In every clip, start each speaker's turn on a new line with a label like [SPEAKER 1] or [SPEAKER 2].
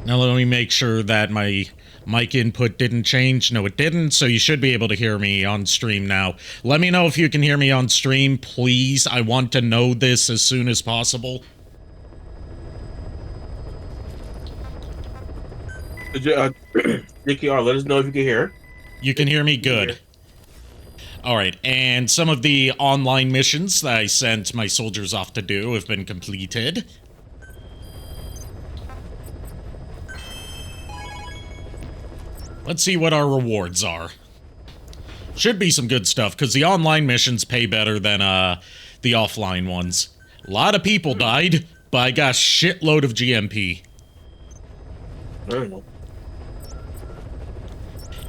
[SPEAKER 1] Now let me make sure that my mic input didn't change. No, it didn't, so you should be able to hear me on stream now. Let me know if you can hear me on stream, please. I want to know this as soon as possible.
[SPEAKER 2] DKR, let us know if you can hear.
[SPEAKER 1] You can hear me good. Alright, and some of the online missions that I sent my soldiers off to do have been completed. Let's see what our rewards are. Should be some good stuff, because the online missions pay better than the offline ones. A lot of people died, but I got a shitload of GMP.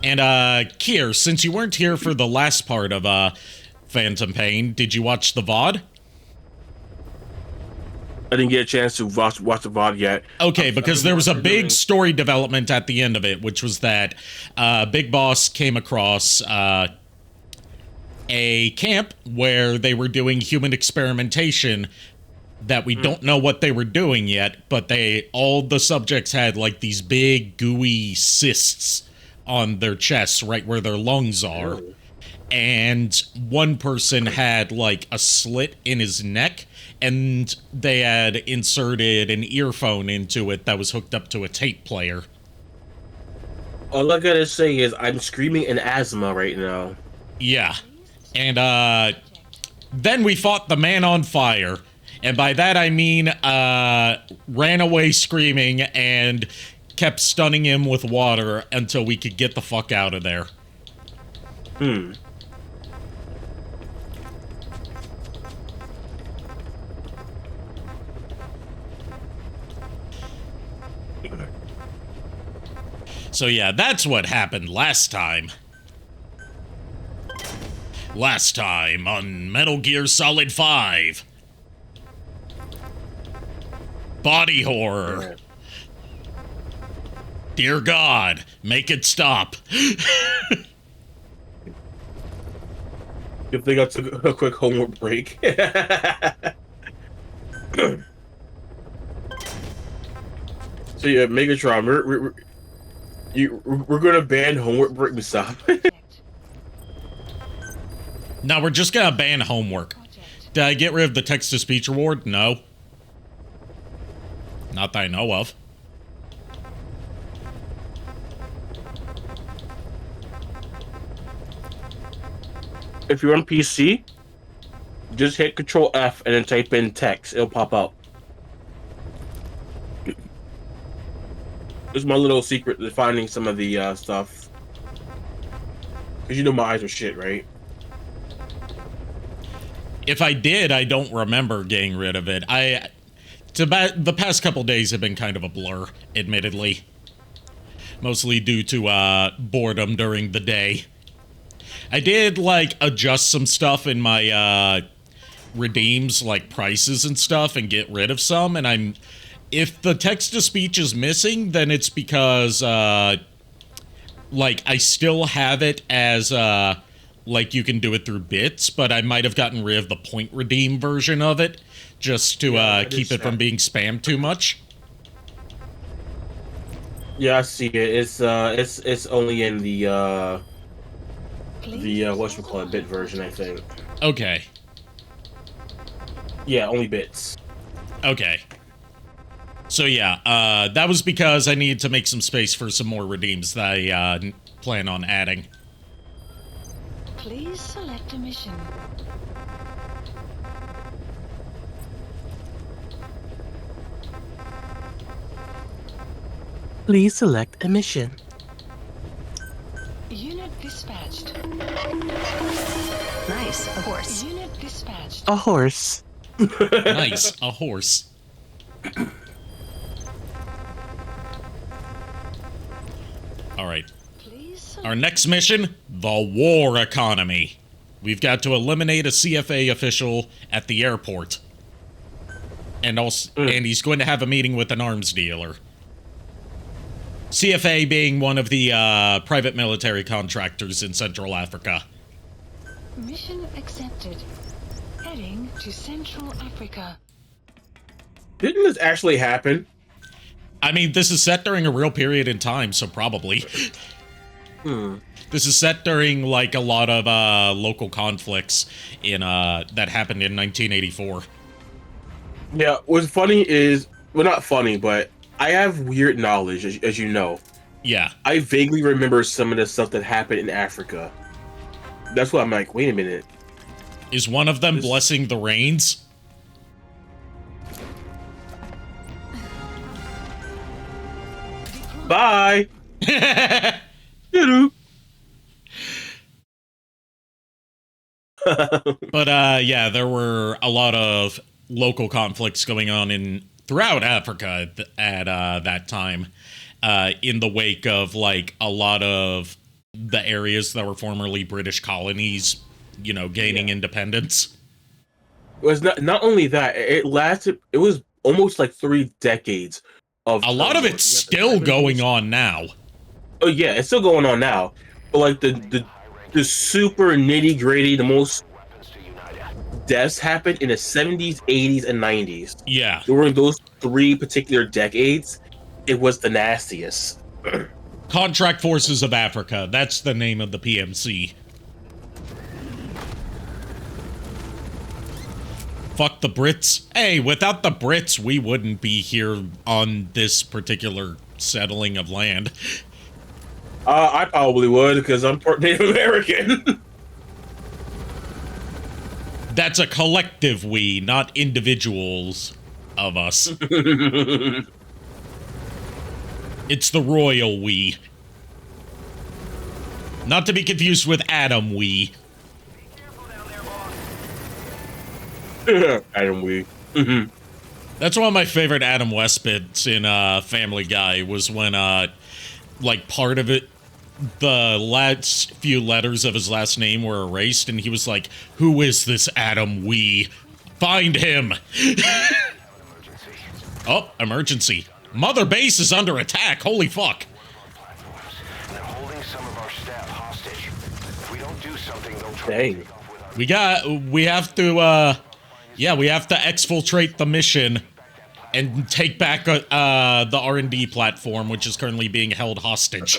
[SPEAKER 1] And, Kier, since you weren't here for the last part of, Phantom Pain, did you watch the VOD?
[SPEAKER 2] I didn't get a chance to watch the VOD yet.
[SPEAKER 1] Okay, because there was a big story development at the end of it, which was that, Big Boss came across, a camp where they were doing human experimentation that we don't know what they were doing yet, but all the subjects had, like, these big, gooey cysts on their chests, right where their lungs are. And one person had, like, a slit in his neck, and they had inserted an earphone into it that was hooked up to a tape player.
[SPEAKER 2] All I gotta say is I'm screaming in asthma right now.
[SPEAKER 1] Yeah. And, then we fought the man on fire. And by that I mean, ran away screaming and kept stunning him with water until we could get the fuck out of there. So yeah, that's what happened last time. Last time on Metal Gear Solid 5. Body horror. Dear God, make it stop.
[SPEAKER 2] Good thing I took a quick homework break. So yeah, Megatron, we're gonna ban homework break, stop.
[SPEAKER 1] No, we're just gonna ban homework. Did I get rid of the text-to-speech reward? No. Not that I know of.
[SPEAKER 2] If you're on PC, just hit Control F and then type in text. It'll pop up. This is my little secret to finding some of the stuff. Because you know my eyes are shit, right?
[SPEAKER 1] If I did, I don't remember getting rid of it. The past couple days have been kind of a blur, admittedly. Mostly due to, boredom during the day. I did, like, adjust some stuff in my, redeems, like prices and stuff, and get rid of some, and if the text-to-speech is missing, then it's because, like, I still have it as, like, you can do it through bits, but I might have gotten rid of the point redeem version of it, just to, keep it from being spammed too much.
[SPEAKER 2] Yeah, I see it. It's only in the whatchamacallit, bit version, I think.
[SPEAKER 1] Okay.
[SPEAKER 2] Yeah, only bits.
[SPEAKER 1] Okay. So yeah, that was because I needed to make some space for some more redeems that I, plan on adding.
[SPEAKER 3] Please select a mission.
[SPEAKER 2] Please select a mission.
[SPEAKER 3] Unit dispatched.
[SPEAKER 4] Nice, a horse.
[SPEAKER 3] Unit dispatched.
[SPEAKER 2] A horse.
[SPEAKER 1] Nice, a horse. Alright. Our next mission, the war economy. We've got to eliminate a CFA official at the airport. And also, and he's going to have a meeting with an arms dealer. CFA being one of the private military contractors in Central Africa.
[SPEAKER 3] Mission accepted. Heading to Central Africa.
[SPEAKER 2] Didn't this actually happen?
[SPEAKER 1] I mean, this is set during a real period in time, so probably. This is set during, like, a lot of local conflicts in that happened in 1984.
[SPEAKER 2] Yeah, what's funny is, well, not funny, but I have weird knowledge, as you know.
[SPEAKER 1] Yeah.
[SPEAKER 2] I vaguely remember some of the stuff that happened in Africa. That's why I'm like, wait a minute.
[SPEAKER 1] Is one of them blessing the rains?
[SPEAKER 2] Bye!
[SPEAKER 1] But yeah, there were a lot of local conflicts going on throughout Africa at that time, in the wake of like a lot of the areas that were formerly British colonies, you know, gaining independence.
[SPEAKER 2] It was not only that, it lasted. It was almost like 3 decades of.
[SPEAKER 1] A lot of it's still going on now.
[SPEAKER 2] Oh yeah, it's still going on now. But like the super nitty gritty, the most deaths happened in the 70s, 80s, and 90s.
[SPEAKER 1] Yeah.
[SPEAKER 2] During those 3 particular decades, it was the nastiest.
[SPEAKER 1] Contract Forces of Africa. That's the name of the PMC. Fuck the Brits. Hey, without the Brits, we wouldn't be here on this particular settling of land.
[SPEAKER 2] I probably would, because I'm part Native American.
[SPEAKER 1] That's a collective we, not individuals of us. It's the royal we. Not to be confused with Adam we.
[SPEAKER 2] Adam we.
[SPEAKER 1] That's one of my favorite Adam West bits in Family Guy, was when, like, part of it, the last few letters of his last name were erased, and he was like, "Who is this Adam we? Find him!" Oh, emergency. Mother base is under attack, holy fuck.
[SPEAKER 4] They're holding some of our staff hostage. If we don't do something, they'll try
[SPEAKER 2] Dang.
[SPEAKER 4] to take off with our
[SPEAKER 1] We have to, yeah, we have to exfiltrate the mission and take back the R&D platform, which is currently being held hostage.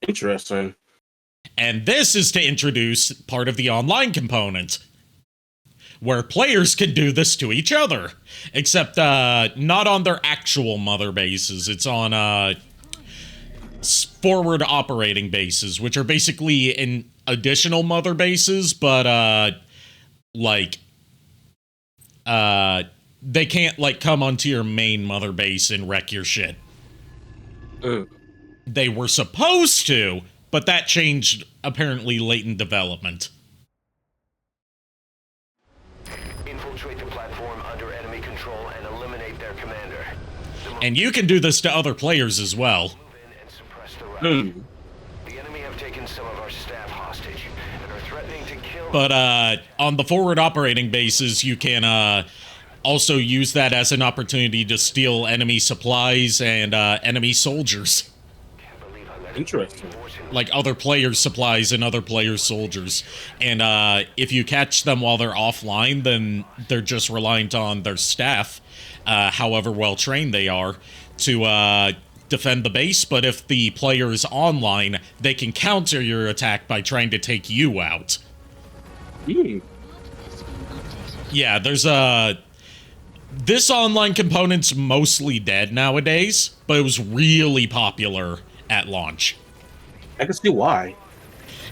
[SPEAKER 2] Interesting.
[SPEAKER 1] And this is to introduce part of the online component, where players can do this to each other, except not on their actual mother bases. It's on forward operating bases, which are basically an additional mother bases, but like they can't like come onto your main mother base and wreck your shit. They were supposed to, but that changed apparently late in development.
[SPEAKER 4] infiltrate the platform under enemy control and eliminate their commander.
[SPEAKER 1] And you can do this to other players as well.
[SPEAKER 4] Move in and suppress the rebels. The enemy have taken some of our staff hostage and are threatening to kill.
[SPEAKER 1] But on the forward operating bases, you can also use that as an opportunity to steal enemy supplies and enemy soldiers.
[SPEAKER 4] Can't believe I let
[SPEAKER 2] Interesting.
[SPEAKER 1] Like other players' supplies and other players' soldiers. And if you catch them while they're offline, then they're just reliant on their staff, however well trained they are, to defend the base. But if the player is online, they can counter your attack by trying to take you out. Yeah, there's this online component's mostly dead nowadays, but it was really popular at launch.
[SPEAKER 2] I can see why.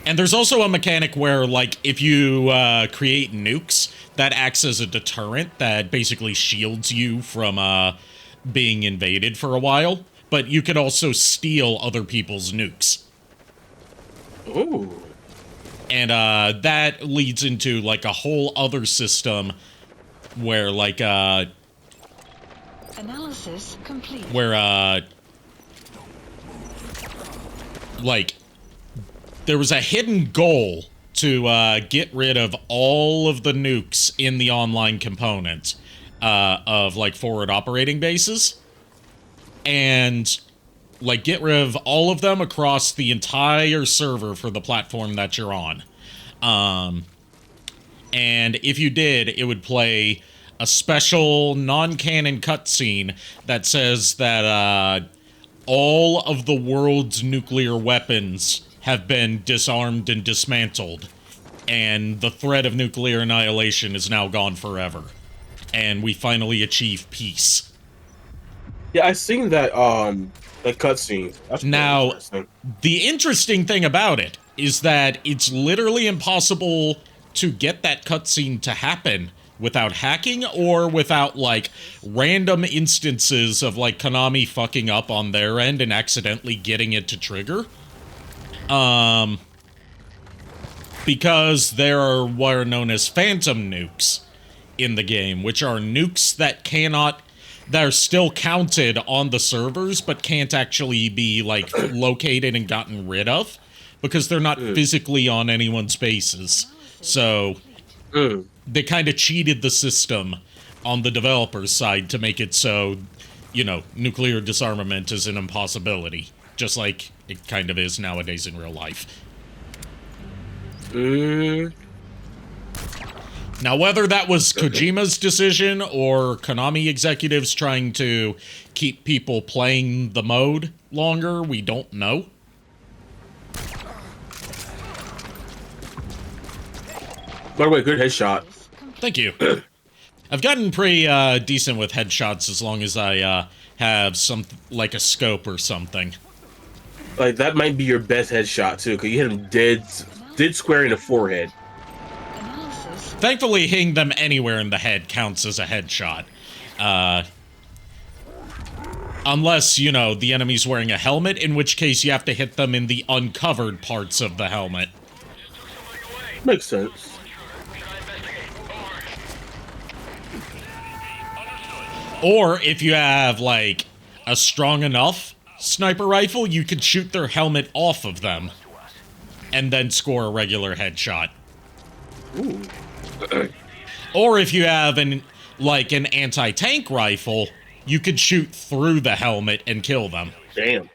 [SPEAKER 1] And there's also a mechanic where, like, if you create nukes, that acts as a deterrent that basically shields you from being invaded for a while. But you could also steal other people's nukes.
[SPEAKER 2] Ooh.
[SPEAKER 1] And that leads into, like, a whole other system where, like,
[SPEAKER 3] Analysis complete.
[SPEAKER 1] where, like, there was a hidden goal to get rid of all of the nukes in the online component of, like, forward operating bases. And, like, get rid of all of them across the entire server for the platform that you're on. And if you did, it would play a special non-canon cutscene that says that all of the world's nuclear weapons have been disarmed and dismantled, and the threat of nuclear annihilation is now gone forever, and we finally achieve peace.
[SPEAKER 2] Yeah, I seen that cutscene. That's
[SPEAKER 1] Now,
[SPEAKER 2] interesting.
[SPEAKER 1] the interesting thing about it is that it's literally impossible to get that cutscene to happen without hacking or without, like, random instances of, like, Konami fucking up on their end and accidentally getting it to trigger. Because there are what are known as phantom nukes in the game, which are nukes that are still counted on the servers, but can't actually be, like, located and gotten rid of, because they're not physically on anyone's bases. So, they kind of cheated the system on the developer's side to make it so, you know, nuclear disarmament is an impossibility, just like it kind of is nowadays in real life. Now, whether that was Kojima's decision or Konami executives trying to keep people playing the mode longer, we don't know.
[SPEAKER 2] By the way, good headshot.
[SPEAKER 1] Thank you. I've gotten pretty decent with headshots as long as I have like a scope or something.
[SPEAKER 2] Like, that might be your best headshot, too, because you hit him dead square in the forehead.
[SPEAKER 3] Analysis.
[SPEAKER 1] Thankfully, hitting them anywhere in the head counts as a headshot. Unless, you know, the enemy's wearing a helmet, in which case you have to hit them in the uncovered parts of the helmet.
[SPEAKER 2] Makes sense.
[SPEAKER 1] Or, if you have, like, a strong enough sniper rifle, you could shoot their helmet off of them and then score a regular headshot.
[SPEAKER 2] Ooh.
[SPEAKER 1] Or if you have an anti-tank rifle, you could shoot through the helmet and kill them.
[SPEAKER 2] Damn.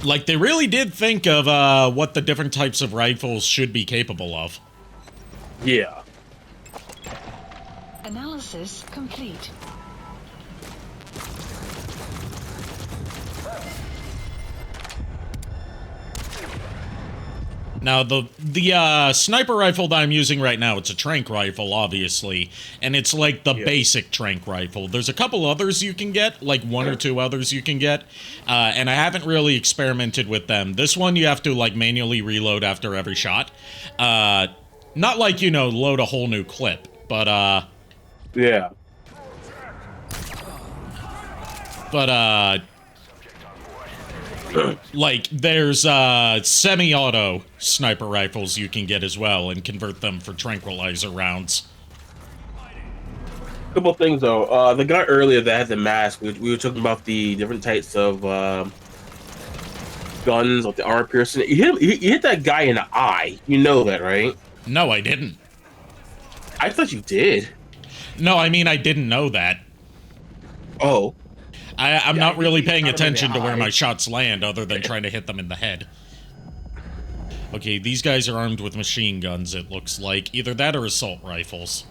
[SPEAKER 1] Like, they really did think of what the different types of rifles should be capable of.
[SPEAKER 2] Yeah.
[SPEAKER 3] Analysis complete.
[SPEAKER 1] Now, the sniper rifle that I'm using right now, it's a trank rifle, obviously, and it's like the basic trank rifle. There's a couple others you can get, like one or two others you can get, and I haven't really experimented with them. This one you have to, like, manually reload after every shot. Not like, you know, load a whole new clip, but,
[SPEAKER 2] Yeah.
[SPEAKER 1] like, there's, semi-auto sniper rifles you can get as well and convert them for tranquilizer rounds.
[SPEAKER 2] Couple things, though. The guy earlier that had the mask, we were talking about the different types of guns, like the armor piercing. He hit that guy in the eye. You know that, right?
[SPEAKER 1] No, I didn't.
[SPEAKER 2] I thought you did.
[SPEAKER 1] No, I mean, I didn't know that.
[SPEAKER 2] Oh.
[SPEAKER 1] I'm not really paying
[SPEAKER 2] shot him in the
[SPEAKER 1] attention to where
[SPEAKER 2] eye.
[SPEAKER 1] my shots land, other than trying to hit them in the head. Okay, these guys are armed with machine guns, it looks like. Either that or assault rifles.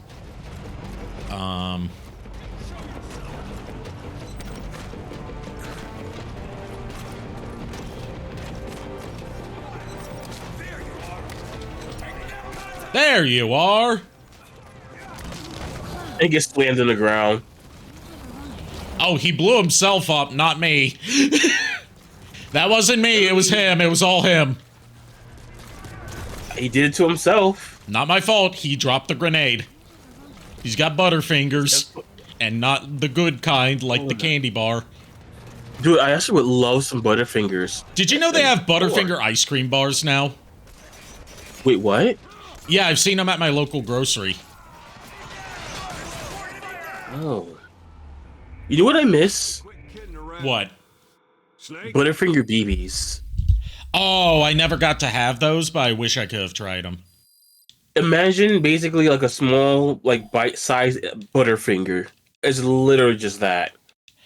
[SPEAKER 1] There you are!
[SPEAKER 2] And gets slammed in the ground.
[SPEAKER 1] Oh, he blew himself up, not me. That wasn't me, it was him, it was all him.
[SPEAKER 2] He did it to himself.
[SPEAKER 1] Not my fault, he dropped the grenade. He's got butterfingers, and not the good kind, like the candy bar.
[SPEAKER 2] Dude, I actually would love some Butterfingers.
[SPEAKER 1] Did you know they have Butterfinger ice cream bars now?
[SPEAKER 2] Wait, what?
[SPEAKER 1] Yeah, I've seen them at my local grocery.
[SPEAKER 2] Oh. You know what I miss?
[SPEAKER 1] What?
[SPEAKER 2] Butterfinger BBs.
[SPEAKER 1] Oh, I never got to have those, but I wish I could have tried them.
[SPEAKER 2] Imagine basically like a small, like bite-sized Butterfinger. It's literally just that.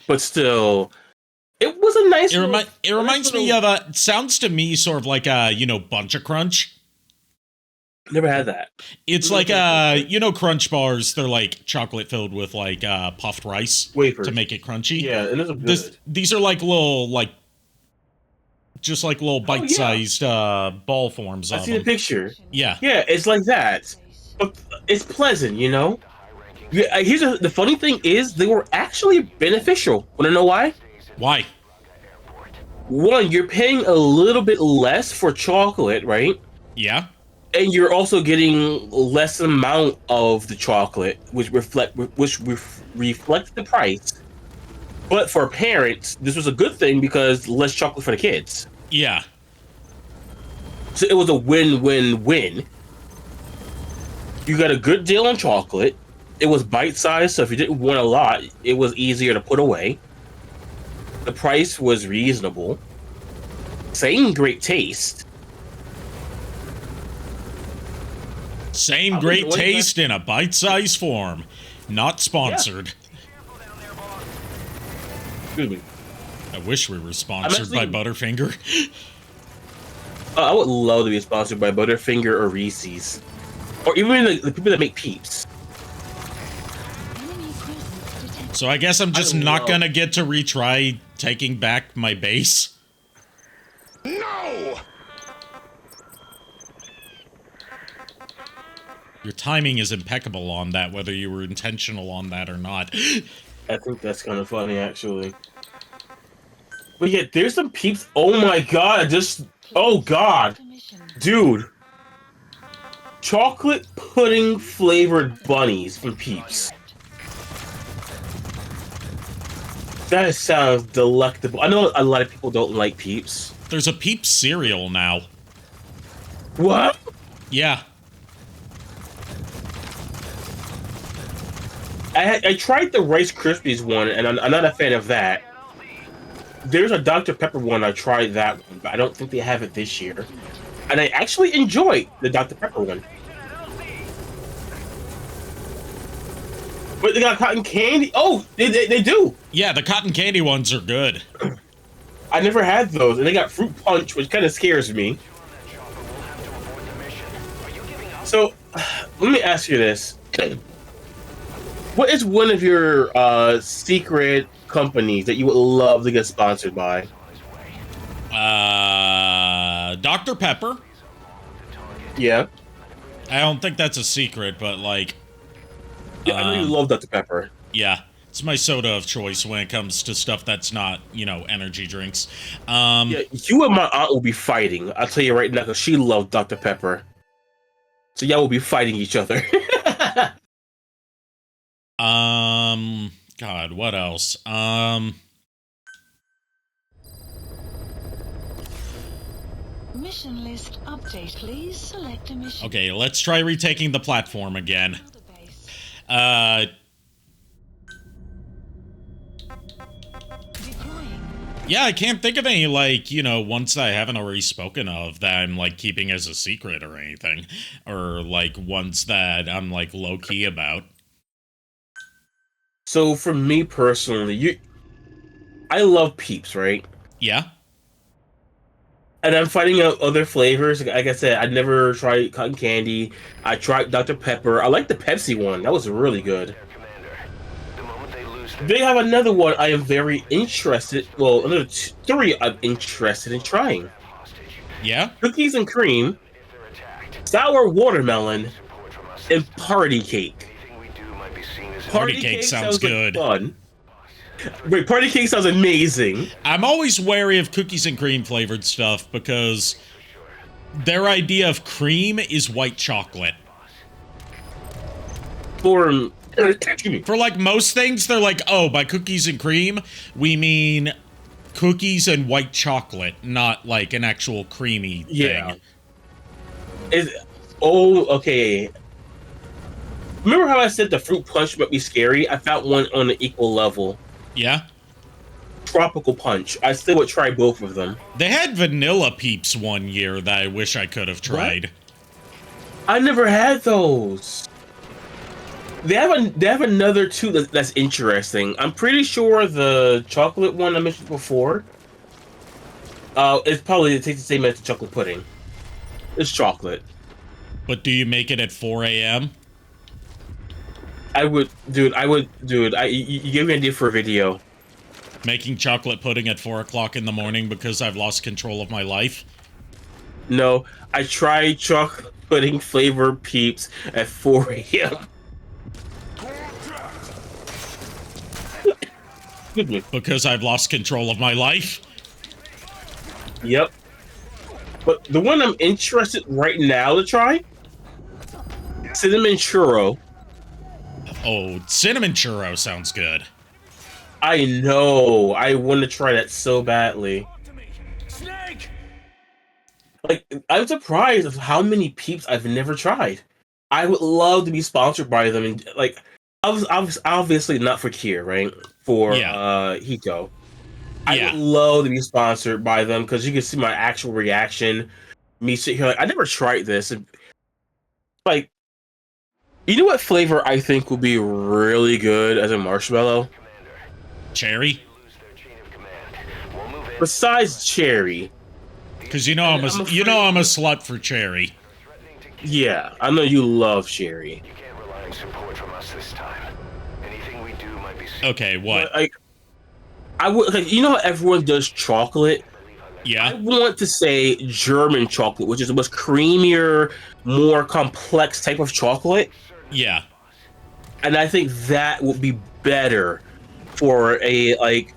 [SPEAKER 2] But still, it was a nice.
[SPEAKER 1] It reminds me of it sounds to me sort of like a, you know, Bunch of Crunch.
[SPEAKER 2] Never had that.
[SPEAKER 1] It's like Crunch bars. They're like chocolate filled with like puffed rice
[SPEAKER 2] Wafers.
[SPEAKER 1] to make it crunchy.
[SPEAKER 2] Yeah, and those are good.
[SPEAKER 1] These are like little just like little bite-sized ball forms.
[SPEAKER 2] I see the picture.
[SPEAKER 1] Yeah.
[SPEAKER 2] Yeah, it's like that. But it's pleasant, you know. Yeah, the funny thing is they were actually beneficial. Want to know why?
[SPEAKER 1] Why?
[SPEAKER 2] One, you're paying a little bit less for chocolate, right?
[SPEAKER 1] Yeah.
[SPEAKER 2] And you're also getting less amount of the chocolate, which reflects the price. But for parents, this was a good thing because less chocolate for the kids.
[SPEAKER 1] Yeah.
[SPEAKER 2] So it was a win-win-win. You got a good deal on chocolate. It was bite-sized, so if you didn't want a lot, it was easier to put away. The price was reasonable. Same great taste.
[SPEAKER 1] Same great taste in a bite-sized form. Not sponsored.
[SPEAKER 2] Excuse me.
[SPEAKER 1] I wish we were sponsored by Butterfinger.
[SPEAKER 2] I would love to be sponsored by Butterfinger or Reese's. Or even the people that make Peeps.
[SPEAKER 1] So I guess I'm just not gonna get to retry taking back my base.
[SPEAKER 4] No!
[SPEAKER 1] Your timing is impeccable on that, whether you were intentional on that or not.
[SPEAKER 2] I think that's kind of funny, actually. But yeah, there's some Peeps. Oh my god, oh god. Dude. Chocolate pudding flavored bunnies from Peeps. That sounds delectable. I know a lot of people don't like Peeps.
[SPEAKER 1] There's a Peeps cereal now.
[SPEAKER 2] What?
[SPEAKER 1] Yeah.
[SPEAKER 2] I tried the Rice Krispies one, and I'm not a fan of that. There's a Dr. Pepper one. I tried that one, but I don't think they have it this year. And I actually enjoyed the Dr. Pepper one. But they got cotton candy. Oh, they do.
[SPEAKER 1] Yeah, the cotton candy ones are good.
[SPEAKER 2] I never had those, and they got fruit punch, which kind of scares me. So, let me ask you this. What is one of your secret companies that you would love to get sponsored by?
[SPEAKER 1] Dr. Pepper.
[SPEAKER 2] Yeah.
[SPEAKER 1] I don't think that's a secret, but like...
[SPEAKER 2] Yeah, I know you love Dr. Pepper.
[SPEAKER 1] Yeah. It's my soda of choice when it comes to stuff that's not, energy drinks. Yeah,
[SPEAKER 2] you and my aunt will be fighting. I'll tell you right now, because she loved Dr. Pepper. So y'all will be fighting each other.
[SPEAKER 1] God, what else?
[SPEAKER 3] Mission list update, please. Select a mission.
[SPEAKER 1] Okay, let's try retaking the platform again. Yeah, I can't think of any, ones that I haven't already spoken of that I'm, keeping as a secret or anything. Or, ones that I'm, low-key about.
[SPEAKER 2] So, for me personally, I love Peeps, right?
[SPEAKER 1] Yeah.
[SPEAKER 2] And I'm finding out other flavors. Like I said, I never tried cotton candy. I tried Dr. Pepper. I like the Pepsi one. That was really good. They have another one I am very interested. Well, another three I'm interested in trying.
[SPEAKER 1] Yeah.
[SPEAKER 2] Cookies and cream, sour watermelon, and party cake.
[SPEAKER 1] Party cake sounds good.
[SPEAKER 2] Fun. Wait, party cake sounds amazing.
[SPEAKER 1] I'm always wary of cookies and cream flavored stuff because their idea of cream is white chocolate.
[SPEAKER 2] For
[SPEAKER 1] most things, they're like, oh, by cookies and cream, we mean cookies and white chocolate, not like an actual creamy thing.
[SPEAKER 2] Okay. Remember how I said the fruit punch might be scary? I found one on the equal level.
[SPEAKER 1] Yeah?
[SPEAKER 2] Tropical punch. I still would try both of them.
[SPEAKER 1] They had vanilla Peeps one year that I wish I could have tried.
[SPEAKER 2] What? I never had those. They have another two that's interesting. I'm pretty sure the chocolate one I mentioned before. It tastes the same as the chocolate pudding. It's chocolate.
[SPEAKER 1] But do you make it at 4 a.m.?
[SPEAKER 2] You gave me an idea for a video.
[SPEAKER 1] Making chocolate pudding at 4 o'clock in the morning because I've lost control of my life?
[SPEAKER 2] No, I tried chocolate pudding flavored Peeps at 4 a.m. Excuse me.
[SPEAKER 1] Because I've lost control of my life?
[SPEAKER 2] Yep. But the one I'm interested right now to try, cinnamon churro.
[SPEAKER 1] Oh, cinnamon churro sounds good.
[SPEAKER 2] I know. I want to try that so badly.
[SPEAKER 4] Snake!
[SPEAKER 2] Like, I'm surprised of how many Peeps I've never tried. I would love to be sponsored by them, and like, obviously not for Kier, right? For Hiko. I would love to be sponsored by them because you can see my actual reaction. Me sit here like I never tried this. And, like, you know what flavor I think would be really good as a marshmallow?
[SPEAKER 1] Cherry?
[SPEAKER 2] Besides cherry.
[SPEAKER 1] Because you know I'm a slut for cherry.
[SPEAKER 2] Yeah, I know you love cherry.
[SPEAKER 4] You can't rely on support from us this time. Anything we do might be.
[SPEAKER 1] Okay, what?
[SPEAKER 2] But, like, I would like you know how everyone does chocolate.
[SPEAKER 1] Yeah.
[SPEAKER 2] I want to say German chocolate, which is a much creamier, more complex type of chocolate.
[SPEAKER 1] Yeah.
[SPEAKER 2] And I think that would be better for a like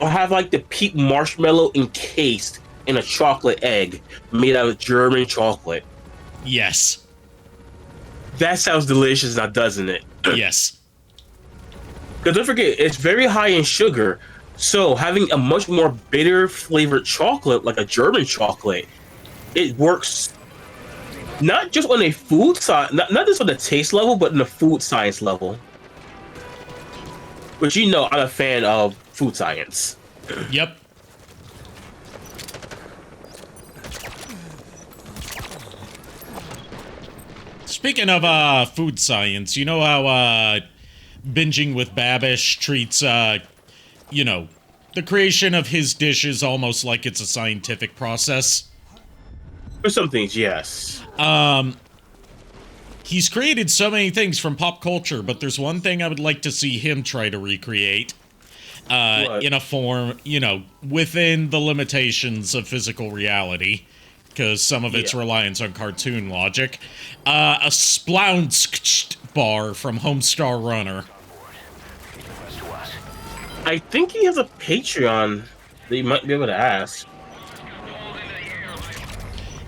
[SPEAKER 2] have like the Peak marshmallow encased in a chocolate egg made out of German chocolate.
[SPEAKER 1] Yes.
[SPEAKER 2] That sounds delicious now, doesn't it?
[SPEAKER 1] Yes.
[SPEAKER 2] Because don't forget, it's very high in sugar. So having a much more bitter flavored chocolate, like a German chocolate, it works not just on a food science, not just on the taste level, but in the food science level. Which you know, I'm a fan of food science.
[SPEAKER 1] Yep. Speaking of food science, you know how Binging with Babish treats you know, the creation of his dishes almost like it's a scientific process?
[SPEAKER 2] For some things, yes.
[SPEAKER 1] He's created so many things from pop culture, but there's one thing I would like to see him try to recreate. In a form, you know, within the limitations of physical reality, because some of its reliance on cartoon logic. A Splounsk bar from Homestar Runner.
[SPEAKER 2] I think he has a Patreon that you might be able to ask.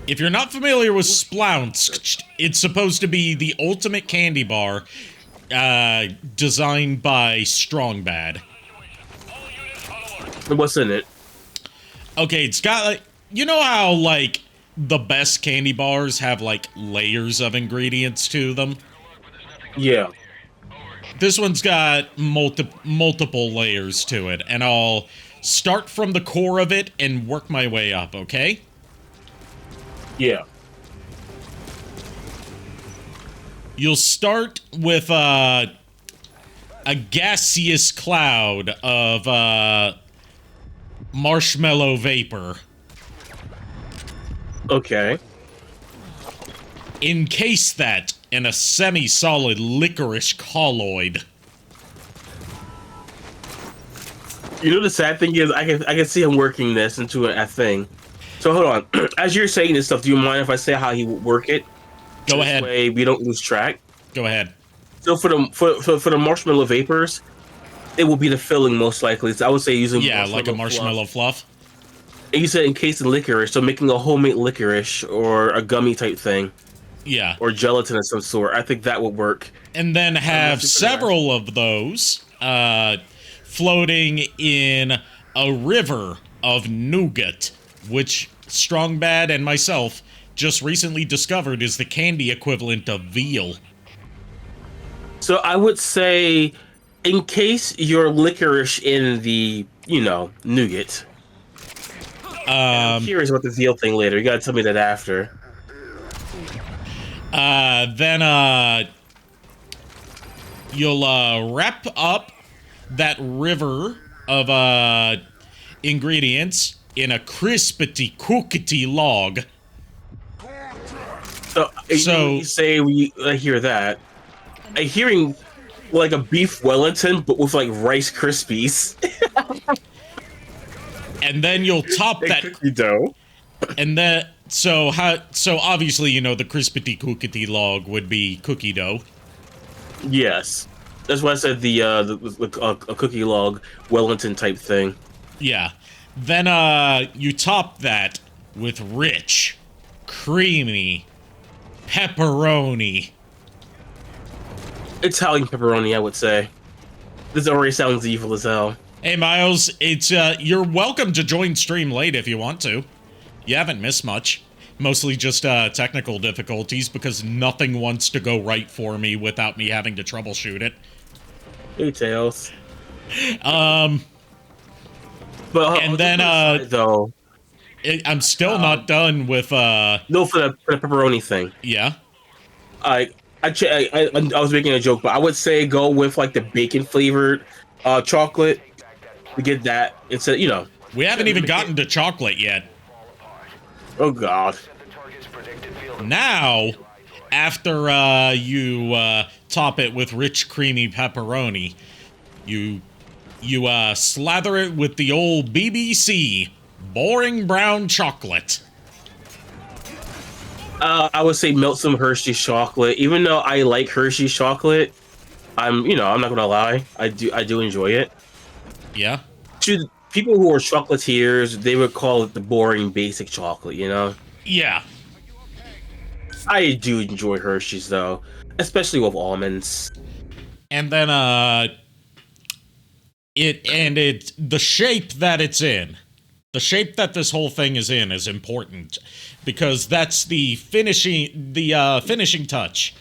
[SPEAKER 1] If you're not familiar with Splounsk, it's supposed to be the ultimate candy bar designed by Strong Bad.
[SPEAKER 2] What's in it?
[SPEAKER 1] Okay, it's got, like, you know how, like, the best candy bars have, like, layers of ingredients to them?
[SPEAKER 2] Yeah.
[SPEAKER 1] This one's got multiple layers to it, and I'll start from the core of it and work my way up, okay?
[SPEAKER 2] Yeah.
[SPEAKER 1] You'll start with a gaseous cloud of marshmallow vapor.
[SPEAKER 2] Okay.
[SPEAKER 1] Encase that in a semi-solid licorice colloid.
[SPEAKER 2] You know the sad thing is I can see him working this into a thing. So hold on. As you're saying this stuff, do you mind if I say how he would work it?
[SPEAKER 1] Go ahead.
[SPEAKER 2] This way we don't lose track.
[SPEAKER 1] Go ahead.
[SPEAKER 2] So for the marshmallow vapors, it will be the filling most likely. So I would say using
[SPEAKER 1] like a marshmallow fluff.
[SPEAKER 2] And you said encased in licorice, so making a homemade licorice or a gummy type thing.
[SPEAKER 1] Yeah.
[SPEAKER 2] Or gelatin of some sort. I think that would work.
[SPEAKER 1] And then have several of those floating in a river of nougat, which Strong Bad and myself just recently discovered is the candy equivalent of veal.
[SPEAKER 2] So I would say encase your licorice in the, you know, nougat. I'm curious about the veal thing later. You gotta tell me that after.
[SPEAKER 1] Then you'll wrap up that river of ingredients in a crispity cookity log.
[SPEAKER 2] So, you say I hear that. I'm hearing like a beef Wellington, but with like Rice Krispies.
[SPEAKER 1] And then you'll top that
[SPEAKER 2] cookie dough.
[SPEAKER 1] And then so obviously, you know, the crispity cookity log would be cookie dough.
[SPEAKER 2] Yes. That's why I said a cookie log Wellington type thing.
[SPEAKER 1] Yeah. Then you top that with rich, creamy pepperoni.
[SPEAKER 2] Italian pepperoni, I would say. This already sounds evil as hell.
[SPEAKER 1] Hey Miles, it's you're welcome to join stream late if you want to. You haven't missed much. Mostly just technical difficulties because nothing wants to go right for me without me having to troubleshoot it.
[SPEAKER 2] Hey Tails.
[SPEAKER 1] But and then
[SPEAKER 2] though,
[SPEAKER 1] I'm still not done with
[SPEAKER 2] no, for the pepperoni thing.
[SPEAKER 1] Yeah.
[SPEAKER 2] I was making a joke, but I would say go with like the bacon flavored chocolate to get that instead. You know,
[SPEAKER 1] we haven't even gotten to chocolate yet.
[SPEAKER 2] Oh God.
[SPEAKER 1] Now, after you top it with rich, creamy pepperoni, you slather it with the old BBC boring brown chocolate.
[SPEAKER 2] I would say melt some Hershey's chocolate. Even though I like Hershey's chocolate, I'm not gonna lie, I do enjoy it.
[SPEAKER 1] Yeah.
[SPEAKER 2] To people who are chocolatiers, they would call it the boring basic chocolate, you know?
[SPEAKER 1] Yeah.
[SPEAKER 2] I do enjoy Hershey's though, especially with almonds.
[SPEAKER 1] And then the shape that it's in. The shape that this whole thing is in is important because that's the finishing touch.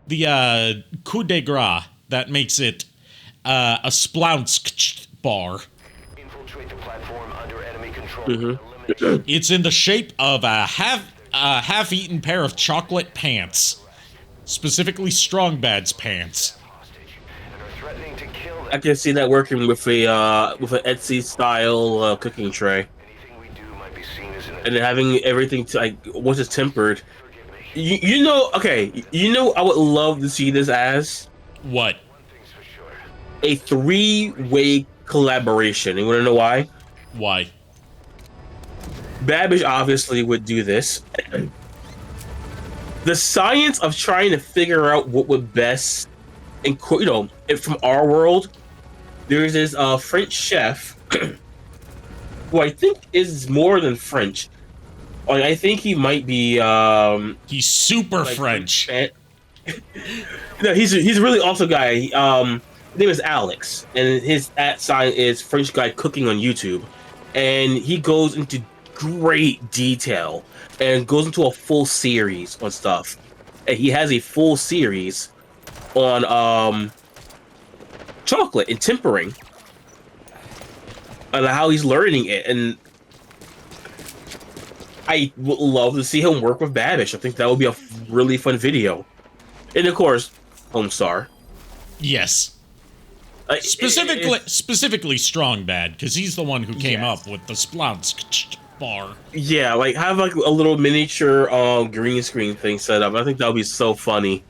[SPEAKER 1] The coup de grace that makes it a splounsk bar.
[SPEAKER 4] Infiltrate the platform under enemy control.
[SPEAKER 2] Mm-hmm.
[SPEAKER 1] It's in the shape of a half-eaten pair of chocolate pants, specifically Strong Bad's pants.
[SPEAKER 2] I can see that working with an Etsy style cooking tray, and then having everything to like once it's tempered. You know, okay. You know, I would love to see this as
[SPEAKER 1] what?
[SPEAKER 2] A 3-way collaboration. You want to know why?
[SPEAKER 1] Why?
[SPEAKER 2] Babbage obviously would do this. The science of trying to figure out what would best, and you know, from our world, there's this French chef who I think is more than French. Like, I think he might be.
[SPEAKER 1] He's super
[SPEAKER 2] like,
[SPEAKER 1] French.
[SPEAKER 2] No, he's a really awesome guy. His name is Alex, and his @ is French guy cooking on YouTube, and he goes into great detail and goes into a full series on stuff. And he has a full series on chocolate and tempering, and how he's learning it. And I would love to see him work with Babish. I think that would be a really fun video. And of course, Homestar.
[SPEAKER 1] Yes. Specifically Strong Bad, because he's the one who came up with the Splounsk bar.
[SPEAKER 2] Yeah, like have like a little miniature green screen thing set up. I think that would be so funny.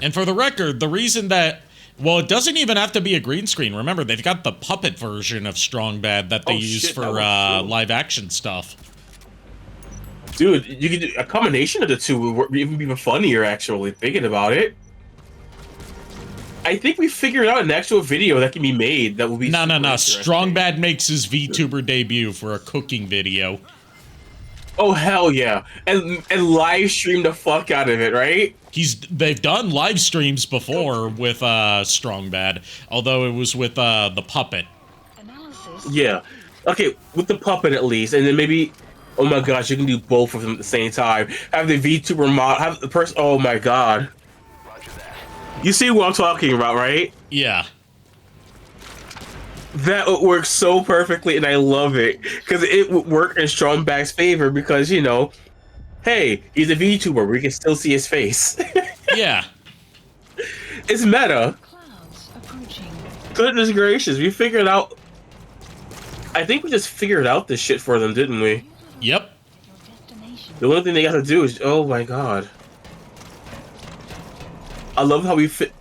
[SPEAKER 1] And for the record, the reason that, well, it doesn't even have to be a green screen. Remember, they've got the puppet version of Strong Bad that they use for live action stuff.
[SPEAKER 2] Dude, you could do a combination of the two would even be funnier, actually, thinking about it. I think we figured out an actual video that can be made that will be
[SPEAKER 1] No. Strong Bad makes his VTuber debut for a cooking video.
[SPEAKER 2] Oh, hell yeah. And live stream the fuck out of it, right?
[SPEAKER 1] They've done live streams before with Strong Bad, although it was with the puppet.
[SPEAKER 2] Yeah. Okay, with the puppet at least, and then maybe, oh my gosh, you can do both of them at the same time. Have the VTuber mod, have the person, oh my god. You see what I'm talking about, right?
[SPEAKER 1] Yeah.
[SPEAKER 2] That would work so perfectly, and I love it. Because it would work in Strong Bad's favor, because, you know, hey, he's a VTuber, we can still see his face.
[SPEAKER 1] Yeah.
[SPEAKER 2] It's meta. Goodness gracious, we figured out... I think we just figured out this shit for them, didn't we?
[SPEAKER 1] Yep.
[SPEAKER 2] The only thing they got to do is... Oh my god. I love how we've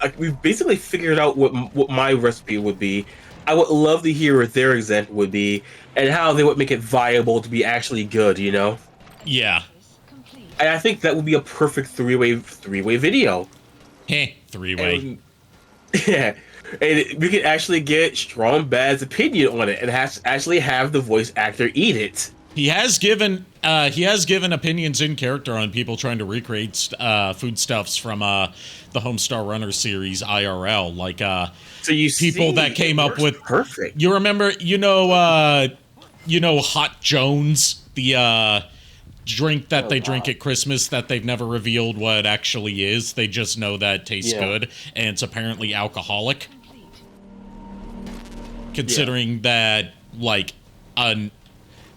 [SPEAKER 2] basically figured out what my recipe would be. I would love to hear what their example would be and how they would make it viable to be actually good. You know,
[SPEAKER 1] Yeah.
[SPEAKER 3] Complete.
[SPEAKER 2] and I think that would be a perfect three-way video.
[SPEAKER 1] Heh, three-way.
[SPEAKER 2] And, yeah, and we could actually get Strong Bad's opinion on it and actually have the voice actor eat it.
[SPEAKER 1] He has given opinions in character on people trying to recreate foodstuffs from the Homestar Runner series IRL, like
[SPEAKER 2] So you
[SPEAKER 1] people
[SPEAKER 2] see,
[SPEAKER 1] that came
[SPEAKER 2] it
[SPEAKER 1] up
[SPEAKER 2] works
[SPEAKER 1] with
[SPEAKER 2] perfect.
[SPEAKER 1] You remember, Hot Jones, the drink that they drink at Christmas that they've never revealed what it actually is. They just know that it tastes good, and it's apparently alcoholic. Considering that, like,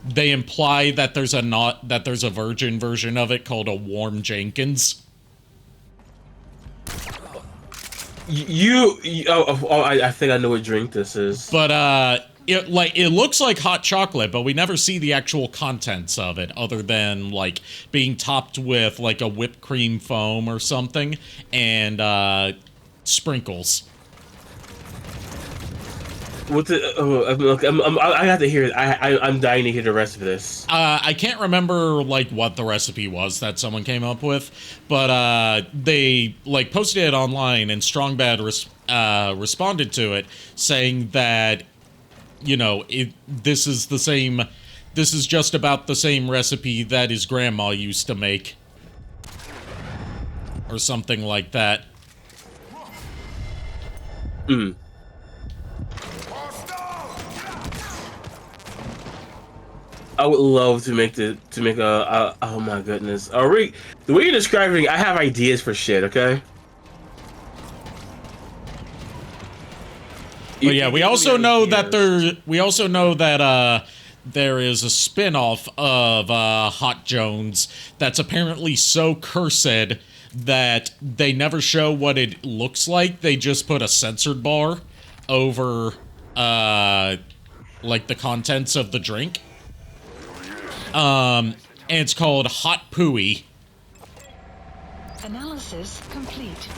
[SPEAKER 1] they imply that there's a virgin version of it called a Warm Jenkins.
[SPEAKER 2] I think I know what drink this is.
[SPEAKER 1] But it looks like hot chocolate, but we never see the actual contents of it other than like being topped with like a whipped cream foam or something and sprinkles.
[SPEAKER 2] What's it? I have to hear it. I'm dying to hear the rest of this.
[SPEAKER 1] I can't remember like what the recipe was that someone came up with, but they like posted it online, and Strong Bad responded to it saying that this is the same. This is just about the same recipe that his grandma used to make, or something like that.
[SPEAKER 2] I would love to make a oh my goodness. The way you're describing, I have ideas for shit. Okay.
[SPEAKER 1] But yeah, we also know that there is a spin-off of Hot Jones that's apparently so cursed that they never show what it looks like. They just put a censored bar over like the contents of the drink. And it's called Hot Pooey.
[SPEAKER 3] Analysis complete.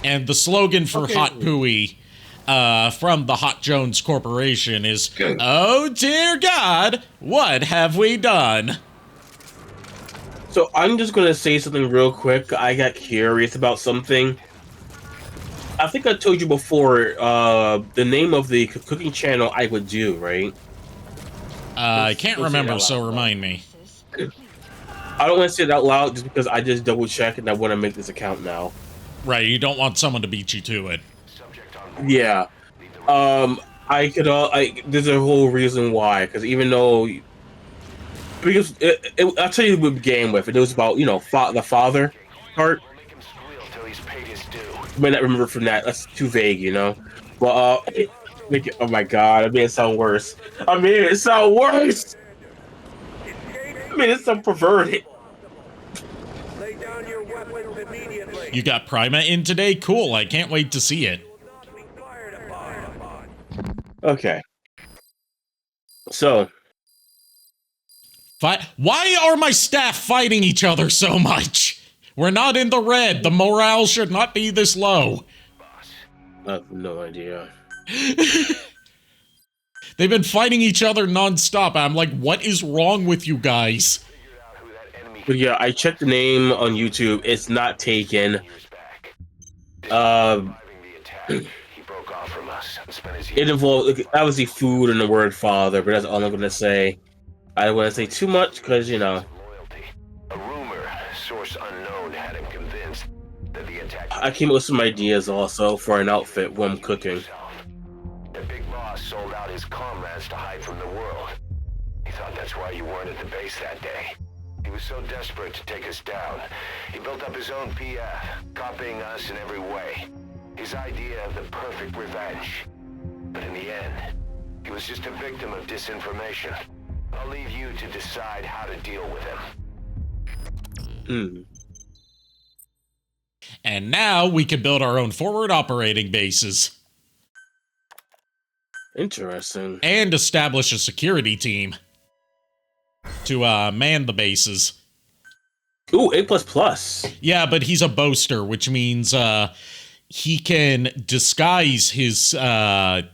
[SPEAKER 1] And the slogan for Hot Pooey from the Hot Jones Corporation is, "Oh dear God, what have we done?"
[SPEAKER 2] So I'm just gonna say something real quick. I got curious about something. I think I told you before the name of the cooking channel I would do, right?
[SPEAKER 1] I can't remember, so remind me.
[SPEAKER 2] I don't want to say it out loud just because I just double checked and I want to make this account now.
[SPEAKER 1] Right, you don't want someone to beat you to it.
[SPEAKER 2] Yeah. I could. There's a whole reason why. Because I'll tell you what we began with. It was about the father part. You may not remember from that. That's too vague, But oh my god, I made it sound worse. I made it sound worse. I mean, it's so perverted.
[SPEAKER 5] Lay down your weapons immediately.
[SPEAKER 1] You got Prima in today? Cool, I can't wait to see it.
[SPEAKER 2] Okay. So.
[SPEAKER 1] Why are my staff fighting each other so much? We're not in the red. The morale should not be this low.
[SPEAKER 2] I have no idea.
[SPEAKER 1] They've been fighting each other nonstop. I'm like, what is wrong with you guys?
[SPEAKER 2] But yeah, I checked the name on YouTube. It's not taken. It involved obviously food and the word father, but that's all I'm gonna say. I don't want to say too much because
[SPEAKER 4] A rumor, source unknown, had him convinced that the attack.
[SPEAKER 2] I came up with some ideas also for an outfit when I'm cooking.
[SPEAKER 4] The big boss sold out his comrades to hide from the world. He thought that's why you weren't at the base that day. He was so desperate to take us down. He built up his own PF, copying us in every way. His idea of the perfect revenge. But in the end, he was just a victim of disinformation. I'll leave you to decide how to deal with him.
[SPEAKER 1] And now we can build our own forward operating bases.
[SPEAKER 2] Interesting.
[SPEAKER 1] And establish a security team to man the bases.
[SPEAKER 2] Ooh, A++.
[SPEAKER 1] Yeah, but he's a boaster, which means he can disguise his rank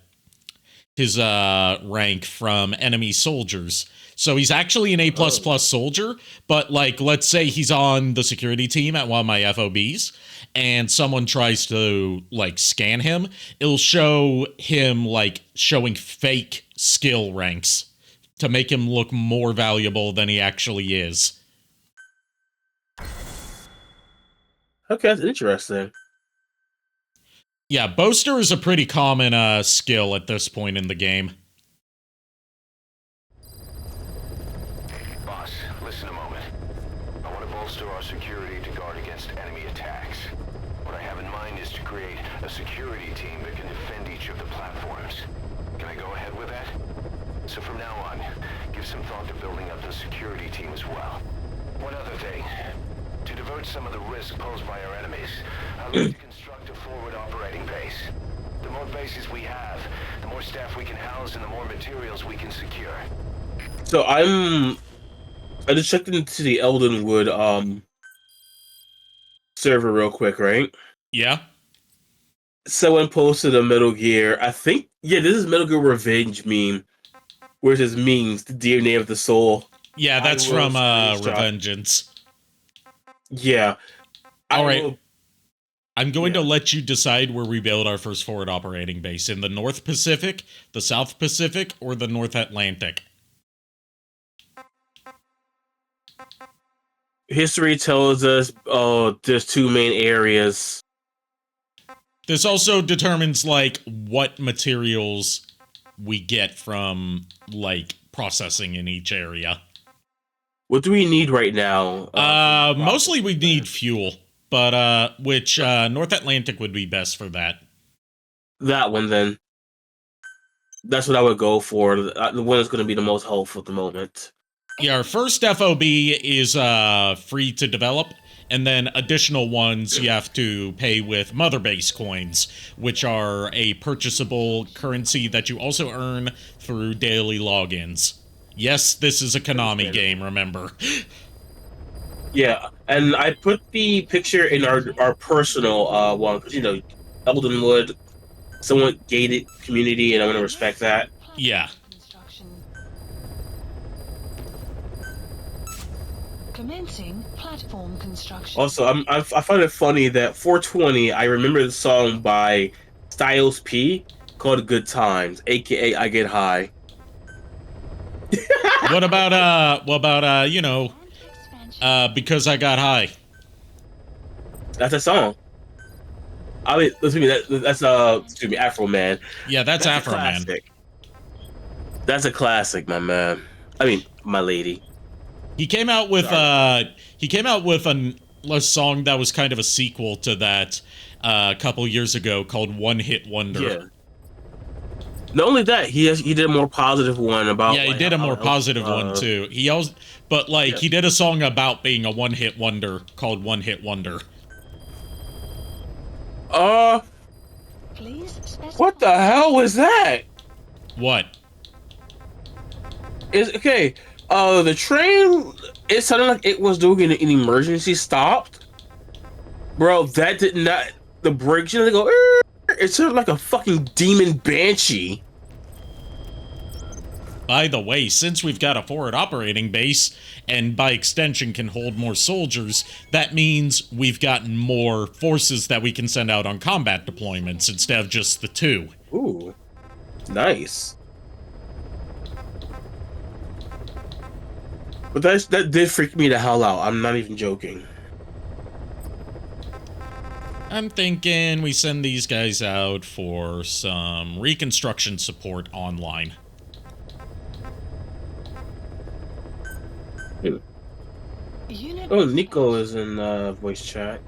[SPEAKER 1] from enemy soldiers. So he's actually an A++ soldier, but like, let's say he's on the security team at one of my FOBs, and someone tries to like scan him, it'll show him like showing fake skill ranks to make him look more valuable than he actually is.
[SPEAKER 2] Okay, that's interesting.
[SPEAKER 1] Yeah, Boaster is a pretty common skill at this point in the game.
[SPEAKER 4] Boss, listen a moment. I want to bolster our security to guard against enemy attacks. What I have in mind is to create a security team that can defend each of the platforms. Can I go ahead with that? So from now on, give some thought to building up the security team as well. One other thing. To divert some of the risk posed by our enemies, I'd like to construct a forward operating base. The more bases we have, the more staff we can house and the more materials we can secure.
[SPEAKER 2] So I just checked into the Eldenwood server real quick, right?
[SPEAKER 1] Yeah?
[SPEAKER 2] Someone posted a Metal Gear. I think this is Metal Gear Revenge meme, where it says memes, the DNA of the soul.
[SPEAKER 1] Yeah, that's from Revengeance.
[SPEAKER 2] Yeah.
[SPEAKER 1] All right. I'm going to let you decide where we build our first forward operating base. In the North Pacific, the South Pacific, or the North Atlantic.
[SPEAKER 2] History tells us, there's two main areas.
[SPEAKER 1] This also determines, like, what materials we get from, like, processing in each area.
[SPEAKER 2] What do we need right now?
[SPEAKER 1] Mostly we need fuel, but, which, North Atlantic would be best for that.
[SPEAKER 2] That one, then. That's what I would go for. The one that's going to be the most helpful at the moment.
[SPEAKER 1] Yeah, our first FOB is, free to develop, and then additional ones you have to pay with Mother Base coins, which are a purchasable currency that you also earn through daily logins. Yes, this is a Konami game, remember.
[SPEAKER 2] Yeah, and I put the picture in our personal one, because, Eldenwood, somewhat gated community, and I want to respect that.
[SPEAKER 1] Yeah.
[SPEAKER 3] Commencing platform construction.
[SPEAKER 2] Also, I find it funny that 420, I remember the song by Styles P called Good Times, aka I Get High.
[SPEAKER 1] What about, Because I Got High?
[SPEAKER 2] That's a song. I mean, that's Afro Man.
[SPEAKER 1] Yeah, that's Afro Man.
[SPEAKER 2] That's a classic, my man. I mean, my lady.
[SPEAKER 1] He came out with a song that was kind of a sequel to that a couple years ago called One Hit Wonder.
[SPEAKER 2] Yeah. Not only that, he did a more positive one about.
[SPEAKER 1] Yeah, he did a more positive one too. He did a song about being a one-hit wonder called One Hit Wonder.
[SPEAKER 2] What the hell was that?
[SPEAKER 1] What?
[SPEAKER 2] The train, it sounded like it was doing an emergency stopped. Bro, that did not, the brakes, they go, it sounded like a fucking demon banshee.
[SPEAKER 1] By the way, since we've got a forward operating base, and by extension can hold more soldiers, that means we've gotten more forces that we can send out on combat deployments instead of just the 2.
[SPEAKER 2] Ooh, nice. But that did freak me the hell out. I'm not even joking.
[SPEAKER 1] I'm thinking we send these guys out for some reconstruction support online.
[SPEAKER 2] Oh, Nico is in voice chat.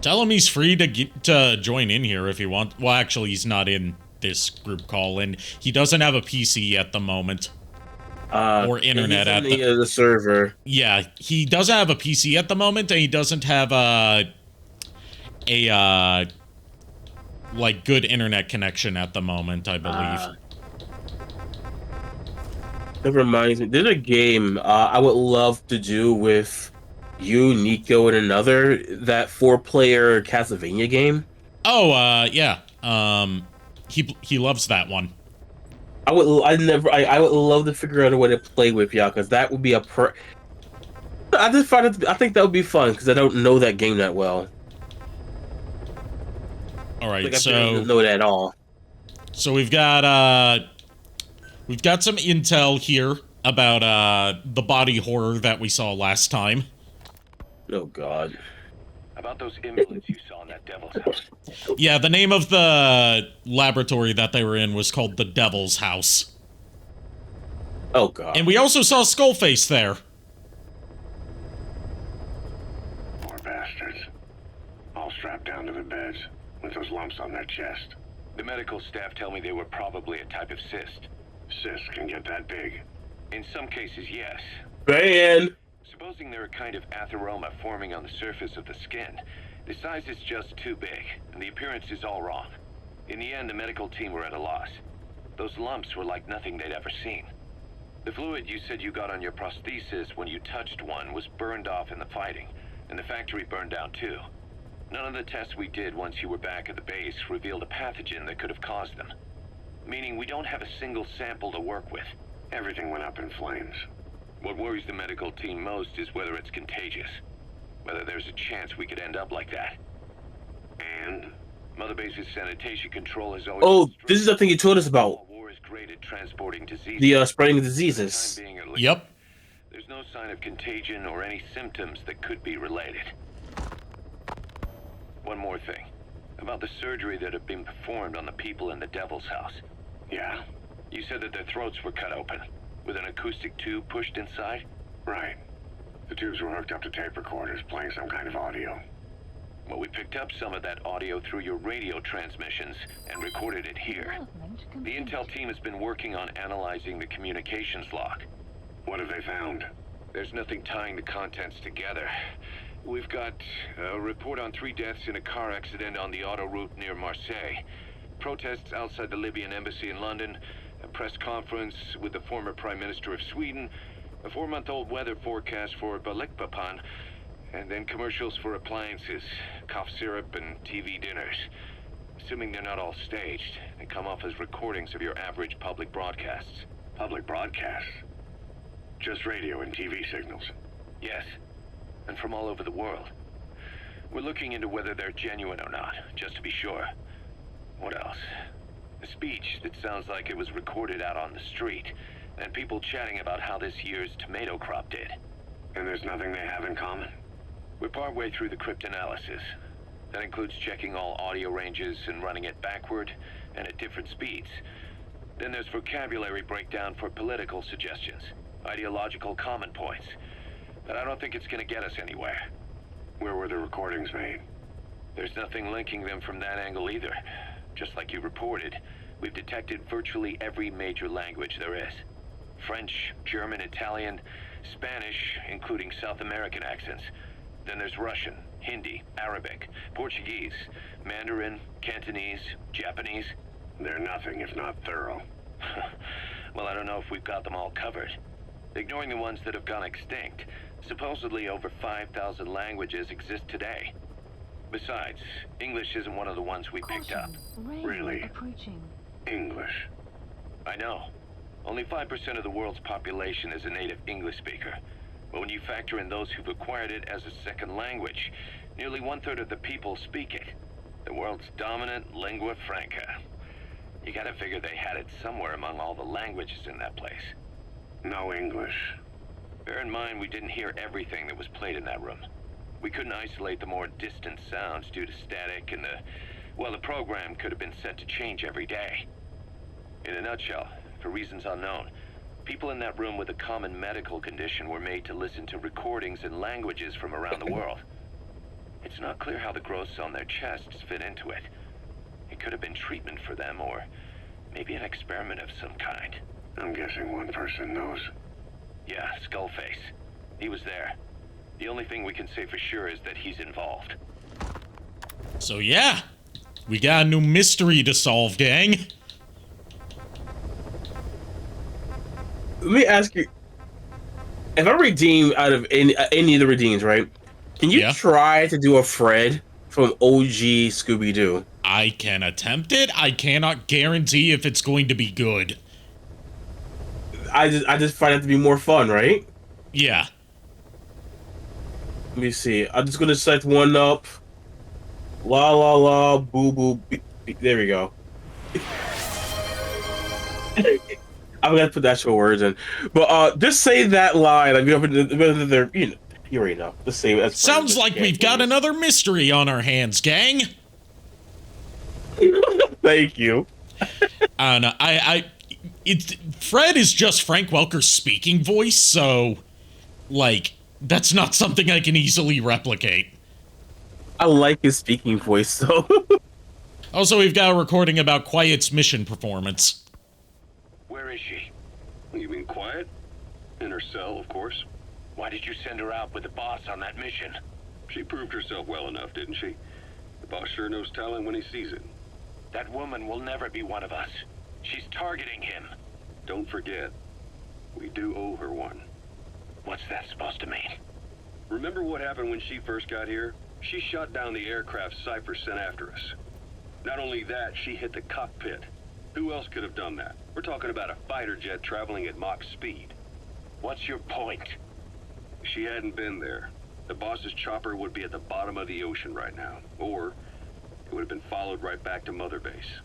[SPEAKER 1] Tell him he's free to join in here if he wants. Well, actually, he's not in this group call, and he doesn't have a PC at the moment. Or internet at
[SPEAKER 2] the server.
[SPEAKER 1] Yeah, he doesn't have a PC at the moment, and he doesn't have like good internet connection at the moment, I believe.
[SPEAKER 2] That reminds me, there's a game I would love to do with you, Nico, and another, that 4-player Castlevania game.
[SPEAKER 1] Oh, yeah. He loves that one.
[SPEAKER 2] I would love to figure out a way to play with y'all, because that would be I think that would be fun, because I don't know that game that well.
[SPEAKER 1] All right,
[SPEAKER 2] Like, I
[SPEAKER 1] so
[SPEAKER 2] don't know that at all.
[SPEAKER 1] So we've got some intel here about the body horror that we saw last time.
[SPEAKER 2] Oh God.
[SPEAKER 4] About those invalids you saw in that devil's house.
[SPEAKER 1] Yeah, the name of the laboratory that they were in was called the Devil's House.
[SPEAKER 2] Oh God.
[SPEAKER 1] And we also saw Skullface there.
[SPEAKER 6] Poor bastards. All strapped down to the beds, with those lumps on their chest.
[SPEAKER 4] The medical staff tell me they were probably a type of cyst.
[SPEAKER 6] Cysts can get that big.
[SPEAKER 4] In some cases, yes.
[SPEAKER 2] Man.
[SPEAKER 4] Supposing they're a kind of atheroma forming on the surface of the skin, the size is just too big, and the appearance is all wrong. In the end, the medical team were at a loss. Those lumps were like nothing they'd ever seen. The fluid you said you got on your prosthesis when you touched one was burned off in the fighting, and the factory burned down too. None of the tests we did once you were back at the base revealed a pathogen that could have caused them. Meaning we don't have a single sample to work with.
[SPEAKER 6] Everything went up in flames.
[SPEAKER 4] What worries the medical team most is whether it's contagious. Whether there's a chance we could end up like that.
[SPEAKER 6] And?
[SPEAKER 4] Mother Base's sanitation control has always...
[SPEAKER 2] Oh, this is the thing you told us about.
[SPEAKER 4] War is great at transporting diseases.
[SPEAKER 2] The spreading
[SPEAKER 4] For the
[SPEAKER 2] diseases.
[SPEAKER 4] time being, at least.
[SPEAKER 1] Yep.
[SPEAKER 4] There's no sign of contagion or any symptoms that could be related. One more thing. About the surgery that had been performed on the people in the Devil's House.
[SPEAKER 6] Yeah,
[SPEAKER 4] You said that their throats were cut open, with an acoustic tube pushed inside?
[SPEAKER 6] right. The tubes were hooked up to tape recorders, playing some kind of audio.
[SPEAKER 4] Well, we picked up some of that audio through your radio transmissions and recorded it here.
[SPEAKER 3] Development
[SPEAKER 4] The
[SPEAKER 3] complete.
[SPEAKER 4] intel team has been working on analyzing the communications log.
[SPEAKER 6] What have they found?
[SPEAKER 4] There's nothing tying the contents together. We've got a report on 3 deaths in a car accident on the autoroute near Marseille. Protests outside the Libyan embassy in London. A press conference with the former Prime Minister of Sweden. A 4-month-old weather forecast for Balikpapan. And then commercials for appliances, cough syrup, and TV dinners. Assuming they're not all staged, they come off as recordings of your average public broadcasts.
[SPEAKER 6] Public broadcasts. Just radio and TV signals.
[SPEAKER 4] Yes, and from all over the world. We're looking into whether they're genuine or not, just to be sure. What else? A speech that sounds like it was recorded out on the street, and people chatting about how this year's tomato crop did.
[SPEAKER 6] And there's nothing they have in common?
[SPEAKER 4] We're partway through the cryptanalysis. That includes checking all audio ranges and running it backward and at different speeds. Then there's vocabulary breakdown for political suggestions, ideological common points. But I don't think it's gonna get us anywhere.
[SPEAKER 6] Where were the recordings made?
[SPEAKER 4] There's nothing linking them from that angle either. Just like you reported, we've detected virtually every major language there is. French, German, Italian, Spanish, including South American accents. Then there's Russian, Hindi, Arabic, Portuguese, Mandarin, Cantonese, Japanese.
[SPEAKER 6] They're nothing if not thorough.
[SPEAKER 4] Well, I don't know if we've got them all covered. Ignoring the ones that have gone extinct, supposedly over 5,000 languages exist today. Besides, English isn't one of the ones we picked up.
[SPEAKER 3] Rain
[SPEAKER 6] Really?
[SPEAKER 3] approaching.
[SPEAKER 6] English.
[SPEAKER 4] I know. Only 5% of the world's population is a native English speaker. But when you factor in those who've acquired it as a second language, nearly 1/3 of the people speak it. The world's dominant lingua franca. You gotta figure they had it somewhere among all the languages in that place.
[SPEAKER 6] No English.
[SPEAKER 4] Bear in mind, we didn't hear everything that was played in that room. We couldn't isolate the more distant sounds due to static, and the program could have been set to change every day. In a nutshell, for reasons unknown, people in that room with a common medical condition were made to listen to recordings in languages from around the world. It's not clear how the growths on their chests fit into it. It could have been treatment for them, or maybe an experiment of some kind.
[SPEAKER 6] I'm guessing one person knows.
[SPEAKER 4] Yeah, Skullface. He was there. The only thing we can say for sure is that he's involved.
[SPEAKER 1] So yeah, we got a new mystery to solve, gang.
[SPEAKER 2] Let me ask you. if I redeem out of any of the redeems, right? Can you
[SPEAKER 1] Yeah.
[SPEAKER 2] try to do a Fred from OG Scooby Doo?
[SPEAKER 1] I can attempt it. I cannot guarantee if it's going to be good.
[SPEAKER 2] I just find it to be more fun, right?
[SPEAKER 1] Yeah.
[SPEAKER 2] Let me see. I'm just gonna select one up. La la la, boo boo. There we go. I'm gonna put the actual words in, but just say that line. Like, you already know. Just say it.
[SPEAKER 1] Sounds like we've got another mystery on our hands, gang.
[SPEAKER 2] Thank you.
[SPEAKER 1] Fred is just Frank Welker's speaking voice, so, like, that's not something I can easily replicate.
[SPEAKER 2] I like his speaking voice, though.
[SPEAKER 1] Also, we've got a recording about Quiet's mission performance.
[SPEAKER 6] Where is she? You mean Quiet? In her cell, of course.
[SPEAKER 4] Why did you send her out with the boss on that mission?
[SPEAKER 6] She proved herself well enough, didn't she? The boss sure knows talent when he sees it.
[SPEAKER 4] That woman will never be one of us. She's targeting him.
[SPEAKER 6] Don't forget, we do owe her one.
[SPEAKER 4] What's that supposed to mean?
[SPEAKER 6] Remember what happened when she first got here? She shot down the aircraft Cypher sent after us. Not only that, she hit the cockpit. Who else could have done that? We're talking about a fighter jet traveling at Mach speed.
[SPEAKER 4] What's your point?
[SPEAKER 6] If she hadn't been there, the boss's chopper would be at the bottom of the ocean right now. Or it would have been followed right back to Mother Base.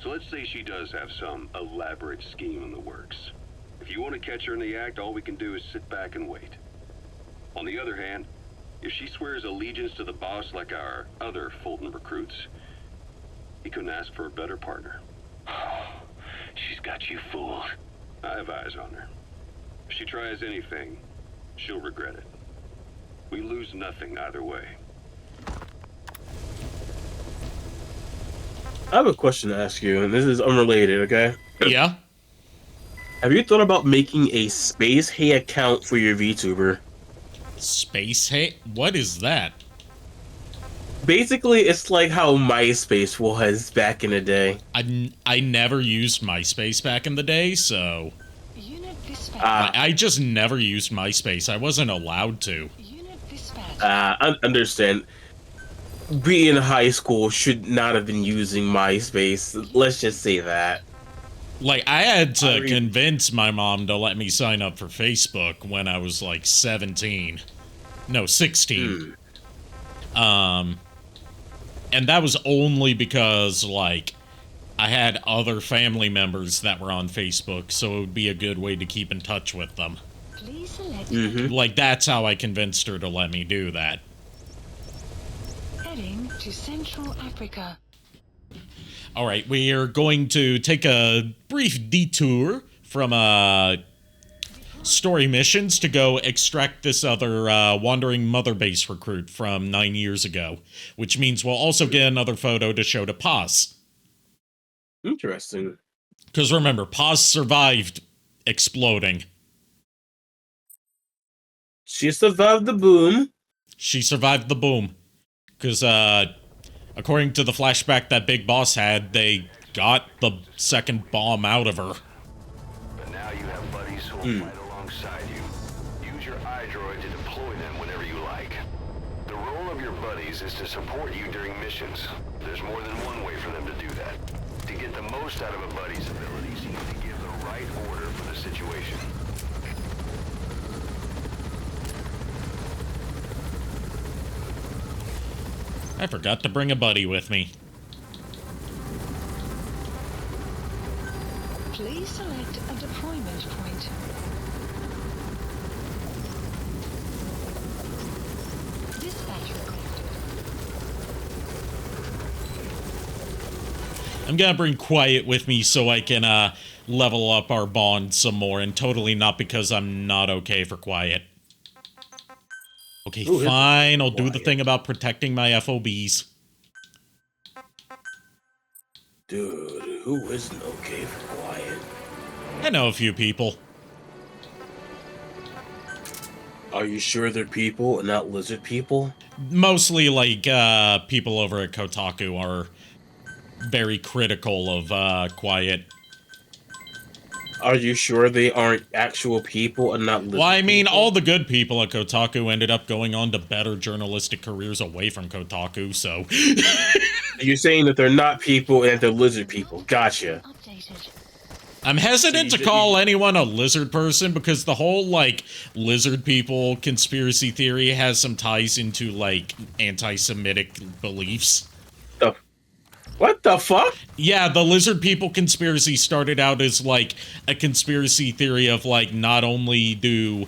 [SPEAKER 6] So let's say she does have some elaborate scheme in the works. If you want to catch her in the act, all we can do is sit back and wait. On the other hand, if she swears allegiance to the boss like our other Fulton recruits, he couldn't ask for a better partner.
[SPEAKER 4] She's got you fooled.
[SPEAKER 6] I have eyes on her. If she tries anything, she'll regret it. We lose nothing either way.
[SPEAKER 2] I have a question to ask you, and this is unrelated, okay?
[SPEAKER 1] Yeah?
[SPEAKER 2] Have you thought about making a Space Hey account for your VTuber?
[SPEAKER 1] Space Hey? What is that?
[SPEAKER 2] Basically, it's like how MySpace was back in the day.
[SPEAKER 1] I never used MySpace back in the day, so...
[SPEAKER 3] Unit dispatch.
[SPEAKER 1] I just never used MySpace. I wasn't allowed to.
[SPEAKER 3] Unit dispatch.
[SPEAKER 2] I understand. We in high school should not have been using MySpace. Let's just say that.
[SPEAKER 1] Like, I had to convince my mom to let me sign up for Facebook when I was, like, 17. No, 16. And that was only because, like, I had other family members that were on Facebook, so it would be a good way to keep in touch with them.
[SPEAKER 3] Please select
[SPEAKER 1] Like, that's how I convinced her to let me do that.
[SPEAKER 3] heading to Central Africa.
[SPEAKER 1] Alright, we are going to take a brief detour from, story missions to go extract this other, wandering Mother Base recruit from 9 years ago. Which means we'll also get another photo to show to Paz.
[SPEAKER 2] Interesting.
[SPEAKER 1] Because remember, Paz survived exploding.
[SPEAKER 2] She survived the boom.
[SPEAKER 1] She survived the boom. Because, according to the flashback that Big Boss had, they got the second bomb out of her.
[SPEAKER 4] But now you have buddies who will fight alongside you. Use your iDroid to deploy them whenever you like. The role of your buddies is to support you during missions. There's more than one way for them to do that. To get the most out of a buddy's abilities, you need to give the right order for the situation.
[SPEAKER 1] I forgot to bring a buddy with me.
[SPEAKER 3] Please select a deployment point. Dispatch requested.
[SPEAKER 1] I'm gonna bring Quiet with me so I can, level up our bond some more, and totally not because I'm not okay for Quiet. Okay, fine, I'll do the thing about protecting my FOBs.
[SPEAKER 2] Dude, who isn't okay for Quiet?
[SPEAKER 1] I know a few people.
[SPEAKER 2] Are you sure they're people and not lizard people?
[SPEAKER 1] Mostly, like, people over at Kotaku are very critical of, Quiet.
[SPEAKER 2] Are you sure they aren't actual people and not lizard
[SPEAKER 1] Well, I mean,
[SPEAKER 2] people?
[SPEAKER 1] all the good people at Kotaku ended up going on to better journalistic careers away from Kotaku, so...
[SPEAKER 2] You're saying that they're not people and they're lizard people. Gotcha.
[SPEAKER 3] Updated.
[SPEAKER 1] I'm hesitant to call anyone a lizard person because the whole, like, lizard people conspiracy theory has some ties into, like, anti-Semitic beliefs.
[SPEAKER 2] What the fuck?
[SPEAKER 1] Yeah, the lizard people conspiracy started out as, like, a conspiracy theory of, like, not only do,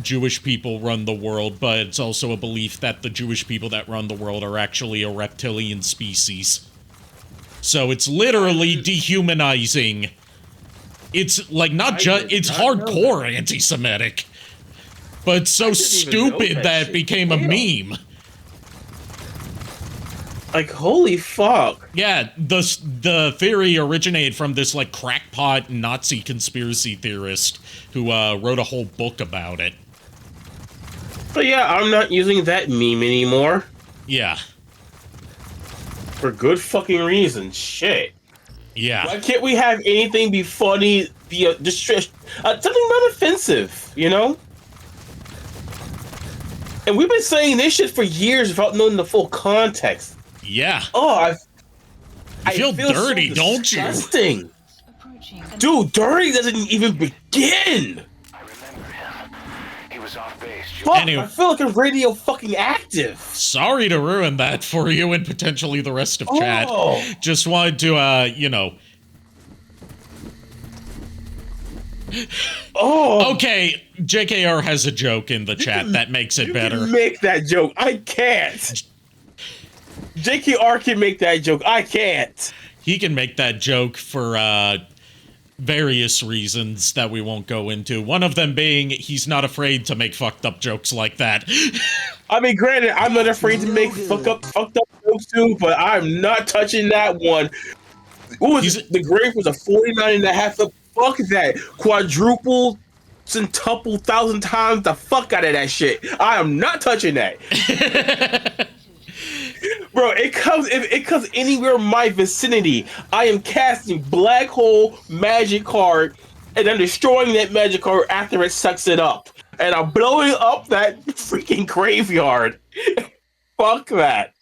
[SPEAKER 1] Jewish people run the world, but it's also a belief that the Jewish people that run the world are actually a reptilian species. So it's literally dehumanizing. It's, like, not just, it's hardcore anti-Semitic. But it's so stupid that it became a meme.
[SPEAKER 2] Like, holy fuck.
[SPEAKER 1] Yeah, the theory originated from this, like, crackpot Nazi conspiracy theorist who wrote a whole book about it.
[SPEAKER 2] But yeah, I'm not using that meme anymore.
[SPEAKER 1] Yeah.
[SPEAKER 2] For good fucking reason. Shit.
[SPEAKER 1] Yeah.
[SPEAKER 2] Why can't we have anything be funny, be something not offensive, you know? And we've been saying this shit for years without knowing the full context.
[SPEAKER 1] Yeah.
[SPEAKER 2] Oh, I
[SPEAKER 1] feel dirty,
[SPEAKER 2] so
[SPEAKER 1] don't you?
[SPEAKER 2] disgusting.
[SPEAKER 3] Approaching.
[SPEAKER 2] Dude, dirty doesn't even begin.
[SPEAKER 4] I remember him. He was off base.
[SPEAKER 2] Fuck,
[SPEAKER 1] Anyway.
[SPEAKER 2] I feel like I'm radio fucking active.
[SPEAKER 1] Sorry to ruin that for you and potentially the rest of chat.
[SPEAKER 2] Oh.
[SPEAKER 1] Just wanted to, you know.
[SPEAKER 2] Oh.
[SPEAKER 1] Okay, JKR has a joke in the chat that makes it
[SPEAKER 2] You
[SPEAKER 1] better.
[SPEAKER 2] can make that joke. I can't. JKR can make that joke. I can't.
[SPEAKER 1] He can make that joke for, various reasons that we won't go into. One of them being he's not afraid to make fucked up jokes like that.
[SPEAKER 2] I mean, granted, I'm not afraid to make fucked up jokes too, but I'm not touching that one. What was the grave was a 49 and a half. Fuck that. Quadruple, centuple, 1,000 times the fuck out of that shit. I am not touching that. Bro, if it comes anywhere in my vicinity, I am casting black hole magic card and then destroying that magic card after it sucks it up. And I'm blowing up that freaking graveyard. Fuck that.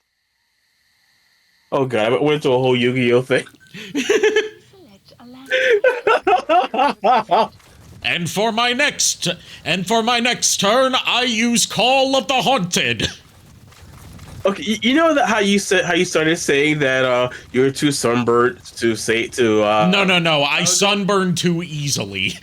[SPEAKER 2] Oh god, I went to a whole Yu-Gi-Oh thing.
[SPEAKER 3] Select a land.
[SPEAKER 1] And for my next turn, I use Call of the Haunted.
[SPEAKER 2] Okay, you know that how you started saying that you were too sunburned to say to
[SPEAKER 1] No, I sunburn too easily.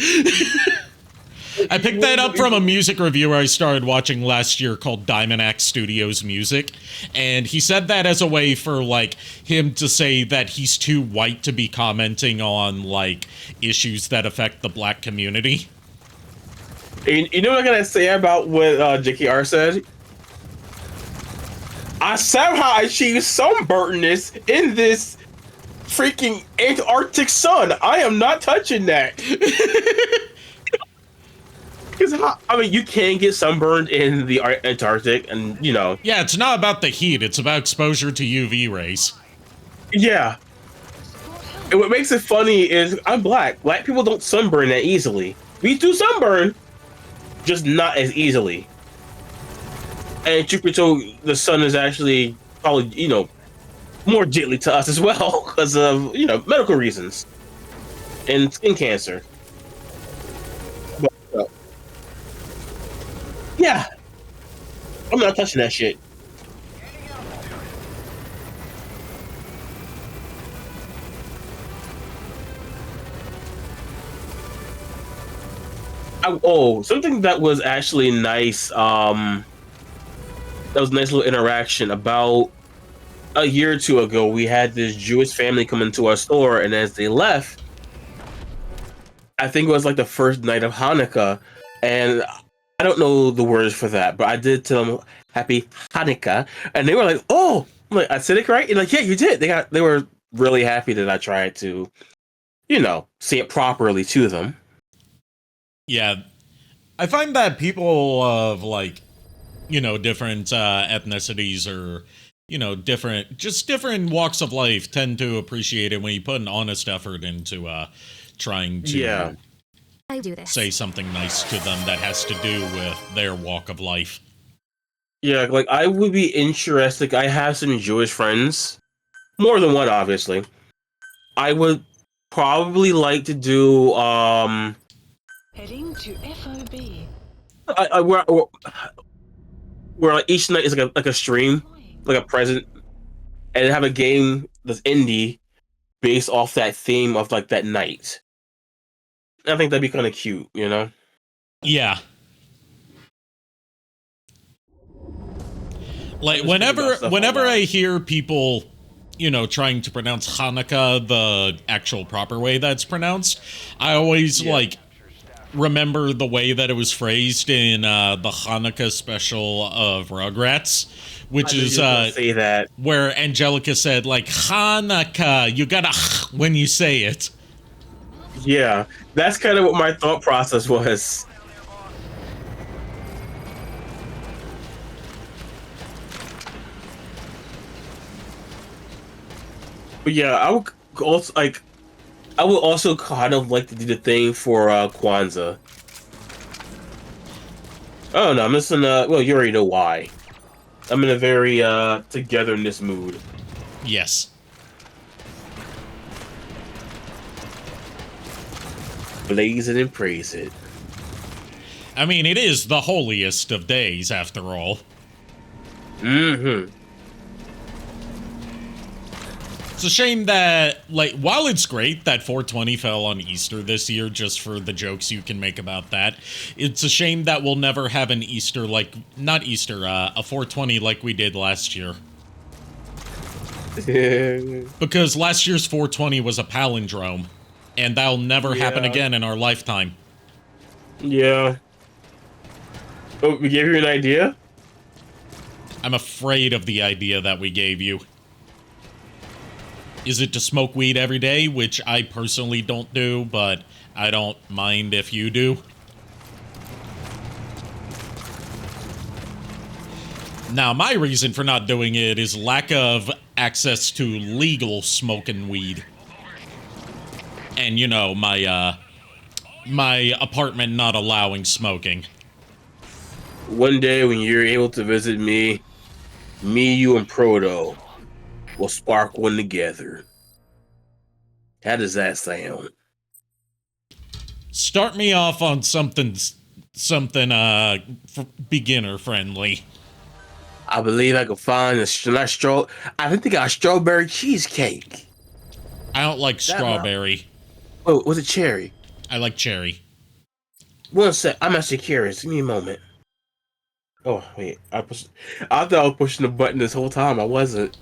[SPEAKER 1] I picked that up from a music reviewer I started watching last year called Diamond Axe Studios Music, and he said that as a way for, like, him to say that he's too white to be commenting on, like, issues that affect the black community.
[SPEAKER 2] You know what I'm gonna say about what JKR said? I somehow achieved sunburntness in this freaking Antarctic sun. I am not touching that. Because, I mean, you can get sunburned in the Antarctic, and, you know.
[SPEAKER 1] Yeah, it's not about the heat, it's about exposure to UV rays.
[SPEAKER 2] Yeah. And what makes it funny is I'm black. Black people don't sunburn that easily. We do sunburn, just not as easily. And truth be told, the sun is actually probably, you know, more deadly to us as well because of, you know, medical reasons and skin cancer. But, yeah, I'm not touching that shit. Something that was actually nice. That was a nice little interaction. About a year or two ago, we had this Jewish family come into our store, and as they left, I think it was like the first night of Hanukkah, and I don't know the words for that, but I did tell them Happy Hanukkah, and they were like, "Oh, I'm like, I said it right." And like, yeah, you did. They were really happy that I tried to, you know, say it properly to them.
[SPEAKER 1] Yeah, I find that people of, like, you know, different ethnicities or, you know, different walks of life tend to appreciate it when you put an honest effort into trying to
[SPEAKER 2] Yeah.
[SPEAKER 7] I do this.
[SPEAKER 1] say something nice to them that has to do with their walk of life.
[SPEAKER 2] Yeah, like I would be interested. I have some Jewish friends, more than one, obviously. I would probably like to do
[SPEAKER 3] Heading to FOB.
[SPEAKER 2] where like each night is like a stream,
[SPEAKER 3] Flying.
[SPEAKER 2] like a present, and have a game that's indie based off that theme of like that night. I think that'd be kind of cute, you know?
[SPEAKER 1] Yeah. Like
[SPEAKER 2] just think about
[SPEAKER 1] whenever
[SPEAKER 2] stuff
[SPEAKER 1] whenever
[SPEAKER 2] online.
[SPEAKER 1] I hear people, you know, trying to pronounce Hanukkah the actual proper way that's pronounced, I always like remember the way that it was phrased in the Hanukkah special of Rugrats, which is
[SPEAKER 2] say that.
[SPEAKER 1] where Angelica said like Hanukkah, you gotta when you say it.
[SPEAKER 2] Yeah, that's kind of what my thought process was. But yeah, I would also kind of like to do the thing for Kwanzaa. Oh no, I'm just in well, you already know why. I'm in a very togetherness mood.
[SPEAKER 1] Yes.
[SPEAKER 2] Blaze it and praise it.
[SPEAKER 1] I mean, it is the holiest of days after all.
[SPEAKER 2] Mm-hmm.
[SPEAKER 1] It's a shame that, like, while it's great that 420 fell on Easter this year, just for the jokes you can make about that, it's a shame that we'll never have an Easter like, not Easter, a 420 like we did last year. Because last year's 420 was a palindrome, and that'll never happen again in our lifetime.
[SPEAKER 2] Yeah. Oh, we gave you an idea?
[SPEAKER 1] I'm afraid of the idea that we gave you. Is it to smoke weed every day, which I personally don't do, but I don't mind if you do? Now, my reason for not doing it is lack of access to legal smoking weed. And, you know, my apartment not allowing smoking.
[SPEAKER 2] One day when you're able to visit me, you, and Proto will spark one together. How does that sound?
[SPEAKER 1] Start me off on something beginner friendly.
[SPEAKER 2] I believe I could find I think they got a strawberry cheesecake.
[SPEAKER 1] I don't like strawberry.
[SPEAKER 2] Oh, was it cherry?
[SPEAKER 1] I like cherry.
[SPEAKER 2] One sec, I'm actually curious. Give me a moment. Oh wait, I thought I was pushing the button this whole time. I wasn't.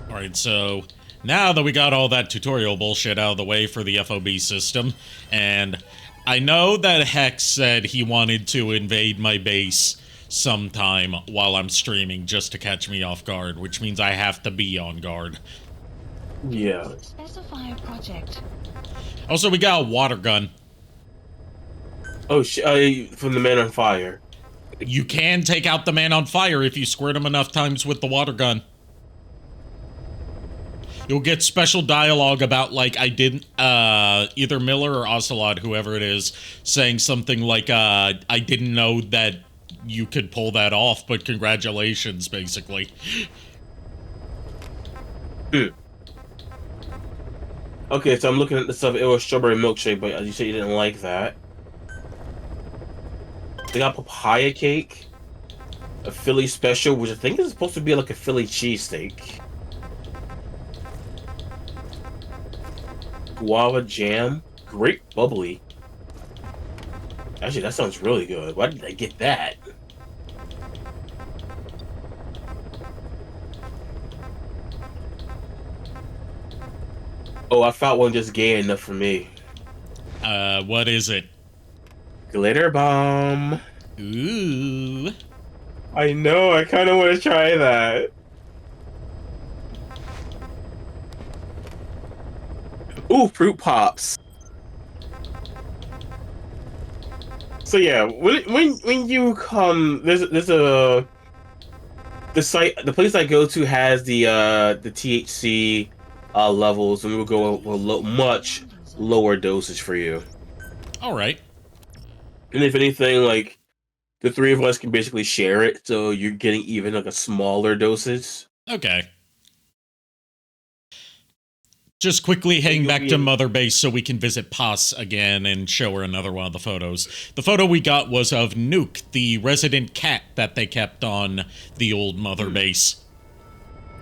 [SPEAKER 1] Alright, so now that we got all that tutorial bullshit out of the way for the FOB system, and I know that Hex said he wanted to invade my base sometime while I'm streaming just to catch me off guard, which means I have to be on guard.
[SPEAKER 2] Yeah.
[SPEAKER 3] Specify a project.
[SPEAKER 1] Also, we got a water gun.
[SPEAKER 2] Oh, from the Man on Fire.
[SPEAKER 1] You can take out the man on fire if you squirt him enough times with the water gun. You'll get special dialogue about, like, either Miller or Ocelot, whoever it is, saying something like, I didn't know that you could pull that off, but congratulations, basically.
[SPEAKER 2] Okay, so I'm looking at the stuff. It was strawberry milkshake, but you said you didn't like that. They got papaya cake, a Philly special, which I think is supposed to be like a Philly cheesesteak. Guava jam, grape bubbly. Actually, that sounds really good. Why did I get that? Oh, I found one just gay enough for me.
[SPEAKER 1] What is it?
[SPEAKER 2] Glitter bomb.
[SPEAKER 1] Ooh.
[SPEAKER 2] I know, I kind of want to try that. Ooh, fruit pops. So yeah, when you come, there's a the place I go to has the THC levels, and we'll go much lower dosage for you.
[SPEAKER 1] All right.
[SPEAKER 2] And if anything, like the three of us can basically share it, so you're getting even like a smaller dosage.
[SPEAKER 1] Okay. Just quickly heading back to Mother Base so we can visit Paz again and show her another one of the photos. The photo we got was of Nuke, the resident cat that they kept on the old Mother Base.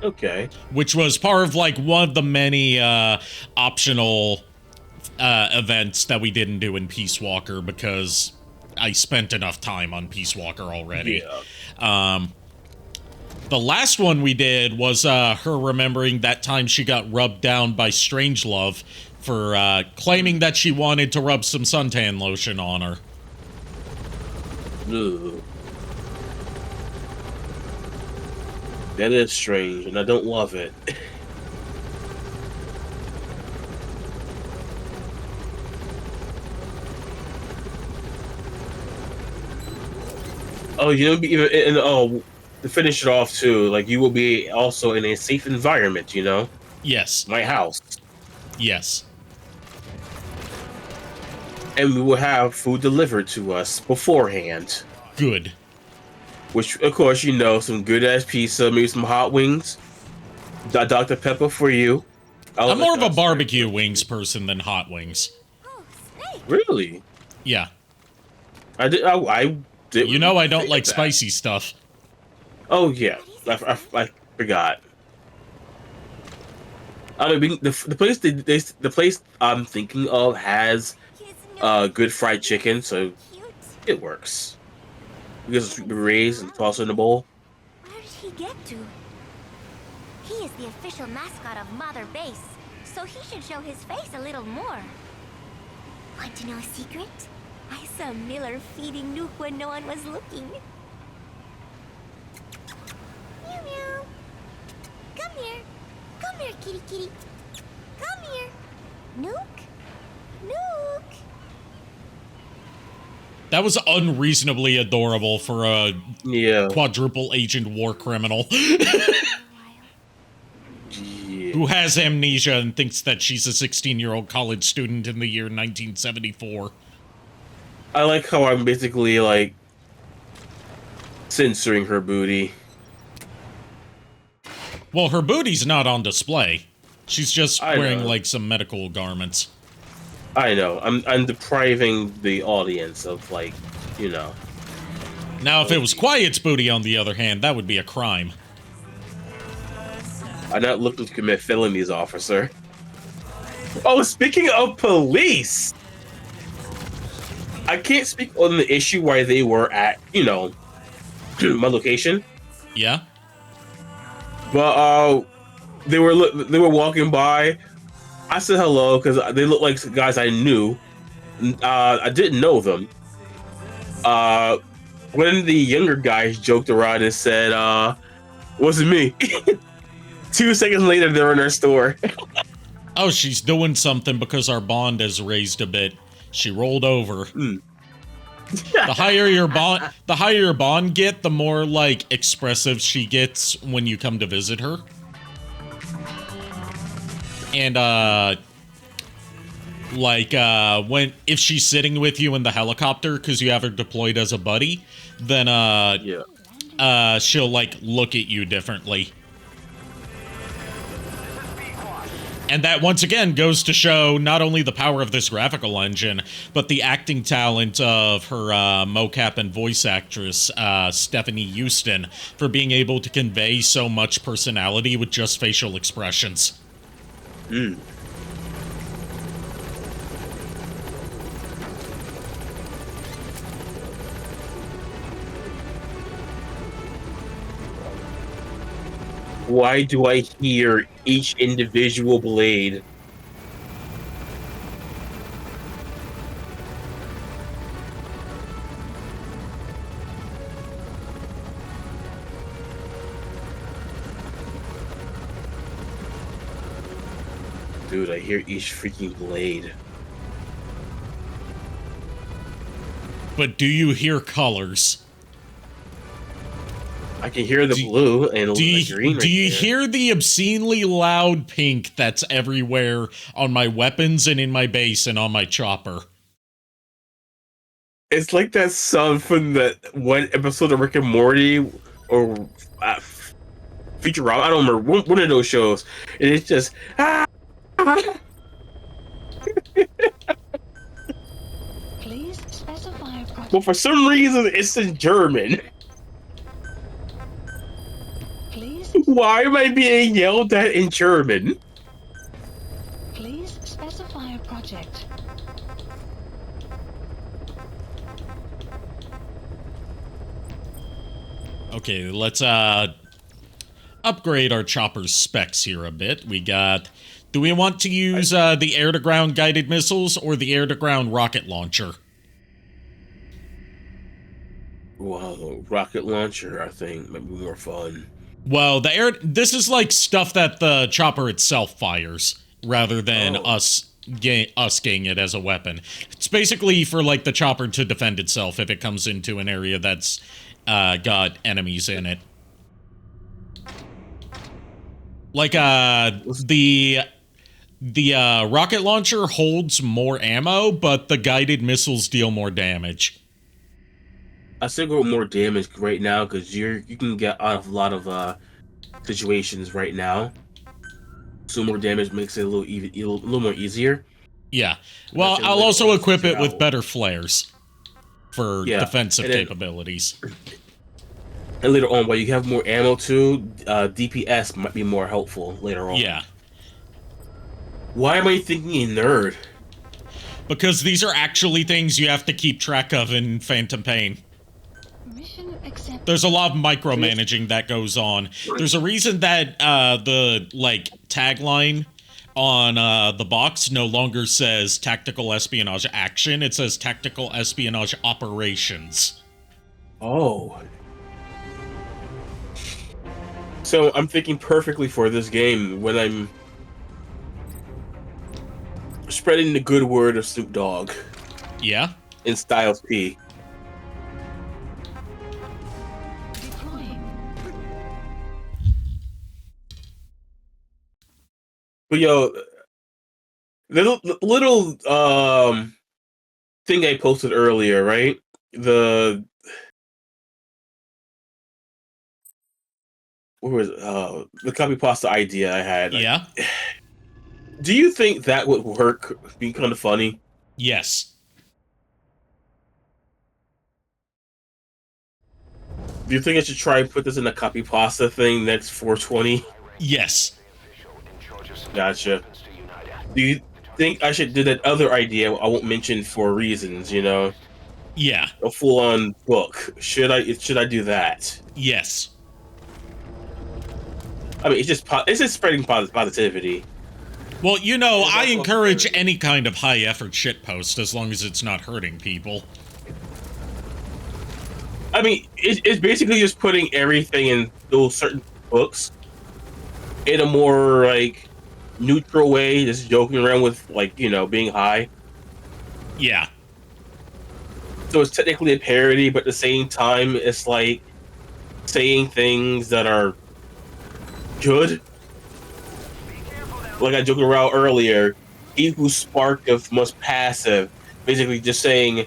[SPEAKER 2] Okay.
[SPEAKER 1] Which was part of, like, one of the many optional events that we didn't do in Peace Walker because I spent enough time on Peace Walker already.
[SPEAKER 2] Yeah.
[SPEAKER 1] The last one we did was her remembering that time she got rubbed down by Strangelove for claiming that she wanted to rub some suntan lotion on her.
[SPEAKER 2] Ugh. That is strange, and I don't love it. Oh, you'll be even, and to finish it off too, like you will be also in a safe environment, you know?
[SPEAKER 1] Yes.
[SPEAKER 2] My house.
[SPEAKER 1] Yes.
[SPEAKER 2] And we will have food delivered to us beforehand.
[SPEAKER 1] Good.
[SPEAKER 2] Which, of course, you know, some good-ass pizza, maybe some hot wings. Dr. Pepper for you.
[SPEAKER 1] I'm more of a barbecue wings person than hot wings.
[SPEAKER 2] Really?
[SPEAKER 1] Yeah.
[SPEAKER 2] I did.
[SPEAKER 1] You know I don't like spicy stuff.
[SPEAKER 2] Oh, yeah. I forgot. I mean, the place I'm thinking of has good fried chicken, so it works. Because it's raised and tossed in a bowl.
[SPEAKER 7] Where did he get to? He is the official mascot of Mother Base, so he should show his face a little more. Want to know a secret? I saw Miller feeding Nuke when no one was looking. Meow meow. Come here. Come here, kitty kitty. Come here. Nuke? Nuke?
[SPEAKER 1] That was unreasonably adorable for a quadruple agent war criminal. Who has amnesia and thinks that she's a 16-year-old college student in the year 1974.
[SPEAKER 2] I like how I'm basically, like, censoring her booty.
[SPEAKER 1] Well, her booty's not on display. She's just wearing, like, some medical garments.
[SPEAKER 2] I know. I'm depriving the audience of, like, you know.
[SPEAKER 1] Now, if it was Quiet's booty, on the other hand, that would be a crime.
[SPEAKER 2] I'm not looking to commit felonies, officer. Oh, speaking of police! I can't speak on the issue why they were at, you know, my location.
[SPEAKER 1] Yeah?
[SPEAKER 2] But, they were walking by. I said hello, because they look like guys I knew. I didn't know them. One of the younger guys joked around and said, wasn't me. 2 seconds later, they're in our store.
[SPEAKER 1] Oh, she's doing something because our bond has raised a bit. She rolled over. The higher your bond get, the more, like, expressive she gets when you come to visit her. And, if she's sitting with you in the helicopter because you have her deployed as a buddy, then, she'll, like, look at you differently. And that, once again, goes to show not only the power of this graphical engine, but the acting talent of her mocap and voice actress, Stephanie Houston, for being able to convey so much personality with just facial expressions.
[SPEAKER 2] Why do I hear each individual blade? Dude, I hear each freaking blade.
[SPEAKER 1] but do you hear colors?
[SPEAKER 2] I can hear the blue and the green right
[SPEAKER 1] do you
[SPEAKER 2] there.
[SPEAKER 1] hear the obscenely loud pink that's everywhere on my weapons and in my base and on my chopper?
[SPEAKER 2] It's like that song from that one episode of Rick and Morty or Futurama. I don't remember one of those shows. And it's just
[SPEAKER 3] Please specify a project.
[SPEAKER 2] Well, for some reason, it's in German.
[SPEAKER 3] Please,
[SPEAKER 2] Why am I being yelled at in German?
[SPEAKER 3] please specify a project.
[SPEAKER 1] Okay, let's upgrade our chopper's specs here a bit. We got... Do we want to use the air-to-ground guided missiles or the air-to-ground rocket launcher?
[SPEAKER 2] Wow, rocket launcher, I think, might be more fun.
[SPEAKER 1] Well, this is like stuff that the chopper itself fires, rather than us getting it as a weapon. It's basically for like the chopper to defend itself if it comes into an area that's got enemies in it. Like the rocket launcher holds more ammo, but the guided missiles deal more damage.
[SPEAKER 2] I still go with more damage right now because you can get out of a lot of situations right now. So more damage makes it a little more easier.
[SPEAKER 1] Yeah. Well, I'll also equip it with better flares for defensive capabilities.
[SPEAKER 2] And later on, while you have more ammo too, DPS might be more helpful later on.
[SPEAKER 1] Yeah.
[SPEAKER 2] Why am I thinking a nerd?
[SPEAKER 1] Because these are actually things you have to keep track of in Phantom Pain.
[SPEAKER 3] Mission accepted.
[SPEAKER 1] There's a lot of micromanaging that goes on. There's a reason that the like tagline on the box no longer says Tactical Espionage Action. It says Tactical Espionage Operations.
[SPEAKER 2] Oh. So I'm thinking perfectly for this game when I'm spreading the good word of Snoop Dogg.
[SPEAKER 1] Yeah?
[SPEAKER 2] In Styles P.
[SPEAKER 3] Deploying.
[SPEAKER 2] But yo, little thing I posted earlier, right? What was the copy pasta idea I had?
[SPEAKER 1] Yeah?
[SPEAKER 2] Do you think that would work? Be kind of funny.
[SPEAKER 1] Yes.
[SPEAKER 2] Do you think I should try and put this in a copy pasta thing next 420?
[SPEAKER 1] Yes.
[SPEAKER 2] Gotcha. Do you think I should do that other idea I won't mention for reasons, you know?
[SPEAKER 1] Yeah.
[SPEAKER 2] A full-on book. Should I do that?
[SPEAKER 1] Yes.
[SPEAKER 2] I mean, it's just spreading positivity.
[SPEAKER 1] Well, you know, I encourage any kind of high-effort shitpost as long as it's not hurting people.
[SPEAKER 2] I mean, it's basically just putting everything in those certain books in a more, like, neutral way, just joking around with, like, you know, being high.
[SPEAKER 1] Yeah.
[SPEAKER 2] So it's technically a parody, but at the same time, it's, like, saying things that are good. Like I joked around earlier, he who sparketh must passive. Basically just saying,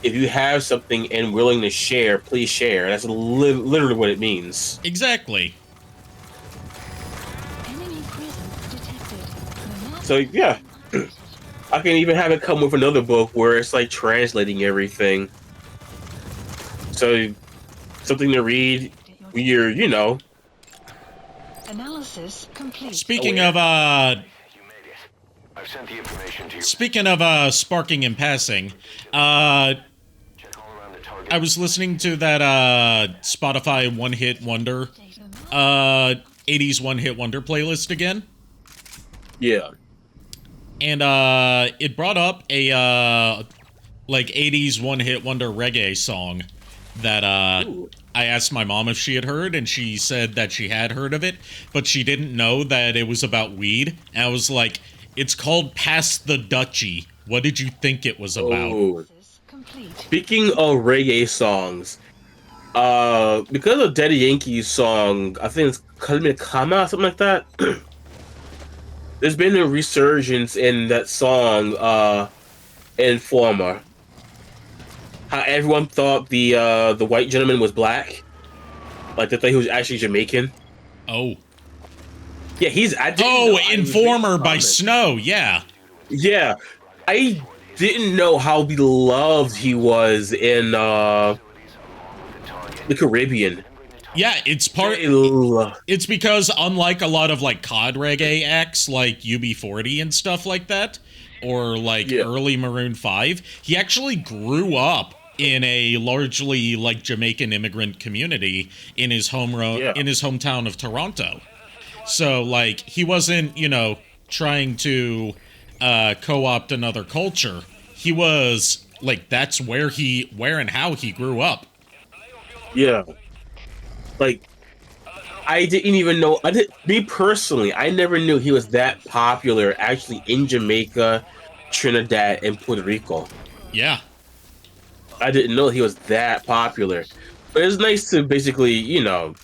[SPEAKER 2] if you have something and willing to share, please share. That's literally what it means.
[SPEAKER 1] Exactly.
[SPEAKER 3] Enemy presence detected.
[SPEAKER 2] So yeah, I can even have it come with another book where it's like translating everything. So something to read when you're, you know.
[SPEAKER 3] Analysis complete.
[SPEAKER 1] Speaking of Speaking of sparking and passing, I was listening to that Spotify One Hit Wonder 80s One Hit Wonder playlist again.
[SPEAKER 2] Yeah.
[SPEAKER 1] And it brought up a like 80s One Hit Wonder reggae song that I asked my mom if she had heard, and she said that she had heard of it, but she didn't know that it was about weed. And I was like, it's called Pass the Dutchie. What did you think it was about?
[SPEAKER 2] Oh.
[SPEAKER 3] complete.
[SPEAKER 2] Speaking of reggae songs, because of Daddy Yankee's song, I think it's Kalime Kama, something like that. There's been a resurgence in that song, Informer. How everyone thought the white gentleman was black, like they thought he was actually Jamaican.
[SPEAKER 1] Oh.
[SPEAKER 2] Yeah, I didn't
[SPEAKER 1] Oh,
[SPEAKER 2] know I was
[SPEAKER 1] Informer
[SPEAKER 2] really
[SPEAKER 1] by
[SPEAKER 2] common.
[SPEAKER 1] Snow, yeah.
[SPEAKER 2] Yeah, I didn't know how beloved he was in the Caribbean.
[SPEAKER 1] Yeah, it's part...
[SPEAKER 2] They lo-
[SPEAKER 1] It's because unlike a lot of like COD reggae acts like UB40 and stuff like that, or like
[SPEAKER 2] Yeah.
[SPEAKER 1] early Maroon 5, he actually grew up in a largely like Jamaican immigrant community in his in his hometown of Toronto. So like he wasn't, you know, trying to co-opt another culture. He was like that's where and how he grew up.
[SPEAKER 2] Yeah, like I didn't even know. Me personally, I never knew he was that popular actually in Jamaica, Trinidad, and Puerto Rico.
[SPEAKER 1] Yeah.
[SPEAKER 2] I didn't know he was that popular. But it's nice to basically, you know,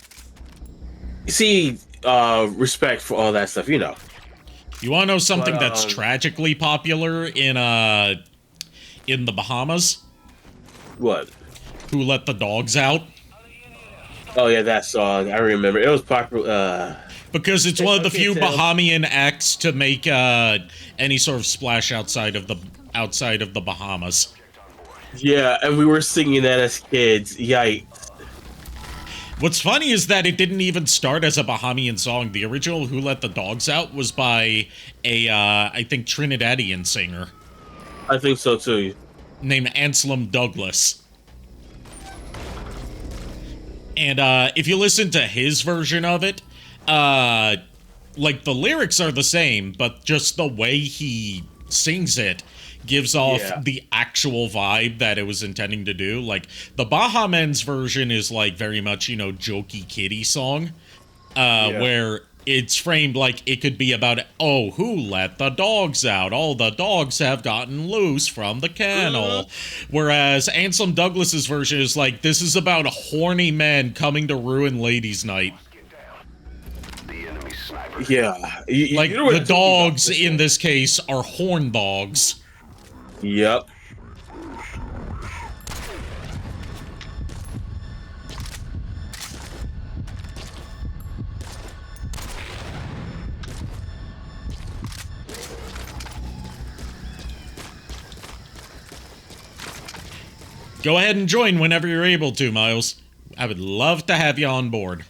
[SPEAKER 2] see respect for all that stuff, you know.
[SPEAKER 1] You want to know something
[SPEAKER 2] But,
[SPEAKER 1] that's tragically popular in the Bahamas?
[SPEAKER 2] What?
[SPEAKER 1] Who Let the Dogs Out?
[SPEAKER 2] Oh yeah, that song. I remember. It was popular.
[SPEAKER 1] Because it's one of the
[SPEAKER 2] Okay,
[SPEAKER 1] few
[SPEAKER 2] so-
[SPEAKER 1] Bahamian acts to make any sort of splash outside of the Bahamas.
[SPEAKER 2] Yeah, and we were singing that as kids. Yikes.
[SPEAKER 1] What's funny is that it didn't even start as a Bahamian song. The original Who Let the Dogs Out was by a, I think, Trinidadian singer
[SPEAKER 2] I think so too.
[SPEAKER 1] named Anselm Douglas. And if you listen to his version of it, like the lyrics are the same, but just the way he sings it gives off
[SPEAKER 2] Yeah.
[SPEAKER 1] the actual vibe that it was intending to do. Like the Baha Men's version is like very much, you know, jokey kiddie song, where it's framed like it could be about, oh, who let the dogs out? All the dogs have gotten loose from the kennel. Whereas Anselm Douglas's version is like, this is about horny men coming to ruin ladies' night.
[SPEAKER 4] The enemy sniper.
[SPEAKER 2] Yeah.
[SPEAKER 1] Like,
[SPEAKER 2] You know what
[SPEAKER 1] the
[SPEAKER 2] I'm talking about,
[SPEAKER 1] dogs
[SPEAKER 2] this
[SPEAKER 1] in
[SPEAKER 2] one.
[SPEAKER 1] this case are horn dogs.
[SPEAKER 2] Yep.
[SPEAKER 1] Go ahead and join whenever you're able to, Miles. I would love to have you on board.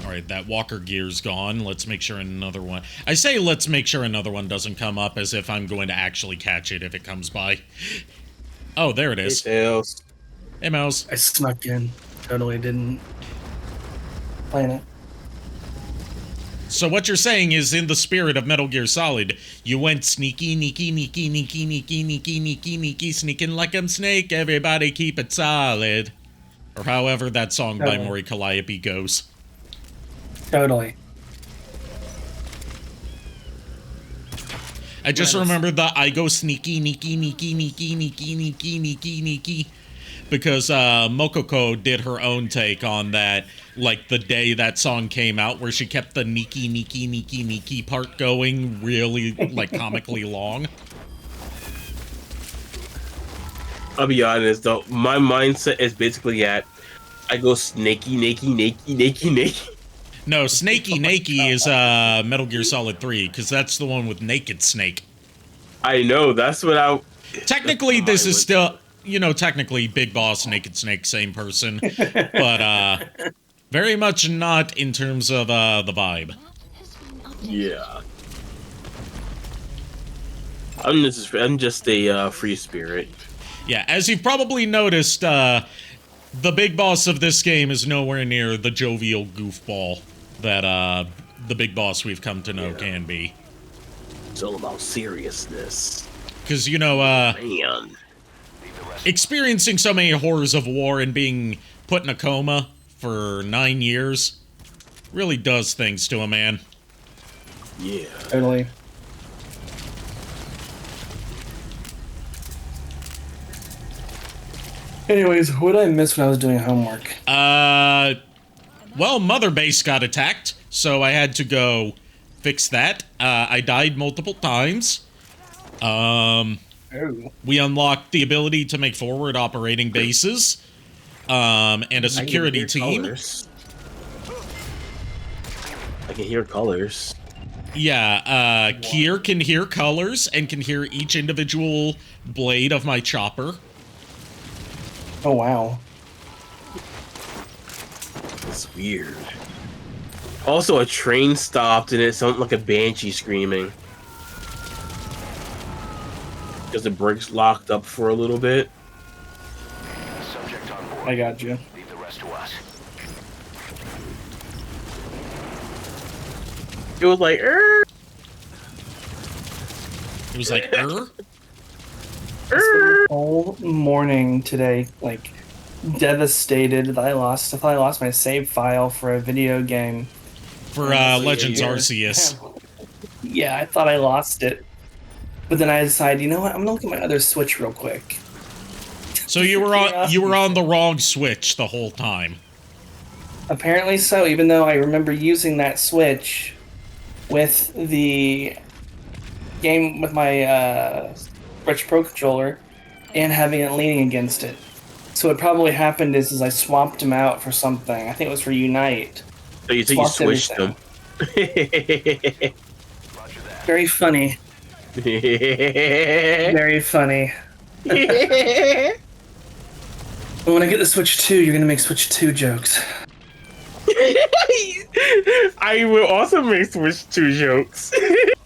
[SPEAKER 1] Alright, that walker gear's gone. Let's make sure another one... I say let's make sure another one doesn't come up as if I'm going to actually catch it if it comes by. Oh, there it is.
[SPEAKER 2] Tails.
[SPEAKER 1] Hey, Miles.
[SPEAKER 8] I snuck in. Totally didn't plan it.
[SPEAKER 1] So what you're saying is, in the spirit of Metal Gear Solid, you went sneaky, sneaky, sneaking like I'm Snake, everybody keep it solid. Or however that song by
[SPEAKER 8] Totally.
[SPEAKER 1] Maury Calliope goes.
[SPEAKER 8] Totally.
[SPEAKER 1] I just
[SPEAKER 8] Nice.
[SPEAKER 1] remember the I go sneaky, because Mokoko did her own take on that, like the day that song came out, where she kept the Niki part going really, like, comically long.
[SPEAKER 2] I'll be honest though, my mindset is basically at I go snaky.
[SPEAKER 1] No, Snakey Nakey is Metal Gear Solid 3, because that's the one with Naked Snake.
[SPEAKER 2] I know, that's what I...
[SPEAKER 1] Technically,
[SPEAKER 2] That's
[SPEAKER 1] this
[SPEAKER 2] how I
[SPEAKER 1] is
[SPEAKER 2] would-
[SPEAKER 1] still, you know, technically Big Boss, Naked Snake, same person, but very much not in terms of the vibe.
[SPEAKER 3] That has been updated.
[SPEAKER 2] Yeah. I'm just a free spirit.
[SPEAKER 1] Yeah, as you've probably noticed, the Big Boss of this game is nowhere near the jovial goofball that the Big Boss we've come to know can be.
[SPEAKER 2] It's all about seriousness.
[SPEAKER 1] Because, you know,
[SPEAKER 2] Man.
[SPEAKER 1] experiencing so many horrors of war and being put in a coma for 9 years really does things to a man.
[SPEAKER 2] Yeah.
[SPEAKER 8] Totally. Anyways, what did I miss when I was doing homework?
[SPEAKER 1] Well, Mother Base got attacked, so I had to go fix that. I died multiple times. We unlocked the ability to make forward operating bases, and a security team.
[SPEAKER 2] Colors. I can hear colors.
[SPEAKER 1] Yeah, Kier can hear colors and can hear each individual blade of my chopper.
[SPEAKER 8] Oh, wow.
[SPEAKER 2] It's weird. Also, a train stopped and it sounded like a banshee screaming. Because the brakes locked up for a little bit.
[SPEAKER 4] Subject on board.
[SPEAKER 8] I got you.
[SPEAKER 4] Leave the rest to us.
[SPEAKER 2] It was like,
[SPEAKER 1] It was like,
[SPEAKER 8] Whole morning today, like, devastated that I lost my save file for a video game.
[SPEAKER 1] For Legends Arceus.
[SPEAKER 8] Yeah, I thought I lost it. But then I decided, you know what? I'm gonna look at my other Switch real quick.
[SPEAKER 1] So you were on the wrong Switch the whole time.
[SPEAKER 8] Apparently so, even though I remember using that Switch with the game with my Switch Pro controller and having it leaning against it. So what probably happened is I swapped them out for something. I think it was for Unite.
[SPEAKER 2] so you switched them.
[SPEAKER 8] Very funny. Very funny. And when I get the Switch 2, you're gonna make Switch 2 jokes.
[SPEAKER 2] I will also make Switch 2 jokes.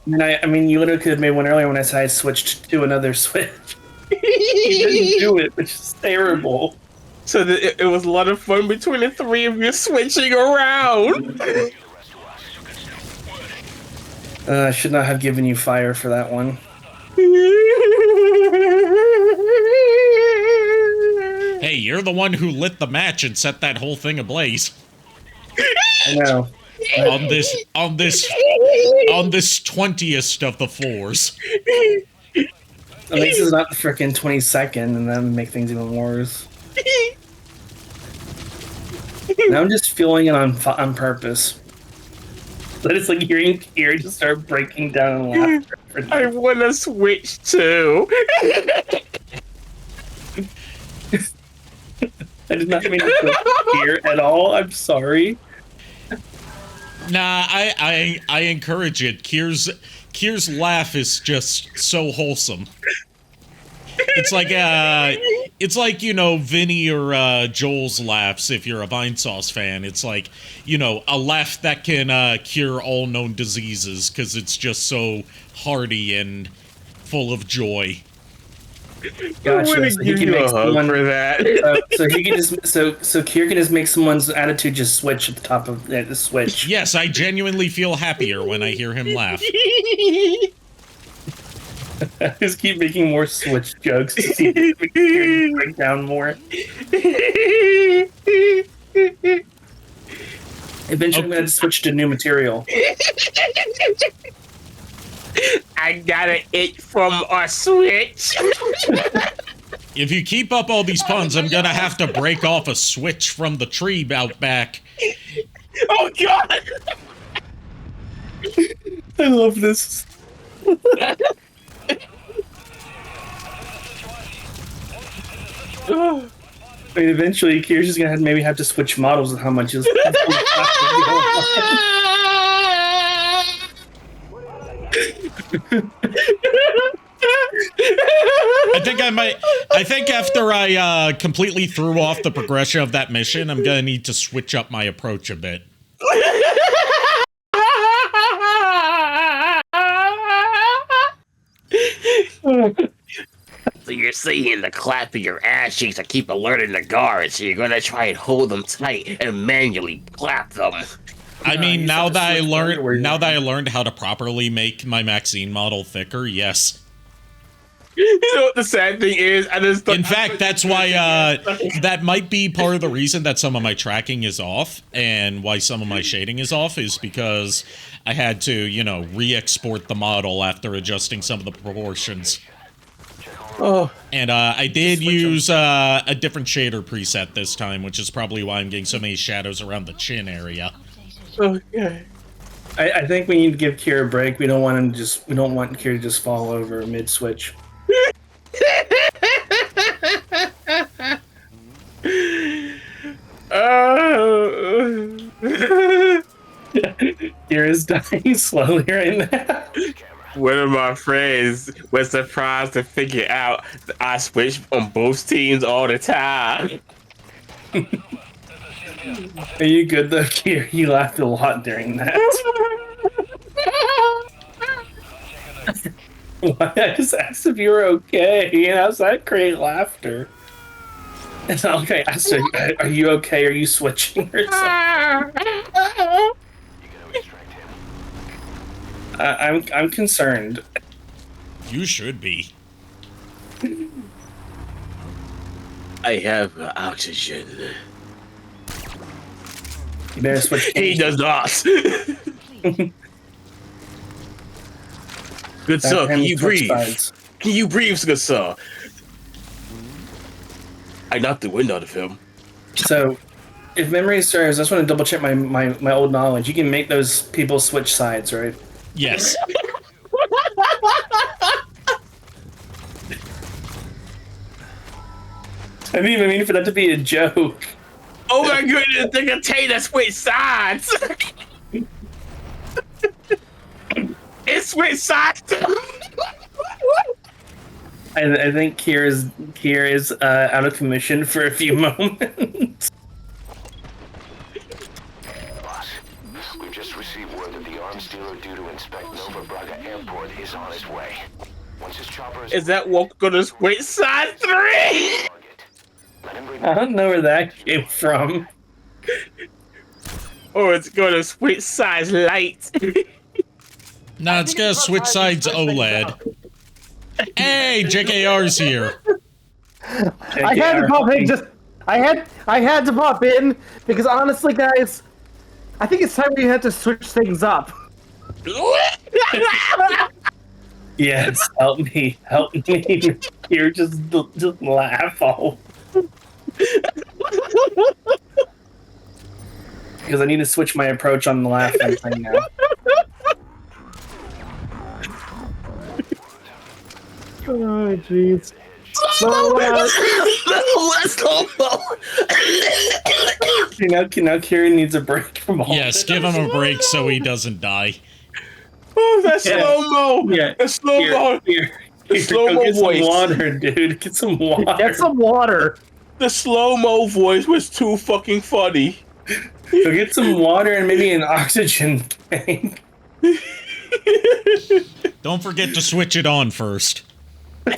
[SPEAKER 8] And I mean, you literally could have made one earlier when I said I switched to another Switch. You didn't do it, which is terrible.
[SPEAKER 2] So it was a lot of fun between the three of you switching around.
[SPEAKER 8] I should not have given you fire for that one.
[SPEAKER 1] Hey, you're the one who lit the match and set that whole thing ablaze.
[SPEAKER 8] I know.
[SPEAKER 1] On this 20th of the 4s.
[SPEAKER 8] At least it's not the frickin' 22nd, and that would make things even worse. Now I'm just feeling it on purpose. But it's like hearing Kier just start breaking down in laughter.
[SPEAKER 2] I want to switch too.
[SPEAKER 8] I did not mean to put Kier at all. I'm sorry.
[SPEAKER 1] Nah, I encourage it. Kier's laugh is just so wholesome. It's like you know, Vinny or Joel's laughs if you're a Vine Sauce fan. It's like, you know, a laugh that can cure all known diseases because it's just so hearty and full of joy.
[SPEAKER 8] Gotcha.
[SPEAKER 2] I want to give you a hug for that.
[SPEAKER 8] So he can just so Kier can just make someone's attitude just switch at the top of the switch.
[SPEAKER 1] Yes, I genuinely feel happier when I hear him laugh.
[SPEAKER 8] I just keep making more switch jokes to see if we can break down more. Eventually, I'm going to switch to new material.
[SPEAKER 2] I got an itch from a switch.
[SPEAKER 1] If you keep up all these puns, I'm gonna have to break off a switch from the tree out back.
[SPEAKER 2] Oh God!
[SPEAKER 8] I love this. I mean, eventually, Kier's just gonna maybe have to switch models with how much is.
[SPEAKER 1] I think after I completely threw off the progression of that mission, I'm gonna need to switch up my approach a bit.
[SPEAKER 2] So you're saying the clap of your ass cheeks to keep alerting the guards, so you're gonna try and hold them tight and manually clap them.
[SPEAKER 1] I mean, now that I learned how to properly make my Maxine model thicker, yes.
[SPEAKER 2] You know what the sad thing is?
[SPEAKER 1] In fact, that's why that might be part of the reason that some of my tracking is off and why some of my shading is off is because I had to, you know, re-export the model after adjusting some of the proportions.
[SPEAKER 4] Check all
[SPEAKER 2] Oh,
[SPEAKER 1] And I did use a different shader preset this time, which is probably why I'm getting so many shadows around the chin area.
[SPEAKER 2] okay.
[SPEAKER 8] I think we need to give Kira a break. We don't want him to just. We don't want Kira to just fall over mid switch. Kira's dying slowly right now.
[SPEAKER 2] One of my friends was surprised to figure out that I switch on both teams all the time.
[SPEAKER 8] Are you good though, Kira? You laughed a lot during that. Why? I just asked if you were okay, and how's that create laughter? It's not okay. I said, "Are you okay? Are you switching or something?" I'm concerned.
[SPEAKER 1] You should be.
[SPEAKER 2] I have oxygen.
[SPEAKER 8] You better switch.
[SPEAKER 2] He does not. Good sir, can you breathe? Can you breathe, good sir? I knocked the wind out of him.
[SPEAKER 8] So, if memory serves, I just want to double check my old knowledge. You can make those people switch sides, right?
[SPEAKER 1] Yes.
[SPEAKER 8] I didn't even mean for that to be a joke.
[SPEAKER 2] Oh my goodness, they can take us switch sides. It's switch sides.
[SPEAKER 8] I think Kira's out of commission for a few moments.
[SPEAKER 4] Boss, we've just received word that the arms dealer due to inspect Nova Braga Airport is on his way. Once his chopper
[SPEAKER 2] Is that walk gonna switch sides 3?
[SPEAKER 8] I don't know where that came from.
[SPEAKER 2] Or it's gonna switch sides light.
[SPEAKER 1] Nah, it's gonna switch sides OLED. Hey, JKR's here.
[SPEAKER 9] I had to pop in I had to pop in because honestly, guys, I think it's time we had to switch things up.
[SPEAKER 8] Yes, help me. Here, just laugh all. Because I need to switch my approach on the laughing thing now.
[SPEAKER 9] Oh, jeez.
[SPEAKER 8] Now Kieran needs a break from all
[SPEAKER 1] Yes,
[SPEAKER 8] this.
[SPEAKER 1] give him a break so he doesn't die.
[SPEAKER 2] Oh, that slow-mo!
[SPEAKER 8] Yeah.
[SPEAKER 2] The slow-mo!
[SPEAKER 8] Here,
[SPEAKER 2] slow-mo
[SPEAKER 8] get
[SPEAKER 2] voice.
[SPEAKER 8] some water, dude. Get some water.
[SPEAKER 9] Get some water.
[SPEAKER 2] The slow-mo voice was too fucking funny.
[SPEAKER 8] Go get some water and maybe an oxygen tank.
[SPEAKER 1] Don't forget to switch it on first.
[SPEAKER 9] God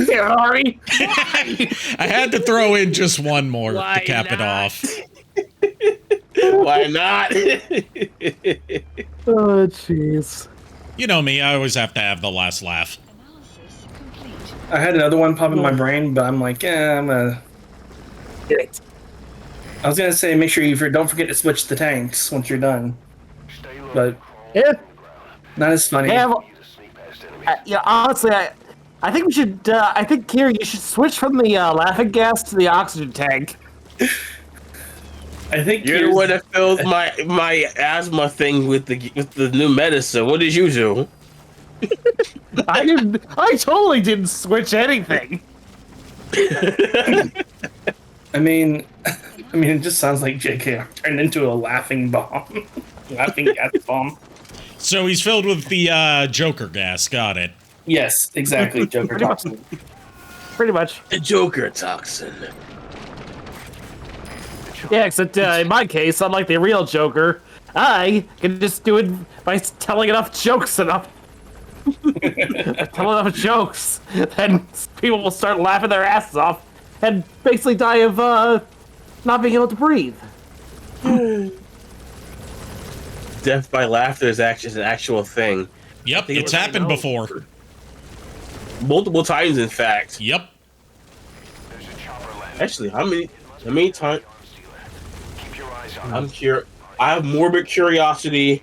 [SPEAKER 9] damn, Ari.
[SPEAKER 1] I had to throw in just one more to cap it off.
[SPEAKER 2] Why not?
[SPEAKER 9] Oh, jeez.
[SPEAKER 1] You know me, I always have to have the last laugh.
[SPEAKER 3] Analysis complete.
[SPEAKER 8] I had another one pop in my brain, but I'm like, I'm gonna. I was gonna say, make sure you don't forget to switch the tanks once you're done. But
[SPEAKER 9] Yeah,
[SPEAKER 8] not as funny.
[SPEAKER 9] yeah, honestly, I think we should, I think, Kira, you should switch from the laughing gas to the oxygen tank.
[SPEAKER 8] I think
[SPEAKER 2] You're the one that filled my asthma thing with the new medicine. What did you do?
[SPEAKER 9] I totally didn't switch anything.
[SPEAKER 8] I mean, it just sounds like JK turned into a laughing bomb, laughing gas bomb.
[SPEAKER 1] So he's filled with the Joker gas, got it.
[SPEAKER 8] Yes, exactly, Joker
[SPEAKER 9] Pretty much.
[SPEAKER 8] toxin.
[SPEAKER 9] Pretty much.
[SPEAKER 2] The Joker toxin.
[SPEAKER 9] Yeah, except in my case, unlike the real Joker, I can just do it by telling enough jokes enough. Tell enough jokes, then people will start laughing their asses off and basically die of not being able to breathe.
[SPEAKER 2] Death by laughter is actually an actual thing.
[SPEAKER 1] Yep, it's happened before.
[SPEAKER 2] Multiple times, in fact.
[SPEAKER 1] Yep.
[SPEAKER 2] Actually, how many times? I'm curious. I have morbid curiosity.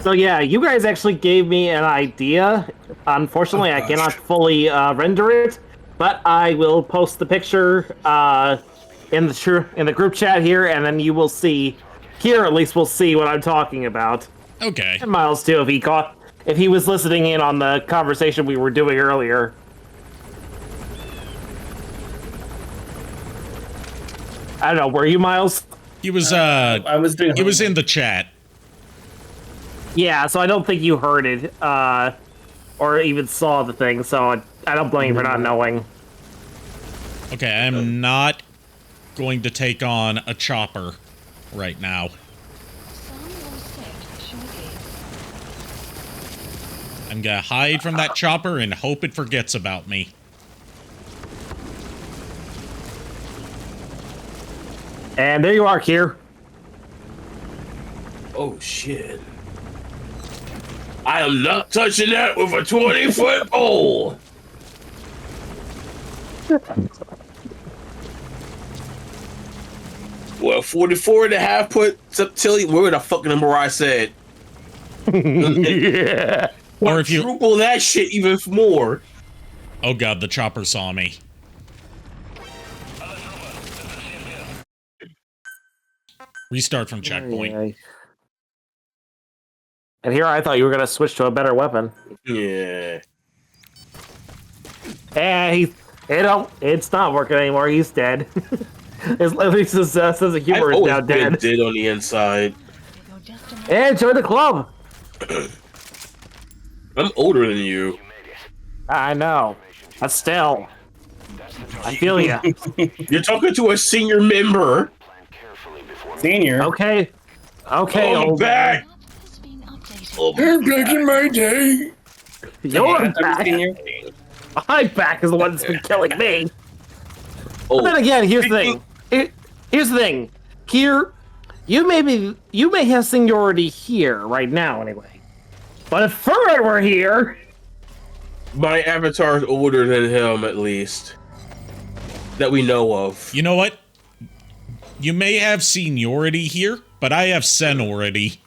[SPEAKER 9] So yeah, you guys actually gave me an idea. Unfortunately, I cannot fully render it, but I will post the picture in the group chat here, and then you will see. Here, at least, we'll see what I'm talking about.
[SPEAKER 1] Okay.
[SPEAKER 9] And Miles too, if he was listening in on the conversation we were doing earlier. I don't know. Were you, Miles?
[SPEAKER 1] He was.
[SPEAKER 8] I was doing.
[SPEAKER 1] He was in the chat.
[SPEAKER 9] Yeah, so I don't think you heard it, or even saw the thing, so I don't blame you for not knowing.
[SPEAKER 1] Okay, I'm not going to take on a chopper right now.
[SPEAKER 3] Some will set shortly.
[SPEAKER 1] I'm gonna hide from that chopper and hope it forgets about me.
[SPEAKER 9] And there you are, Kier.
[SPEAKER 2] Oh shit. I am not touching that with a 20-foot pole. Well, 44 and a half foot septillion. Where the fucking number I said?
[SPEAKER 9] Yeah.
[SPEAKER 1] Or if you.
[SPEAKER 2] Triple that shit even more.
[SPEAKER 1] Oh god, the chopper saw me. Restart from checkpoint.
[SPEAKER 9] And here I thought you were gonna switch to a better weapon.
[SPEAKER 2] Yeah.
[SPEAKER 9] And it's not working anymore. He's dead. At least his sense of humor is now dead.
[SPEAKER 2] Dead on the inside.
[SPEAKER 9] And join the club.
[SPEAKER 2] I'm older than you.
[SPEAKER 9] I know, but still, I feel you.
[SPEAKER 2] You're talking to a senior member.
[SPEAKER 8] Senior.
[SPEAKER 9] Okay,
[SPEAKER 2] I'm
[SPEAKER 9] old
[SPEAKER 2] back. I'm back in my day.
[SPEAKER 9] You're
[SPEAKER 8] I'm
[SPEAKER 9] back.
[SPEAKER 8] senior.
[SPEAKER 9] My back is the one that's been killing me.
[SPEAKER 2] Oh,
[SPEAKER 9] But then again, here's the thing. Here's the thing. Here, you may have seniority here right now, anyway. But if Furred were here,
[SPEAKER 2] my avatar is older than him, at least. That we know of.
[SPEAKER 1] You know what? You may have seniority here, but I have seniority.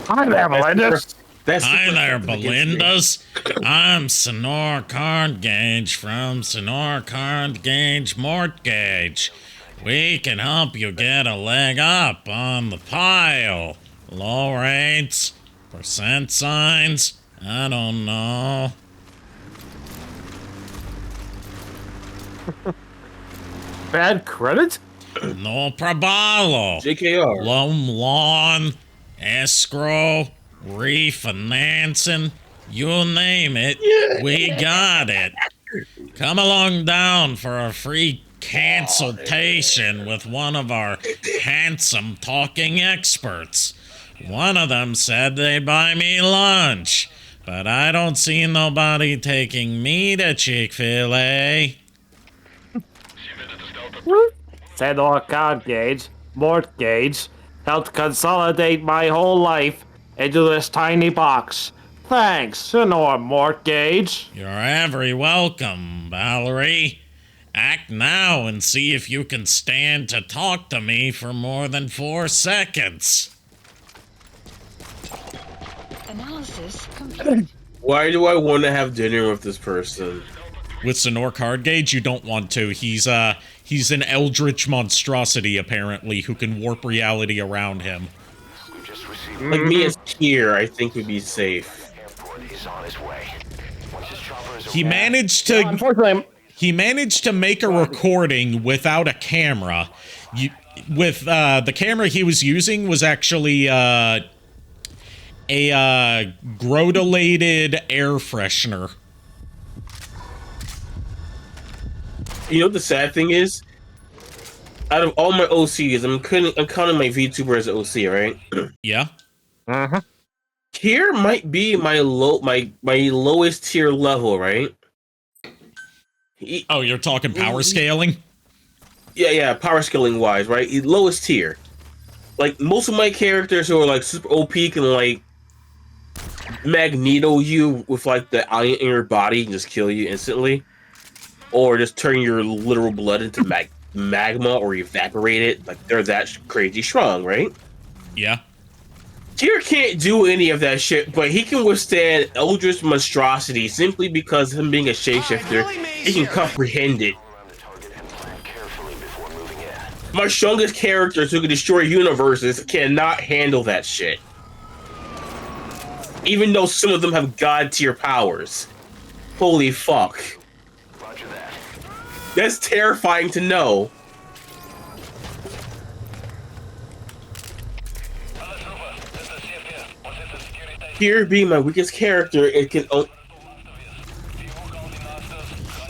[SPEAKER 9] hi there, Melinda.
[SPEAKER 1] Hi there, Belindas. I'm Sonor Card Gauge from Sonor Card Gauge Mortgage. We can help you get a leg up on the pile. Low rates, percent signs, I don't know.
[SPEAKER 9] Bad credit?
[SPEAKER 1] No probalo.
[SPEAKER 2] JKR.
[SPEAKER 1] Loan lawn, escrow, refinancing, you name it, we got it. Come along down for a free consultation with one of our handsome talking experts. One of them said they'd buy me lunch, but I don't see nobody taking me to Chick-fil-A.
[SPEAKER 9] Sonor Card Gauge Mortgage helped consolidate my whole life into this tiny box. Thanks, Sonor Mortgage.
[SPEAKER 1] You're every welcome, Valerie. Act now and see if you can stand to talk to me for more than 4 seconds.
[SPEAKER 3] Analysis complete.
[SPEAKER 2] Why do I want to have dinner with this person?
[SPEAKER 1] With Sonor Card Gauge, you don't want to. He's an eldritch monstrosity, apparently, who can warp reality around him.
[SPEAKER 2] Like me as here, I think would be safe.
[SPEAKER 1] He managed to...
[SPEAKER 9] Unfortunately,
[SPEAKER 1] He managed to make a recording without a camera. The camera he was using was actually a grodulated air freshener.
[SPEAKER 2] You know what the sad thing is? Out of all my OCs, I'm counting my VTuber as an OC, right?
[SPEAKER 1] Yeah.
[SPEAKER 9] uh-huh.
[SPEAKER 2] Here might be my lowest tier level, right?
[SPEAKER 1] Oh, you're talking power scaling?
[SPEAKER 2] Yeah, power scaling wise, right? Lowest tier. Like most of my characters who are like super OP can like Magneto you with like the iron in your body and just kill you instantly, or just turn your literal blood into magma or evaporate it. Like they're that crazy strong, right?
[SPEAKER 1] Yeah.
[SPEAKER 2] Tyr can't do any of that shit, but he can withstand Eldritch monstrosity simply because him being a shapeshifter, he can comprehend it.
[SPEAKER 4] Around the target and plan carefully before moving in.
[SPEAKER 2] My strongest characters who can destroy universes cannot handle that shit. Even though some of them have god tier powers. Holy fuck.
[SPEAKER 4] Roger that.
[SPEAKER 2] That's terrifying to know. Here being my weakest character, it can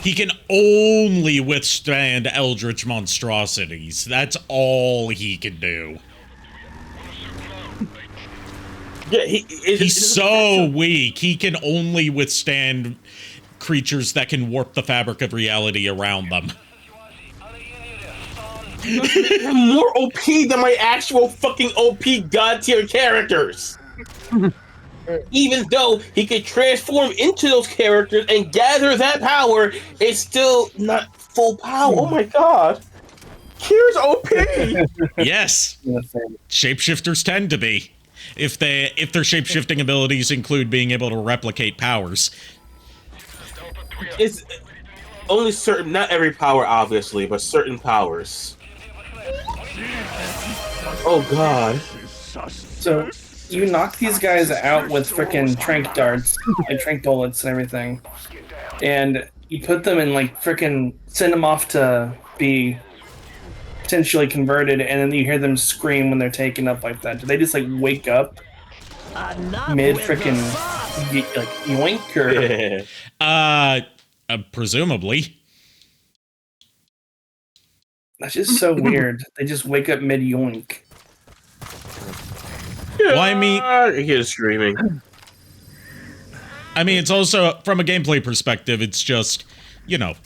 [SPEAKER 1] He can only withstand eldritch monstrosities. That's all he can do.
[SPEAKER 2] yeah,
[SPEAKER 1] He's so weak. He can only withstand creatures that can warp the fabric of reality around them.
[SPEAKER 2] I'm more OP than my actual fucking OP god tier characters. Even though he could transform into those characters and gather that power, it's still not full power. Oh my god. Here's OP.
[SPEAKER 1] Yes. Shapeshifters tend to be. If their shapeshifting abilities include being able to replicate powers.
[SPEAKER 2] It's only certain, not every power obviously, but certain powers. Oh god.
[SPEAKER 8] So you knock these guys out with frickin' trank darts and trank bullets and everything, and you put them in like frickin' send them off to be potentially converted, and then you hear them scream when they're taken up like that. Do they just like wake up mid frickin' like yoink or?
[SPEAKER 1] Presumably.
[SPEAKER 8] That's just so weird. They just wake up mid yoink.
[SPEAKER 1] Well, I mean,
[SPEAKER 2] I hear screaming.
[SPEAKER 1] it's also, from a gameplay perspective, it's just,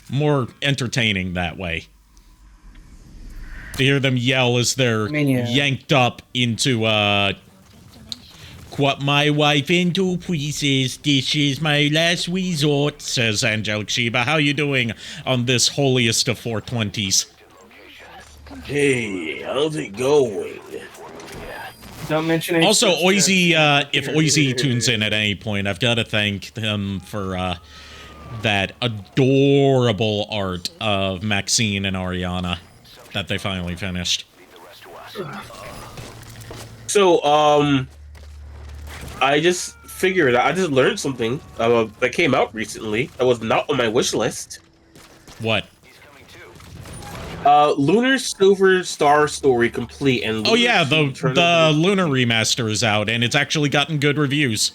[SPEAKER 1] more entertaining that way. To hear them yell as they're yanked up into, cut my wife into pieces, this is my last resort, says Angelic Sheba. How you doing on this holiest of 420s?
[SPEAKER 2] Hey, how's it going?
[SPEAKER 8] Don't mention any.
[SPEAKER 1] Also, Oizy, if Oizy tunes in at any point, I've got to thank them for that adorable art of Maxine and Ariana that they finally finished.
[SPEAKER 2] So, I just figured out, I just learned something that came out recently that was not on my wish list.
[SPEAKER 1] What?
[SPEAKER 2] Lunar Silver Star Story complete and
[SPEAKER 1] oh yeah, the Lunar remaster is out and it's actually gotten good reviews.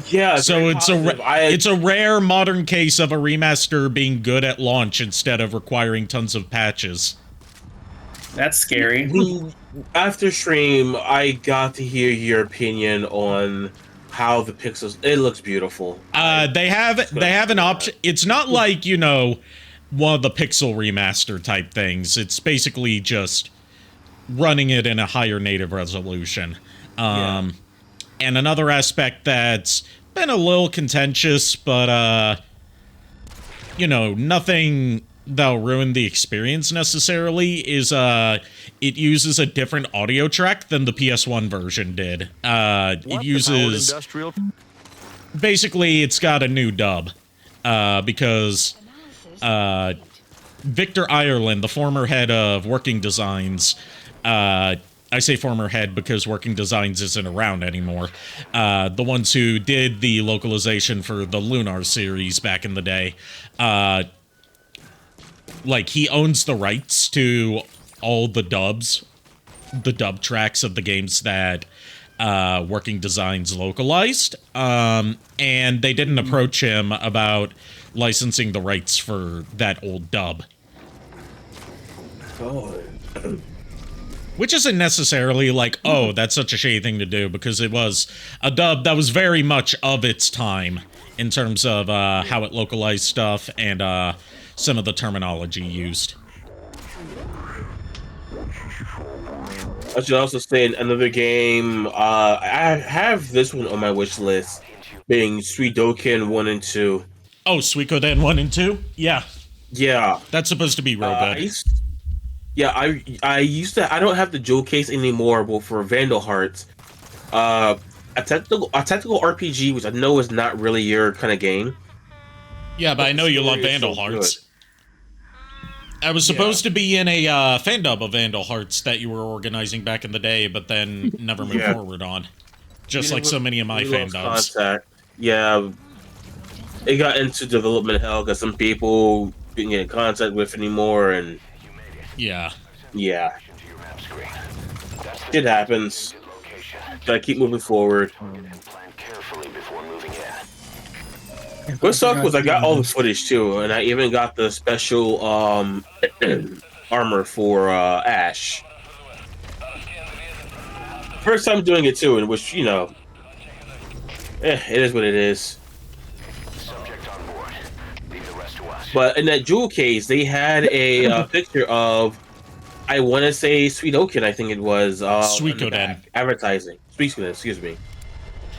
[SPEAKER 2] Yeah,
[SPEAKER 1] so it's a rare modern case of a remaster being good at launch instead of requiring tons of patches.
[SPEAKER 8] That's scary.
[SPEAKER 2] After stream, I got to hear your opinion on how the pixels. It looks beautiful.
[SPEAKER 1] They have an option. It's not like one of the pixel remaster type things. It's basically just running it in a higher native resolution. And another aspect that's been a little contentious, but nothing that'll ruin the experience necessarily is it uses a different audio track than the PS1 version did. It uses basically it's got a new dub because Victor Ireland, the former head of Working Designs, I say former head because Working Designs isn't around anymore, the ones who did the localization for the Lunar series back in the day, he owns the rights to all the dub tracks of the games that Working Designs localized, and they didn't approach him about licensing the rights for that old dub.
[SPEAKER 2] Oh.
[SPEAKER 1] Which isn't necessarily like, oh, that's such a shitty thing to do, because it was a dub that was very much of its time in terms of how it localized stuff and some of the terminology used.
[SPEAKER 2] I should also say another game. I have this one on my wish list, being Suikoden 1 and 2.
[SPEAKER 1] Oh, Suikoden 1 and 2? Yeah.
[SPEAKER 2] Yeah.
[SPEAKER 1] That's supposed to be real good.
[SPEAKER 2] I used to. I don't have the jewel case anymore, but for Vandal Hearts, a tactical RPG, which I know is not really your kind of game.
[SPEAKER 1] Yeah, but I know you love Vandal Hearts. I was supposed to be in a fandom of Vandal Hearts that you were organizing back in the day, but then never moved forward on. Just like so many of my fandoms.
[SPEAKER 2] Yeah, it got into development hell because some people didn't get in contact with anymore, and
[SPEAKER 1] yeah,
[SPEAKER 2] it happens. Gotta keep moving forward. What sucked was I got all the footage too, and I even got the special armor for Ash. First time doing it too, and which it is what it is. But in that jewel case, they had a picture of, I want to say Suikoden, I think it was.
[SPEAKER 1] Suikoden.
[SPEAKER 2] Advertising. Suikoden, excuse me.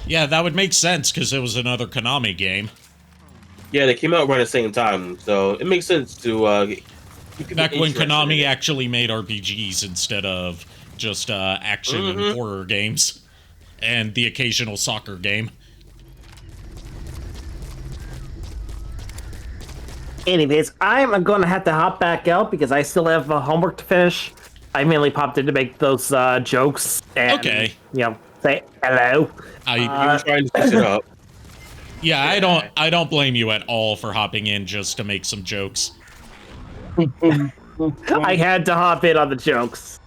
[SPEAKER 1] Yeah, that would make sense because it was another Konami game.
[SPEAKER 2] Yeah, they came out around the same time, so it makes sense to
[SPEAKER 1] back when Konami actually made RPGs instead of just action and horror games, and the occasional soccer game.
[SPEAKER 9] Anyways, I'm going to have to hop back out because I still have homework to finish. I mainly popped in to make those jokes and, say hello.
[SPEAKER 2] You were trying to fix it up.
[SPEAKER 1] Yeah, I don't blame you at all for hopping in just to make some jokes.
[SPEAKER 9] I had to hop in on the jokes.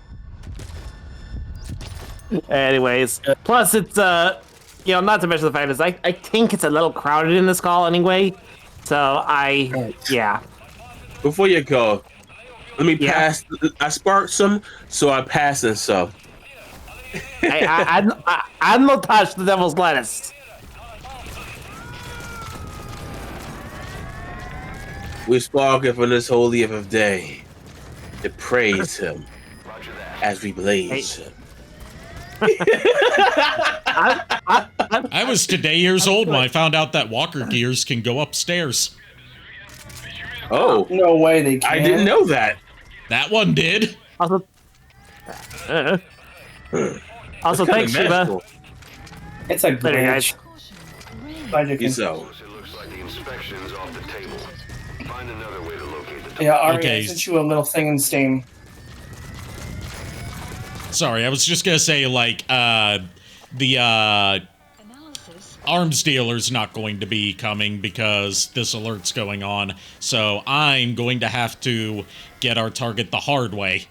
[SPEAKER 9] Anyways, plus it's not to mention the fact is I think it's a little crowded in this call anyway. So
[SPEAKER 2] Before you go, let me pass. I sparked some, so I passed in some.
[SPEAKER 9] I'm not touch the devil's lettuce.
[SPEAKER 2] We spark from this holy of day to praise him as we blaze him.
[SPEAKER 1] I was today years old when I found out that walker gears can go upstairs.
[SPEAKER 2] Oh,
[SPEAKER 8] no way they can.
[SPEAKER 2] I didn't know that.
[SPEAKER 1] That one did.
[SPEAKER 9] Also, thanks, Shiba.
[SPEAKER 8] It's a
[SPEAKER 9] Later, guys.
[SPEAKER 2] So.
[SPEAKER 8] Yeah, Ari, I sent you a little thing in Steam.
[SPEAKER 1] Sorry, I was just gonna say, like, the arms dealer's not going to be coming because this alert's going on, so I'm going to have to get our target the hard way.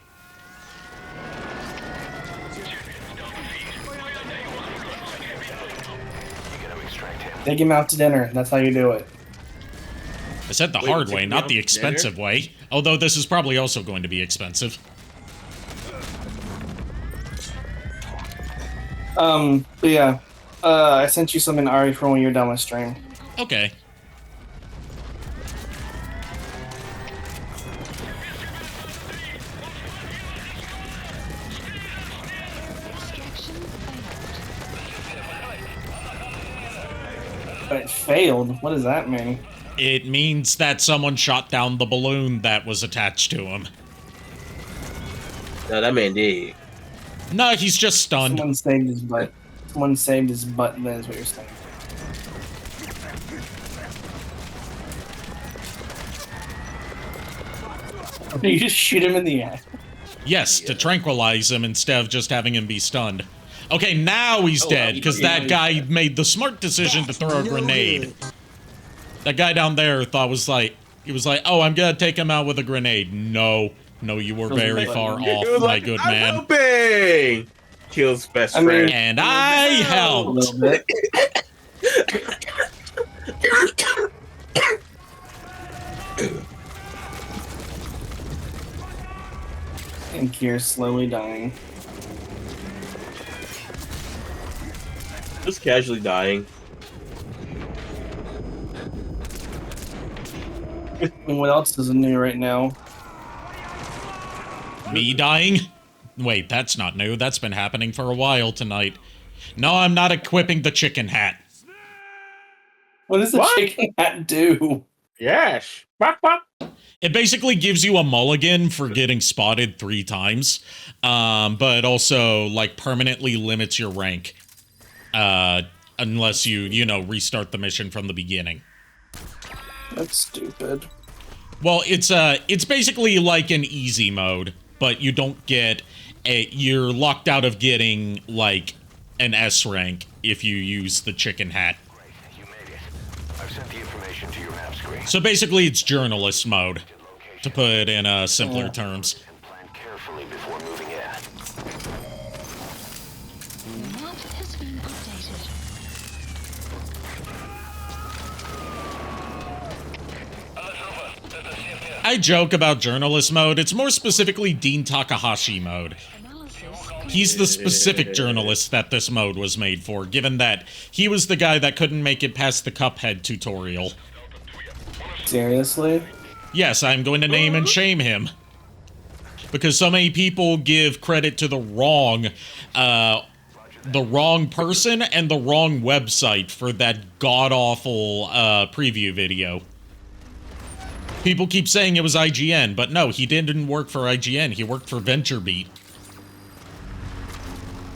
[SPEAKER 8] Take him out to dinner. That's how you do it.
[SPEAKER 1] I said the hard way, not the expensive way. Although this is probably also going to be expensive.
[SPEAKER 8] But yeah. I sent you something, Ari, for when you're done with stream.
[SPEAKER 1] Okay.
[SPEAKER 8] But it failed? What does that mean?
[SPEAKER 1] It means that someone shot down the balloon that was attached to him.
[SPEAKER 2] No, that man did.
[SPEAKER 1] No, he's just stunned.
[SPEAKER 8] Someone saved his butt. Someone saved his butt, that is what you're saying. You just shoot him in the eye.
[SPEAKER 1] Yes, to tranquilize him instead of just having him be stunned. Okay, now he's dead, because that guy made the smart decision to throw a grenade. That guy down there he was like, oh, I'm gonna take him out with a grenade. No, you were very far off, my good man.
[SPEAKER 2] I'm helping! Kills best friend.
[SPEAKER 1] And I helped!
[SPEAKER 8] And Kier's slowly dying.
[SPEAKER 2] Just casually dying.
[SPEAKER 8] And what else is new right now?
[SPEAKER 1] Me dying? Wait, that's not new. That's been happening for a while tonight. No, I'm not equipping the chicken hat.
[SPEAKER 8] What does the chicken hat do?
[SPEAKER 2] Yes. Bop, bop.
[SPEAKER 1] It basically gives you a mulligan for getting spotted 3 times, but it also, like, permanently limits your rank. unless you know, restart the mission from the beginning.
[SPEAKER 8] That's stupid.
[SPEAKER 1] Well, it's basically like an easy mode, but you don't get you're locked out of getting, like, an S rank if you use the chicken hat.
[SPEAKER 4] Great, you made it. I've sent the information to your map screen.
[SPEAKER 1] So basically it's journalist mode, to put it in simpler terms.
[SPEAKER 4] And plan carefully before moving in.
[SPEAKER 3] The map has been updated.
[SPEAKER 1] I joke about journalist mode, it's more specifically Dean Takahashi mode.
[SPEAKER 3] Analysis
[SPEAKER 1] He's the specific journalist that this mode was made for, given that he was the guy that couldn't make it past the Cuphead tutorial.
[SPEAKER 8] Seriously?
[SPEAKER 1] Yes, I'm going to name and shame him. Because so many people give credit to the wrong person and the wrong website for that god-awful preview video. People keep saying it was IGN, but no, he didn't work for IGN, he worked for VentureBeat.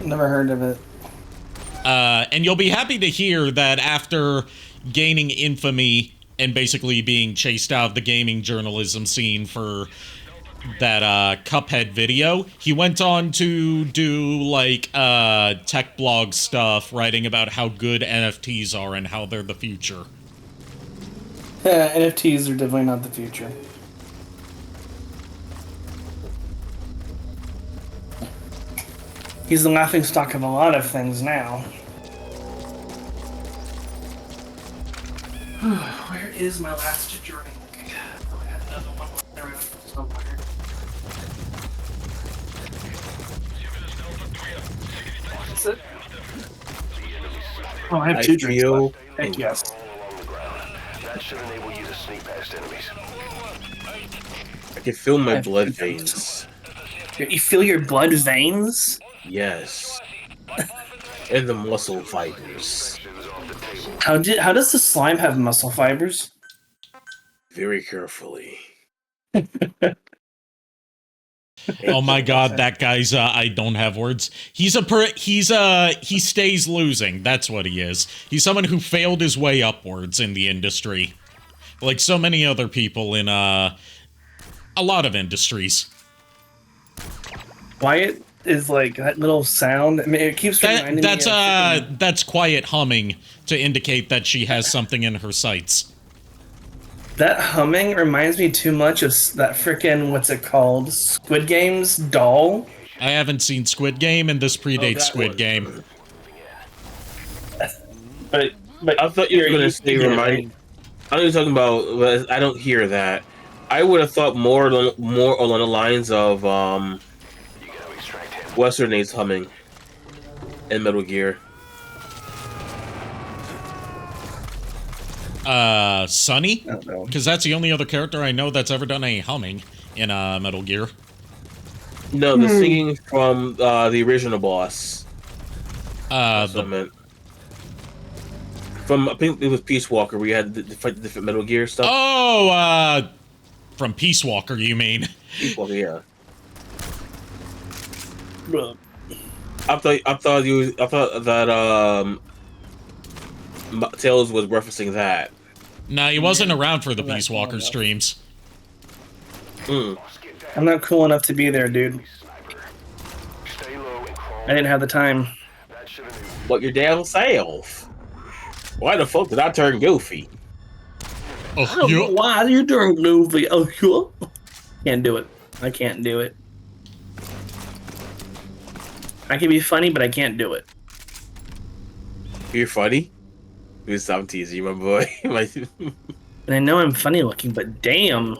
[SPEAKER 8] Never heard of it.
[SPEAKER 1] And you'll be happy to hear that after gaining infamy and basically being chased out of the gaming journalism scene for that Cuphead video, he went on to do, like, tech blog stuff, writing about how good NFTs are and how they're the future.
[SPEAKER 8] Yeah, NFTs are definitely not the future. He's the laughingstock of a lot of things now. Where is my last drink? Oh, I had another one around somewhere. Is it? Oh, I have two drinks left. Heck yes.
[SPEAKER 4] All along the ground. That should enable you to sneak past enemies.
[SPEAKER 2] I can feel my blood veins.
[SPEAKER 8] You feel your blood veins?
[SPEAKER 2] Yes. And the muscle fibers.
[SPEAKER 8] How does the slime have muscle fibers?
[SPEAKER 2] Very carefully.
[SPEAKER 1] Oh my god, that guy's, I don't have words. He stays losing, that's what he is. He's someone who failed his way upwards in the industry. Like so many other people in, a lot of industries.
[SPEAKER 8] Wyatt is like that little sound. I mean, it keeps reminding me of
[SPEAKER 1] that's quiet humming to indicate that she has something in her sights.
[SPEAKER 8] that humming reminds me too much of that frickin' what's it called? Squid Game's doll.
[SPEAKER 1] I haven't seen Squid Game, and this predates Squid Game.
[SPEAKER 8] But
[SPEAKER 2] I thought you were going to say remind. I know you're talking about, but I don't hear that. I would have thought more along the lines of what's her name's humming in Metal Gear.
[SPEAKER 1] Sunny? Because that's the only other character I know that's ever done any humming in Metal Gear.
[SPEAKER 2] No, the singing from the original boss. From, I think it was Peace Walker, where you had the different Metal Gear stuff.
[SPEAKER 1] Oh, from Peace Walker, you mean?
[SPEAKER 2] Peace Walker, yeah. I thought that Tails was referencing that.
[SPEAKER 1] Nah, he wasn't around for the Peace Walker streams.
[SPEAKER 8] I'm not cool enough to be there, dude. I didn't have the time.
[SPEAKER 2] But your damn self. Why the fuck did I turn goofy?
[SPEAKER 8] I don't know why you turn goofy. Oh, sure. Can't do it. I can't do it. I can be funny, but I can't do it.
[SPEAKER 2] You're funny? Please stop teasing you, my boy.
[SPEAKER 8] And I know I'm funny looking, but damn.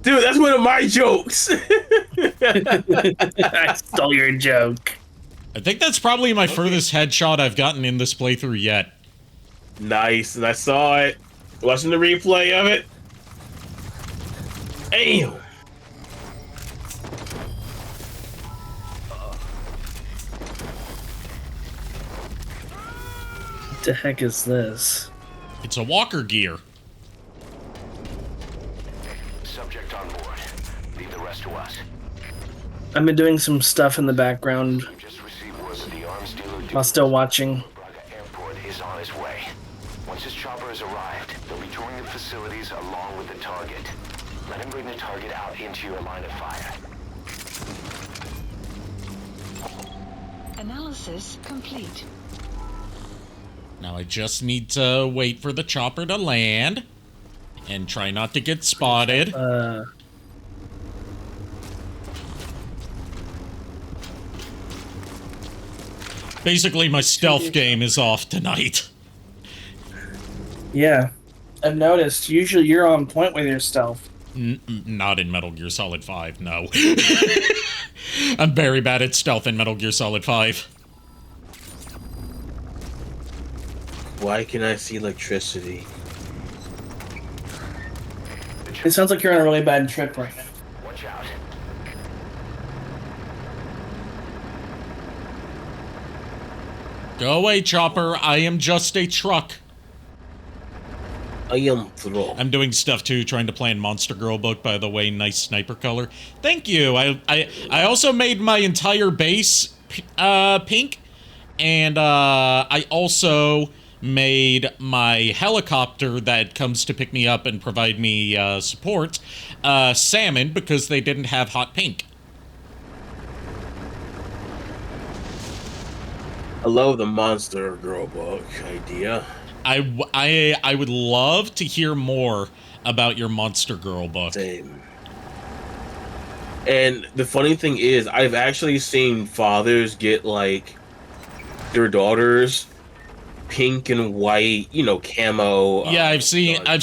[SPEAKER 2] Dude, that's one of my jokes.
[SPEAKER 8] I stole your joke.
[SPEAKER 1] I think that's probably my furthest headshot I've gotten in this playthrough yet.
[SPEAKER 2] Nice, and I saw it. Watching the replay of it. Damn.
[SPEAKER 8] What the heck is this?
[SPEAKER 1] It's a walker gear.
[SPEAKER 4] Subject on board. Leave the rest to us.
[SPEAKER 8] I've been doing some stuff in the background
[SPEAKER 4] Just received word that the arms dealer
[SPEAKER 8] while still watching.
[SPEAKER 4] aircraft. They'll be touring the facilities along with the target. Let him bring the target out into your line of fire.
[SPEAKER 3] Analysis complete.
[SPEAKER 1] Now I just need to wait for the chopper to land and try not to get spotted. Basically, my stealth game is off tonight.
[SPEAKER 8] Yeah. I've noticed. Usually you're on point with your stealth.
[SPEAKER 1] Not in Metal Gear Solid 5, no. I'm very bad at stealth in Metal Gear Solid 5.
[SPEAKER 2] Why can I see electricity?
[SPEAKER 8] It sounds like you're on a really bad trip right now.
[SPEAKER 4] Watch out.
[SPEAKER 1] Go away, chopper. I am just a truck.
[SPEAKER 2] I am through.
[SPEAKER 1] I'm doing stuff too, trying to plan Monster Girl book, by the way. Nice sniper color. Thank you. I also made my entire base pink. And I also made my helicopter that comes to pick me up and provide me support salmon, because they didn't have hot pink.
[SPEAKER 2] I love the Monster Girl book idea.
[SPEAKER 1] I would love to hear more about your Monster Girl book.
[SPEAKER 2] Same. And the funny thing is, I've actually seen fathers get, like, their daughters pink and white, you know, camo.
[SPEAKER 1] Yeah, I've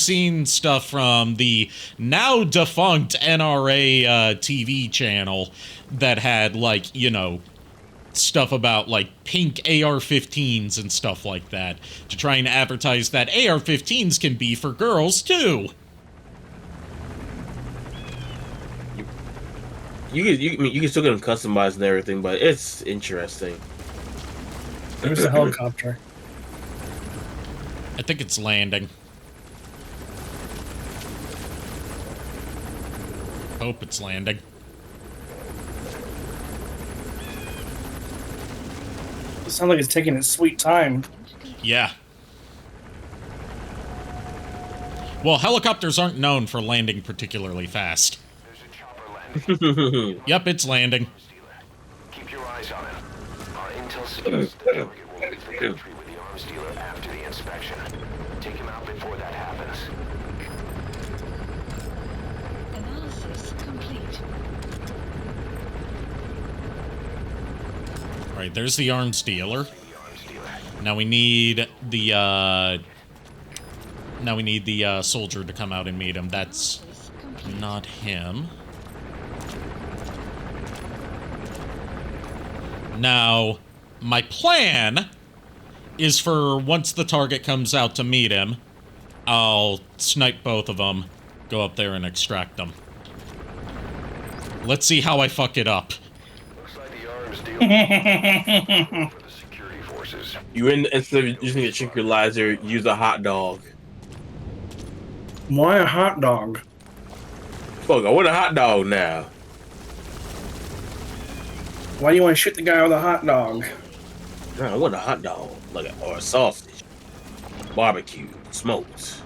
[SPEAKER 1] seen stuff from the now defunct NRA TV channel that had, like, you know, stuff about, like, pink AR-15s and stuff like that, to try and advertise that AR-15s can be for girls, too.
[SPEAKER 2] You can still get them customized and everything, but it's interesting.
[SPEAKER 8] There's a helicopter.
[SPEAKER 1] I think it's landing. Hope it's landing.
[SPEAKER 8] It sounds like it's taking its sweet time.
[SPEAKER 1] Yeah. Well, helicopters aren't known for landing particularly fast.
[SPEAKER 4] There's a chopper landing.
[SPEAKER 1] Yep, it's landing.
[SPEAKER 4] Keep your eyes on him. Our intel suggests the target will leave the country with the arms dealer after the inspection. Take him out before that happens.
[SPEAKER 3] Analysis complete.
[SPEAKER 1] Right, there's the arms dealer. Now we need the soldier to come out and meet him. That's not him. Now, my plan is for once the target comes out to meet him, I'll snipe both of them, go up there and extract them. Let's see how I fuck it up.
[SPEAKER 4] Looks like the arms dealer for the security forces.
[SPEAKER 2] Instead of using a tranquilizer, use a hot dog.
[SPEAKER 8] Why a hot dog?
[SPEAKER 2] Fuck, I want a hot dog now.
[SPEAKER 8] Why do you want to shoot the guy with a hot dog?
[SPEAKER 2] No, I want a hot dog, or a sausage, barbecue, smoked,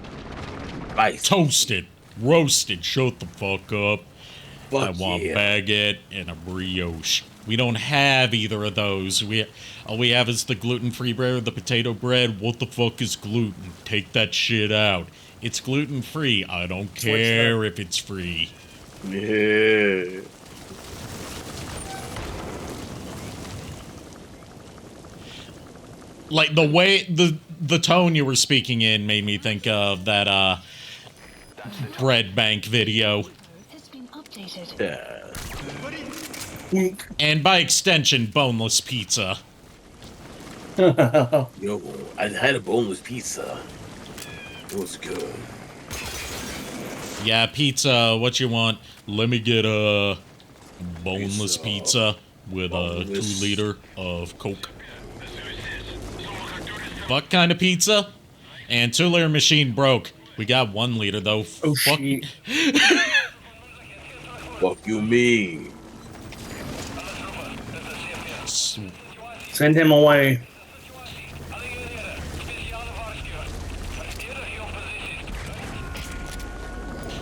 [SPEAKER 2] spicy,
[SPEAKER 1] Toasted, roasted, shut the fuck up.
[SPEAKER 2] Fuck
[SPEAKER 1] I want
[SPEAKER 2] yeah.
[SPEAKER 1] baguette and a brioche. We don't have either of those. All we have is the gluten-free bread or the potato bread. What the fuck is gluten? Take that shit out. It's gluten-free. I don't care if it's free.
[SPEAKER 2] Yeah.
[SPEAKER 1] Like, the way, the tone you were speaking in made me think of that, bread bank video.
[SPEAKER 3] Has been updated.
[SPEAKER 2] Yeah.
[SPEAKER 1] And by extension, boneless pizza.
[SPEAKER 2] Yo, I had a boneless pizza. It was good.
[SPEAKER 1] Yeah, pizza, what you want? Let me get a boneless pizza with a 2-liter of Coke. What kind of pizza? And 2-liter machine broke. We got 1 liter though.
[SPEAKER 8] Oh,
[SPEAKER 1] Fuck.
[SPEAKER 8] shit.
[SPEAKER 2] Fuck you mean?
[SPEAKER 8] Send him away.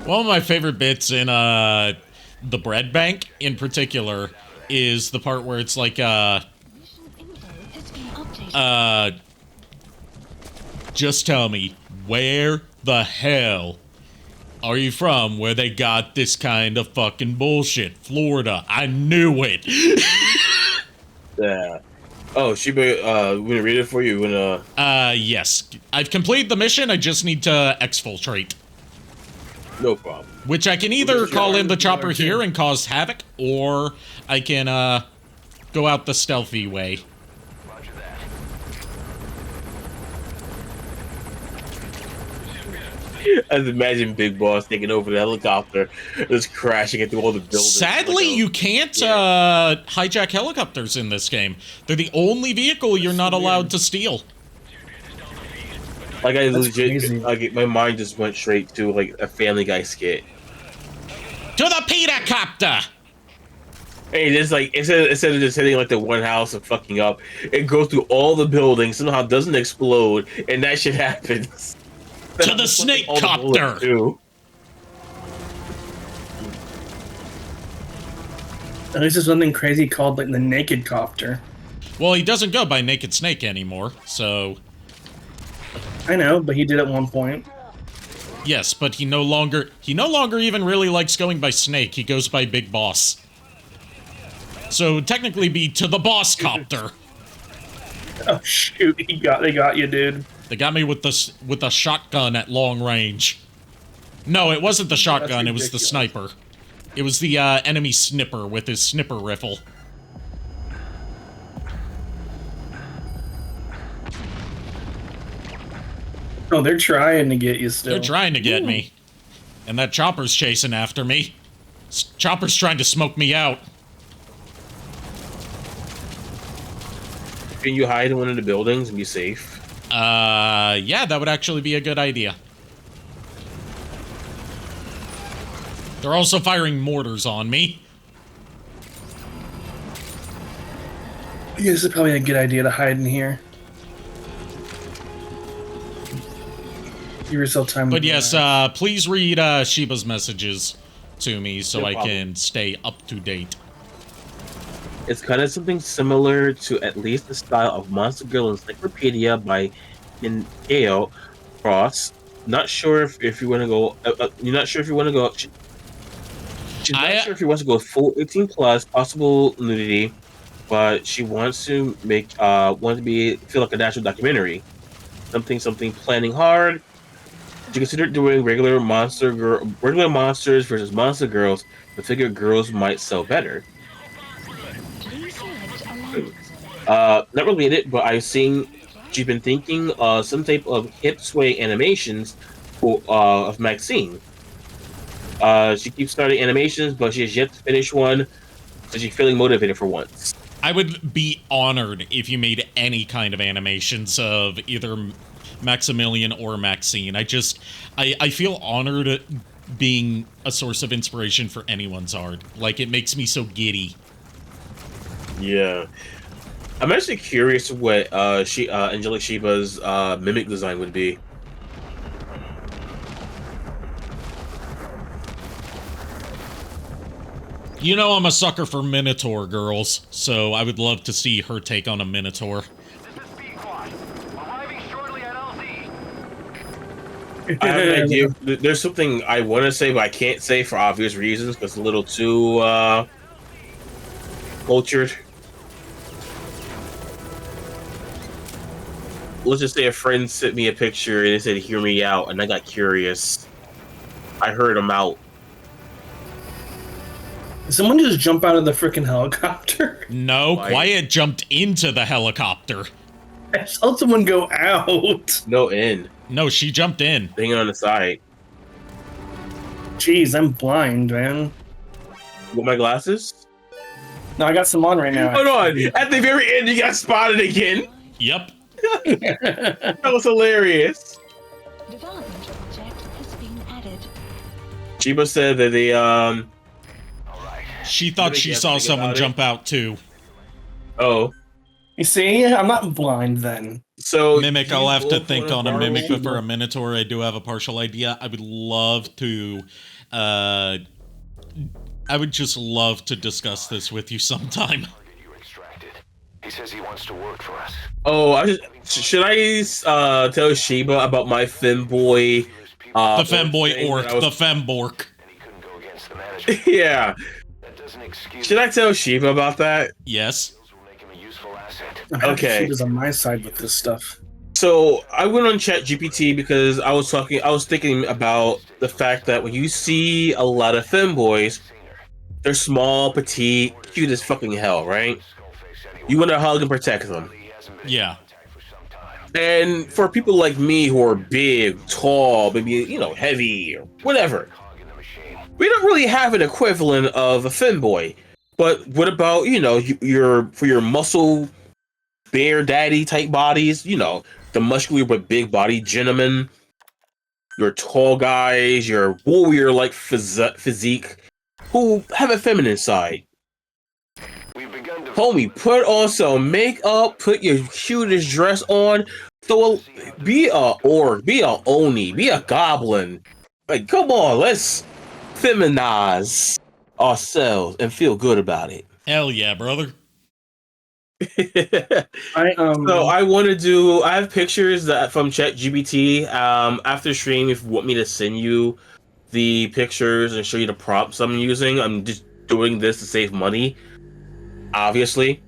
[SPEAKER 1] One of my favorite bits in the bread bank, in particular, is the part where it's like
[SPEAKER 3] Mission info has been updated.
[SPEAKER 1] just tell me, where the hell are you from where they got this kind of fucking bullshit? Florida. I knew it.
[SPEAKER 2] Yeah. Oh, Sheba, we gonna read it for you?
[SPEAKER 1] Yes. I've completed the mission, I just need to exfiltrate.
[SPEAKER 2] No problem.
[SPEAKER 1] Which I can either call in the chopper
[SPEAKER 8] too.
[SPEAKER 1] here and cause havoc, or I can, go out the stealthy way.
[SPEAKER 4] Roger that.
[SPEAKER 2] I just imagine Big Boss taking over the helicopter, just crashing into all the buildings.
[SPEAKER 1] Sadly,
[SPEAKER 2] Like,
[SPEAKER 1] you can't, hijack helicopters in this game. They're the only vehicle you're not allowed to steal.
[SPEAKER 2] Like, I
[SPEAKER 8] That's
[SPEAKER 2] legit,
[SPEAKER 8] crazy.
[SPEAKER 2] like, my mind just went straight to, like, a Family Guy skit.
[SPEAKER 1] To the Peter Copter!
[SPEAKER 2] Hey, just like, instead of just hitting, like, the one house and fucking up, it goes through all the buildings, somehow doesn't explode, and that shit happens.
[SPEAKER 1] To the Snake
[SPEAKER 2] All the bullets,
[SPEAKER 1] Copter!
[SPEAKER 2] too.
[SPEAKER 8] At least there's something crazy called like the Naked Copter.
[SPEAKER 1] Well, he doesn't go by Naked Snake anymore, so...
[SPEAKER 8] I know, but he did at one point.
[SPEAKER 1] Yes, but he no longer even really likes going by Snake, he goes by Big Boss. So, technically be to the Boss Copter.
[SPEAKER 8] Oh shoot, they got you, dude.
[SPEAKER 1] They got me with the shotgun at long range. No, it wasn't the shotgun, it was the
[SPEAKER 8] ridiculous.
[SPEAKER 1] sniper. It was the enemy snipper with his snipper rifle.
[SPEAKER 8] Oh, they're trying to get you still.
[SPEAKER 1] They're trying to get me. And that chopper's chasing after me. Chopper's trying to smoke me out.
[SPEAKER 2] Can you hide in one of the buildings and be safe?
[SPEAKER 1] Yeah, that would actually be a good idea. They're also firing mortars on me.
[SPEAKER 8] Yeah, this is probably a good idea to hide in here. Give yourself time.
[SPEAKER 1] But
[SPEAKER 8] to
[SPEAKER 1] yes,
[SPEAKER 8] relax.
[SPEAKER 1] please read Sheba's messages to me so
[SPEAKER 2] No
[SPEAKER 1] I
[SPEAKER 2] problem.
[SPEAKER 1] can stay up to date.
[SPEAKER 2] It's kind of something similar to at least the style of Monster Girl Encyclopedia by Gale Cross. Not sure if you want to go. You're not sure if you want to go. She's not sure if she wants to go full 18 plus, possible nudity, but she wants to make want to be feel like a natural documentary. Something planning hard. She considered doing regular monsters versus monster girls, but figured girls might sell better.
[SPEAKER 3] Please select a landing.
[SPEAKER 2] Not related, but I've seen she's been thinking some type of hip sway animations for of Maxine. She keeps starting animations, but she has yet to finish one, so she's feeling motivated for once.
[SPEAKER 1] I would be honored if you made any kind of animations of either Maximilian or Maxine. I feel honored being a source of inspiration for anyone's art. Like, it makes me so giddy.
[SPEAKER 2] Yeah. I'm actually curious what Angelic Sheba's mimic design would be.
[SPEAKER 1] You know I'm a sucker for Minotaur girls, so I would love to see her take on a Minotaur.
[SPEAKER 4] This is Speed Quad. Arriving shortly at LZ.
[SPEAKER 2] I have an idea. There's something I want to say, but I can't say for obvious reasons because it's a little too cultured. Let's just say a friend sent me a picture and it said "Hear me out," and I got curious. I heard him out.
[SPEAKER 8] Did someone just jump out of the freaking helicopter?
[SPEAKER 1] No,
[SPEAKER 2] Quiet.
[SPEAKER 1] Quiet jumped into the helicopter.
[SPEAKER 8] I saw someone go out.
[SPEAKER 2] No in.
[SPEAKER 1] No, she jumped in.
[SPEAKER 2] Hanging on the side.
[SPEAKER 8] Jeez, I'm blind, man.
[SPEAKER 2] You want my glasses?
[SPEAKER 8] No, I got some on right now.
[SPEAKER 2] Hold on. At the very end, you got spotted again.
[SPEAKER 1] Yep.
[SPEAKER 2] That was hilarious.
[SPEAKER 3] Development object has been added.
[SPEAKER 2] Chiba said that they
[SPEAKER 4] All right.
[SPEAKER 1] She thought
[SPEAKER 2] Really
[SPEAKER 1] she
[SPEAKER 2] can't
[SPEAKER 1] saw
[SPEAKER 2] think
[SPEAKER 1] someone
[SPEAKER 2] about it.
[SPEAKER 1] jump out too.
[SPEAKER 2] oh.
[SPEAKER 8] You see, I'm not blind then.
[SPEAKER 2] So So
[SPEAKER 1] Mimic,
[SPEAKER 2] do
[SPEAKER 1] I'll
[SPEAKER 2] you
[SPEAKER 1] have to
[SPEAKER 2] both
[SPEAKER 1] think
[SPEAKER 2] wanna
[SPEAKER 1] on a
[SPEAKER 2] borrow
[SPEAKER 1] Mimic, but
[SPEAKER 2] one?
[SPEAKER 1] for a Minotaur, I do have a partial idea. I would love to, I would just love to discuss this with you sometime.
[SPEAKER 4] Target you extracted. He says he wants to work for us.
[SPEAKER 2] Oh, should I tell Sheba about my femboy?
[SPEAKER 1] The
[SPEAKER 2] Orc
[SPEAKER 1] femboy
[SPEAKER 2] thing
[SPEAKER 1] orc,
[SPEAKER 2] that I was-
[SPEAKER 1] the fembork.
[SPEAKER 4] And he couldn't go against the management.
[SPEAKER 2] Yeah.
[SPEAKER 4] That doesn't excuse
[SPEAKER 2] Should I tell Sheba about that?
[SPEAKER 1] Yes.
[SPEAKER 4] will make him a useful asset.
[SPEAKER 10] I'm happy
[SPEAKER 2] Okay.
[SPEAKER 10] she was on my side with this stuff.
[SPEAKER 2] So I went on ChatGPT because I was thinking about the fact that when you see a lot of femboys, they're small, petite, cute as fucking hell, right? You want to hug and protect them.
[SPEAKER 1] Yeah.
[SPEAKER 2] And for people like me who are big, tall, maybe, heavy or whatever, we don't really have an equivalent of a femboy. But what about, for your muscle bear daddy type bodies, the muscular but big body gentlemen, your tall guys, your warrior like physique, who have a feminine side. Homie, put on some makeup, put your cutest dress on, be a orc, be a oni, be a goblin. Like, come on, let's feminize ourselves and feel good about it.
[SPEAKER 1] Hell yeah, brother.
[SPEAKER 2] So I have pictures that from ChatGPT. After stream, if you want me to send you the pictures and show you the prompts I'm using, I'm just doing this to save money. Obviously,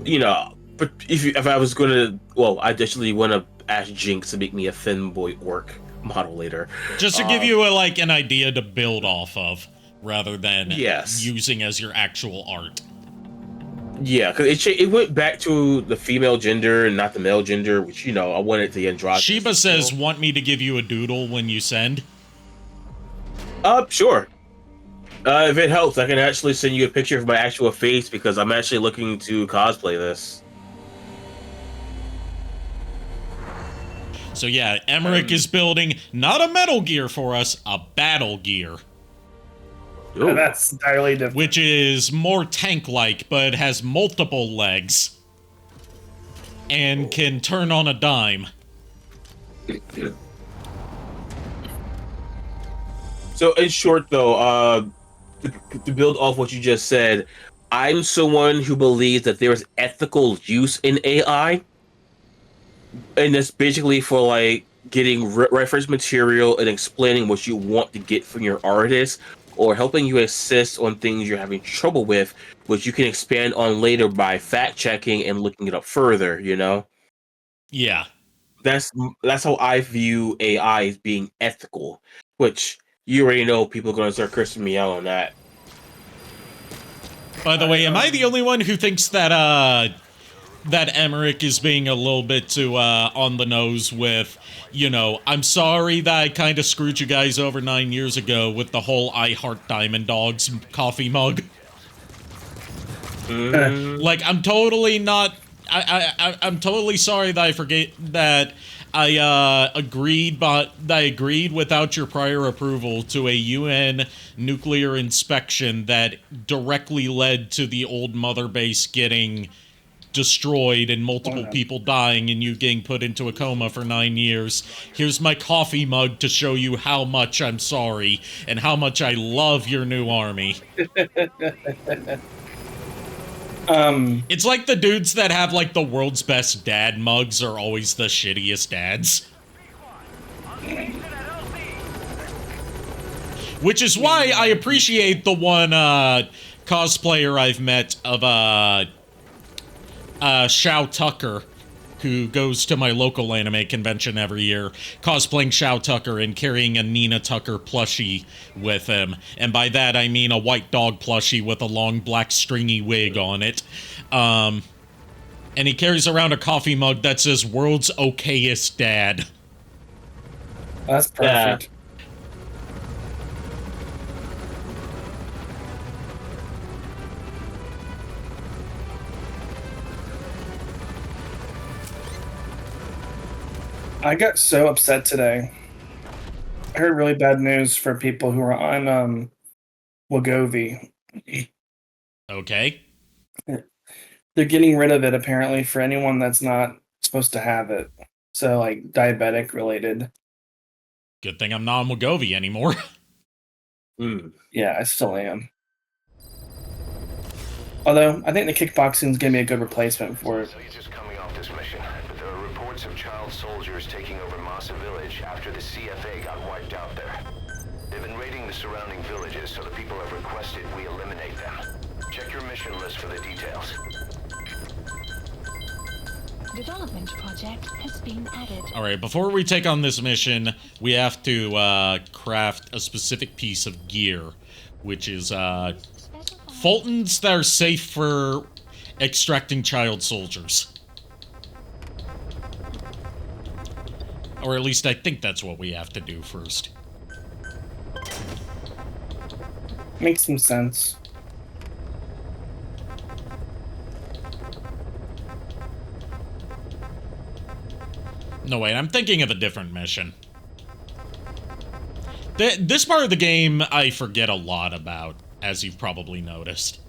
[SPEAKER 2] but if I was gonna, I actually want to ask Jinx to make me a femboy orc model later.
[SPEAKER 1] Just to give you an idea to build off of, rather than using as your actual art.
[SPEAKER 2] Yeah, because it went back to the female gender and not the male gender, which, I wanted the androgynous.
[SPEAKER 1] Sheba says, want me to give you a doodle when you send?
[SPEAKER 2] Sure. If it helps, I can actually send you a picture of my actual face because I'm actually looking to cosplay this.
[SPEAKER 1] So yeah, Emmerich is building not a Metal Gear for us, a Battle Gear.
[SPEAKER 10] Ooh. That's entirely different.
[SPEAKER 1] Which is more tank-like, but has multiple legs. And can turn on a dime.
[SPEAKER 2] So in short, though, to build off what you just said, I'm someone who believes that there is ethical use in AI. And that's basically for, getting reference material and explaining what you want to get from your artist, or helping you assist on things you're having trouble with, which you can expand on later by fact-checking and looking it up further,
[SPEAKER 1] Yeah.
[SPEAKER 2] That's how I view AI as being ethical, which you already know people are going to start cursing me out on that.
[SPEAKER 1] By the way, am I the only one who thinks that Emmerich is being a little bit too on the nose with, I'm sorry that I kind of screwed you guys over 9 years ago with the whole I Heart Diamond Dogs coffee mug? I'm totally not... I'm totally sorry that I forget that I agreed without your prior approval to a UN nuclear inspection that directly led to the old mother base getting destroyed and multiple people dying and you getting put into a coma for 9 years. Here's my coffee mug to show you how much I'm sorry and how much I love your new army. It's like the dudes that have the world's best dad mugs are always the shittiest dads. Which is why I appreciate the one cosplayer I've met of Shao Tucker, who goes to my local anime convention every year, cosplaying Shao Tucker and carrying a Nina Tucker plushie with him. And by that, I mean a white dog plushie with a long black stringy wig on it. And he carries around a coffee mug that says, "World's okayest dad."
[SPEAKER 8] That's perfect.
[SPEAKER 2] Yeah.
[SPEAKER 8] I got so upset today. I heard really bad news for people who are on Wegovy.
[SPEAKER 1] Okay.
[SPEAKER 8] They're getting rid of it apparently for anyone that's not supposed to have it. So, like, diabetic related.
[SPEAKER 1] Good thing I'm not on Wegovy anymore.
[SPEAKER 8] Yeah, I still am. Although, I think the kickboxing's gonna be a good replacement for it.
[SPEAKER 4] So he's just coming off this mission, but there are reports of child soldiers taking over Masa Village after the CFA got wiped out there. They've been raiding the surrounding villages, so the people have requested we eliminate them. Check your mission list for the details.
[SPEAKER 3] Development project has been added.
[SPEAKER 1] Alright, before we take on this mission, we have to craft a specific piece of gear, which is Fultons that are safe for extracting child soldiers. Or at least I think that's what we have to do first.
[SPEAKER 8] Makes some sense.
[SPEAKER 1] No, wait, I'm thinking of a different mission. This part of the game I forget a lot about, as you've probably noticed.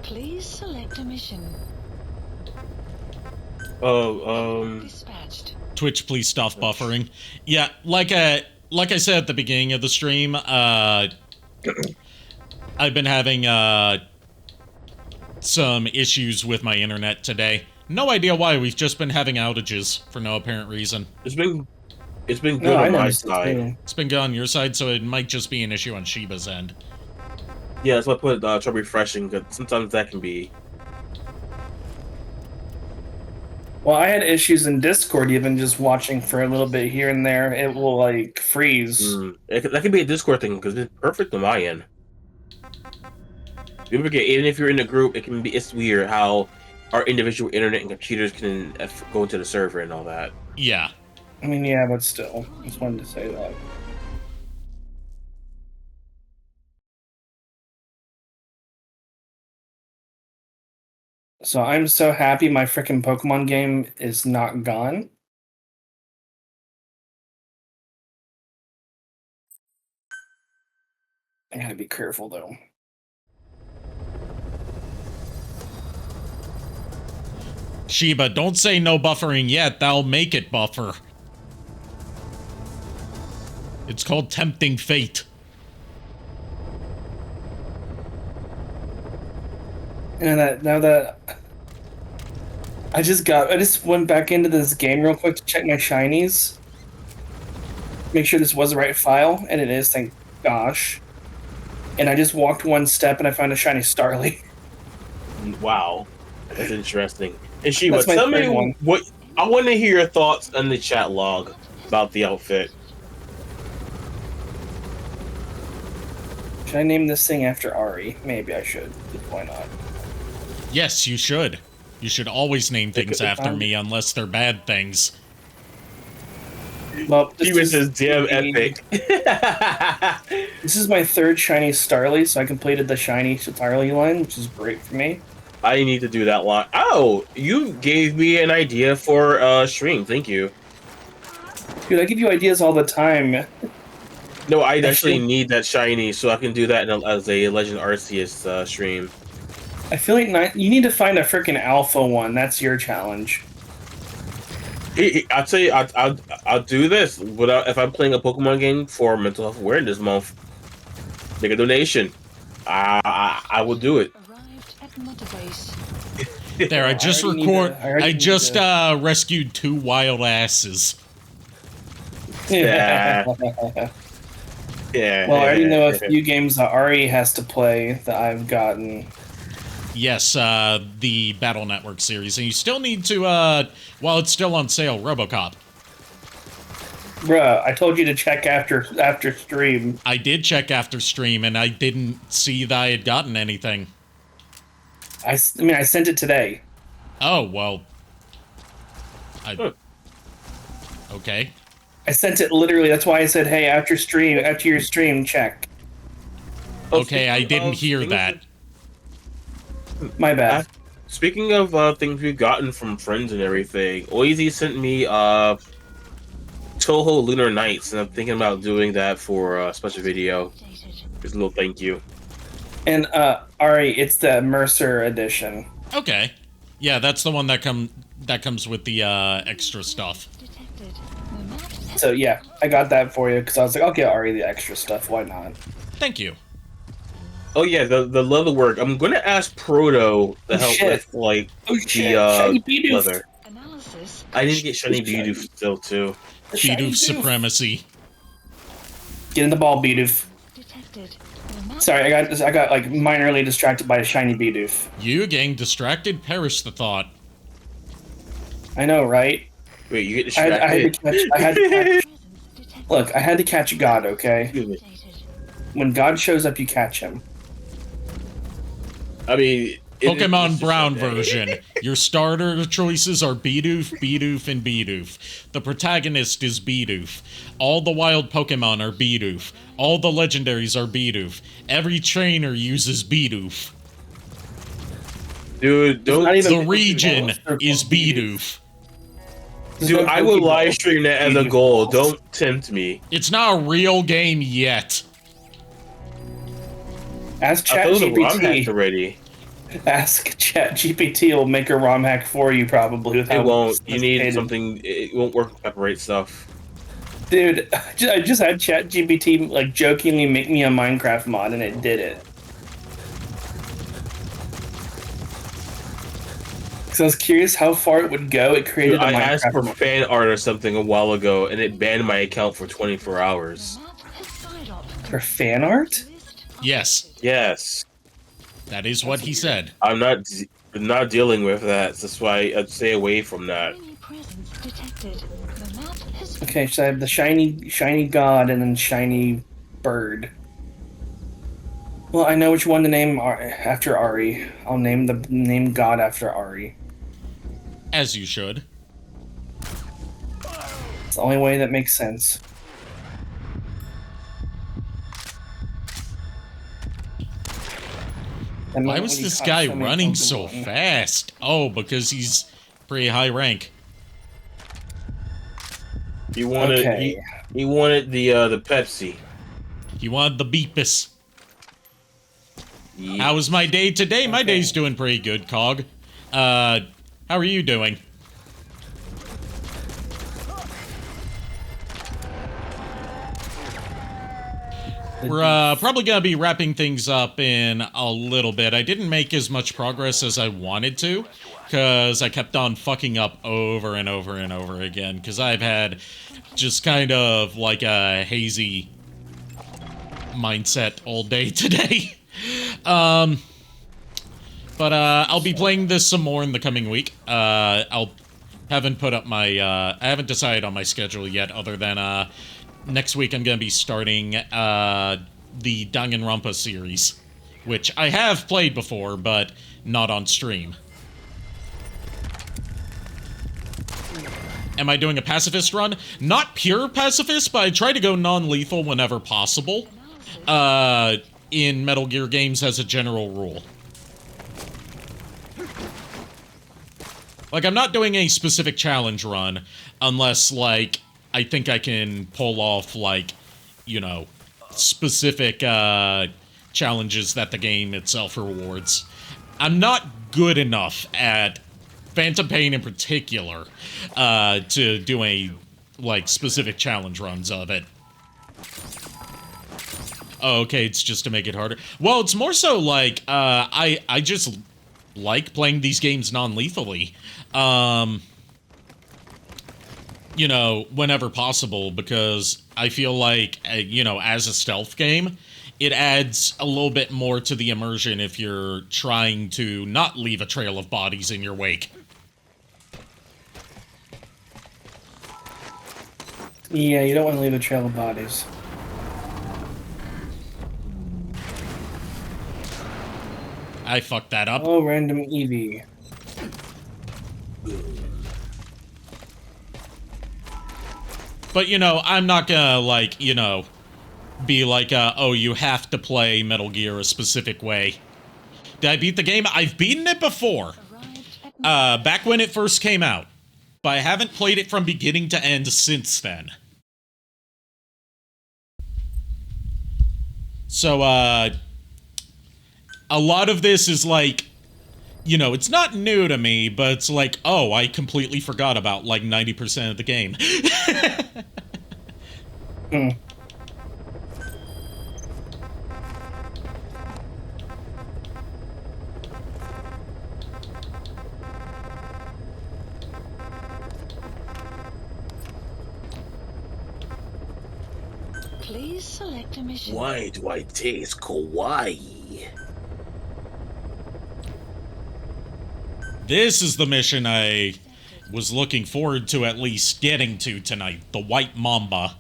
[SPEAKER 3] Please select a mission. Dispatched.
[SPEAKER 1] Twitch, please stop buffering. Yeah, like I said at the beginning of the stream, I've been having some issues with my internet today. No idea why. We've just been having outages for no apparent reason.
[SPEAKER 2] It's been good on my side.
[SPEAKER 1] It's been good on your side, so it might just be an issue on Shiba's end.
[SPEAKER 2] Yeah, that's why I put try refreshing, because sometimes that can be.
[SPEAKER 8] Well, I had issues in Discord, even just watching for a little bit here and there. It will, like, freeze.
[SPEAKER 2] That could be a Discord thing, because it's perfect on my end. You forget, even if you're in a group, it's weird how our individual internet and computers can go into the server and all that.
[SPEAKER 1] Yeah.
[SPEAKER 8] I mean, yeah, but still. Just wanted to say that. So I'm so happy my frickin' Pokemon game is not gone. I gotta be careful, though.
[SPEAKER 1] Shiba, don't say no buffering yet. That'll make it buffer. It's called tempting fate.
[SPEAKER 8] And now that I just went back into this game real quick to check my shinies. Make sure this was the right file, and it is, thank gosh. And I just walked one step and I found a shiny Starly.
[SPEAKER 2] Wow. That's interesting. And Shiba,
[SPEAKER 8] That's my
[SPEAKER 2] tell me
[SPEAKER 8] third one.
[SPEAKER 2] what I want to hear your thoughts on the chat log about the outfit.
[SPEAKER 8] Should I name this thing after Ari? Maybe I should. Why not?
[SPEAKER 1] Yes, you should. You should always name things after me unless they're bad things.
[SPEAKER 8] Well,
[SPEAKER 2] He was just damn epic.
[SPEAKER 8] This is my third shiny Starly, so I completed the shiny Starly line, which is great for me.
[SPEAKER 2] I need to do that line. Oh, you gave me an idea for stream. Thank you.
[SPEAKER 8] Dude, I give you ideas all the time.
[SPEAKER 2] No, I actually need that shiny so I can do that as a Legend Arceus stream.
[SPEAKER 8] I feel like you need to find a freaking alpha one. That's your challenge.
[SPEAKER 2] I'll tell you, I'll do this. If I'm playing a Pokemon game for Mental Health Awareness Month, make a donation. I will do it.
[SPEAKER 3] Arrived at Mother Base.
[SPEAKER 1] There, I just rescued 2 wild asses.
[SPEAKER 2] Yeah. Yeah.
[SPEAKER 8] Well, I already know a few games that Ari has to play that I've gotten.
[SPEAKER 1] Yes, the Battle Network series, and you still need to, while it's still on sale, RoboCop.
[SPEAKER 8] Bruh, I told you to check after stream.
[SPEAKER 1] I did check after stream, and I didn't see that I had gotten anything.
[SPEAKER 8] I mean, I sent it today.
[SPEAKER 1] Oh, well. Okay.
[SPEAKER 8] I sent it literally. That's why I said, "Hey, after your stream, check."
[SPEAKER 1] Okay, I didn't hear that.
[SPEAKER 8] My bad.
[SPEAKER 2] Speaking of things we've gotten from friends and everything, Oizy sent me Toho Lunar Nights, and I'm thinking about doing that for a special video. Just a little thank you.
[SPEAKER 8] And Ari, it's the Mercer edition.
[SPEAKER 1] Okay. Yeah, that's the one that comes with the extra stuff.
[SPEAKER 8] So yeah, I got that for you because I was like, I'll get Ari the extra stuff. Why not?
[SPEAKER 1] Thank you.
[SPEAKER 2] Oh yeah, the leather work. I'm gonna ask Proto to help with like the leather. I need to get shiny Bidoof still too.
[SPEAKER 1] Bidoof supremacy.
[SPEAKER 8] Get in the ball, Bidoof. Sorry, I got like minorly distracted by a shiny Bidoof.
[SPEAKER 1] You getting distracted? Perish the thought.
[SPEAKER 8] I know, right?
[SPEAKER 2] Wait, you get distracted?
[SPEAKER 8] I had to catch. Look, I had to catch God. Okay. When God shows up, you catch him.
[SPEAKER 2] I mean,
[SPEAKER 1] Pokemon Brown version. Your starter choices are Bidoof, Bidoof, and Bidoof. The protagonist is Bidoof. All the wild Pokemon are Bidoof. All the legendaries are Bidoof. Every trainer uses Bidoof.
[SPEAKER 2] Dude,
[SPEAKER 1] the region is Bidoof.
[SPEAKER 2] Dude, I will live stream that as a goal. Don't tempt me.
[SPEAKER 1] It's not a real game yet.
[SPEAKER 8] Ask ChatGPT
[SPEAKER 2] already.
[SPEAKER 8] Ask ChatGPT will make a ROM hack for you probably.
[SPEAKER 2] It won't. You need something. It won't work with separate stuff.
[SPEAKER 8] Dude, I just had ChatGPT like jokingly make me a Minecraft mod, and it did it. Because I was curious how far it would go. It created a Minecraft.
[SPEAKER 2] I asked for fan art or something a while ago, and it banned my account for 24 hours.
[SPEAKER 8] For fan art?
[SPEAKER 1] Yes.
[SPEAKER 2] Yes.
[SPEAKER 1] That is what he said.
[SPEAKER 2] I'm not dealing with that. That's why I'd stay away from that.
[SPEAKER 8] Okay, so I have the shiny god and then shiny bird. Well, I know which one to name after Ari. I'll name god after Ari.
[SPEAKER 1] As you should.
[SPEAKER 8] It's the only way that makes sense.
[SPEAKER 1] Why was this guy running so fast? Oh, because he's pretty high rank.
[SPEAKER 2] He wanted he wanted the Pepsi.
[SPEAKER 1] He wanted the Beepus.
[SPEAKER 2] Yeah.
[SPEAKER 1] How was my day today? My day's doing pretty good, Cog. How are you doing? We're probably gonna be wrapping things up in a little bit. I didn't make as much progress as I wanted to, because I kept on fucking up over and over and over again, because I've had just kind of like a hazy mindset all day today. But I'll be playing this some more in the coming week. I haven't decided on my schedule yet, other than next week I'm gonna be starting the Danganronpa series, which I have played before, but not on stream. Am I doing a pacifist run? Not pure pacifist, but I try to go non-lethal whenever possible. In Metal Gear games as a general rule. Like, I'm not doing a specific challenge run, unless, like, I think I can pull off, like, you know, specific, challenges that the game itself rewards. I'm not good enough at Phantom Pain in particular, to do a, like, specific challenge runs of it. Oh, okay, it's just to make it harder. Well, it's more so like, I just like playing these games non-lethally. You know, whenever possible, because I feel like, you know, as a stealth game, it adds a little bit more to the immersion if you're trying to not leave a trail of bodies in your wake.
[SPEAKER 8] Yeah, you don't want to leave a trail of bodies.
[SPEAKER 1] I fucked that up.
[SPEAKER 8] Oh, random Eevee.
[SPEAKER 1] But, you know, I'm not gonna, like, you know, be like, oh, you have to play Metal Gear a specific way. Did I beat the game? I've beaten it before. Back when it first came out. But I haven't played it from beginning to end since then. So, a lot of this is like, you know, it's not new to me, but it's like, oh, I completely forgot about, like, 90% of the game.
[SPEAKER 3] Please select a mission.
[SPEAKER 2] Why do I taste kawaii?
[SPEAKER 1] This is the mission I was looking forward to at least getting to tonight. The White Mamba.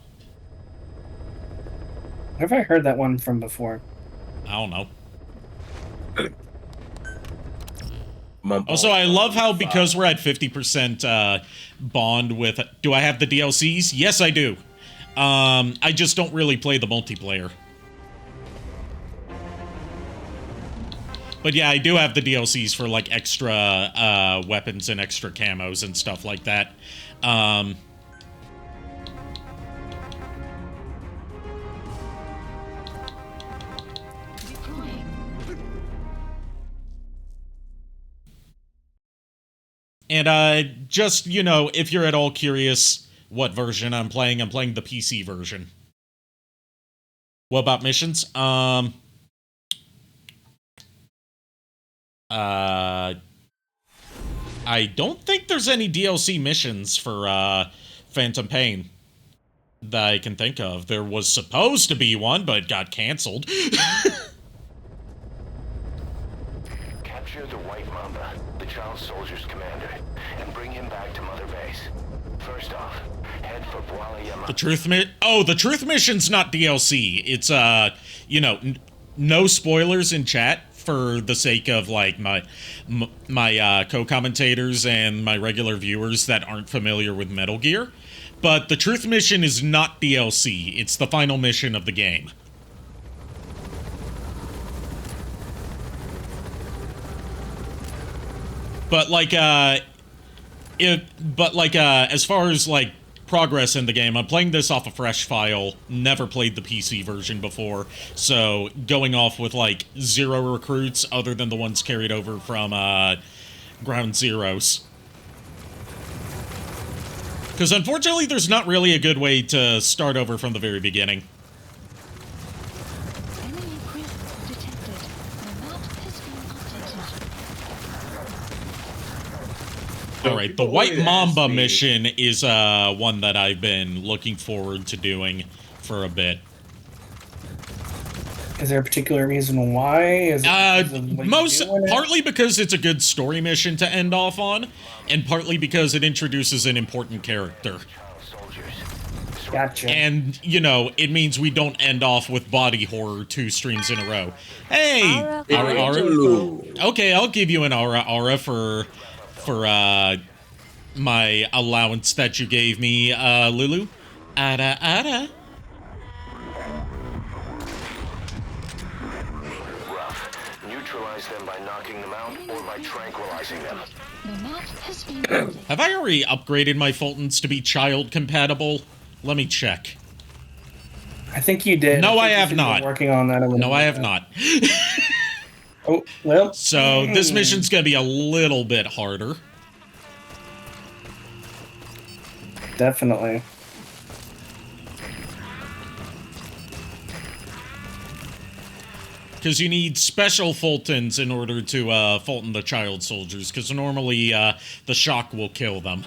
[SPEAKER 8] Where have I heard that one from before?
[SPEAKER 1] I don't know. Also, I love how because we're at 50% bond with... Do I have the DLCs? Yes, I do. I just don't really play the multiplayer. But yeah, I do have the DLCs for, like, extra weapons and extra camos and stuff like that. And, just, you know, if you're at all curious what version I'm playing the PC version. What about missions? I don't think there's any DLC missions for, Phantom Pain that I can think of. There was supposed to be one, but it got canceled.
[SPEAKER 4] Capture the White Mamba, the child soldier's commander, and bring him back to Mother Base. First off, head for Yama.
[SPEAKER 1] The truth the truth mission's not DLC. It's, you know, no spoilers in chat for the sake of, like, my co-commentators and my regular viewers that aren't familiar with Metal Gear. But the truth mission is not DLC. It's the final mission of the game. But, like, as far as, like, progress in the game, I'm playing this off a fresh file, never played the PC version before, so going off with, like, 0 recruits other than the ones carried over from, Ground Zeroes. Because unfortunately, there's not really a good way to start over from the very beginning.
[SPEAKER 3] Enemy presence detected. The map has been updated.
[SPEAKER 1] Alright, the White Mamba mission is, one that I've been looking forward to doing for a bit.
[SPEAKER 8] Is there a particular reason why? Is it
[SPEAKER 1] partly because it's a good story mission to end off on, and partly because it introduces an important character.
[SPEAKER 8] Gotcha.
[SPEAKER 1] And, you know, it means we don't end off with body horror 2 streams in a row. Hey! Aura. Okay, I'll give you an Aura for my allowance that you gave me, Lulu. Ada.
[SPEAKER 4] Neutralize them by knocking them out or by tranquilizing them.
[SPEAKER 3] The map has been
[SPEAKER 1] Have I already upgraded my Fultons to be child compatible? Let me check.
[SPEAKER 8] I think you did.
[SPEAKER 1] No, I have not.
[SPEAKER 8] Working on that.
[SPEAKER 1] No, I have not.
[SPEAKER 8] Oh, well.
[SPEAKER 1] So this mission's gonna be a little bit harder.
[SPEAKER 8] Definitely.
[SPEAKER 1] Because you need special Fultons in order to Fulton the child soldiers, because normally the shock will kill them.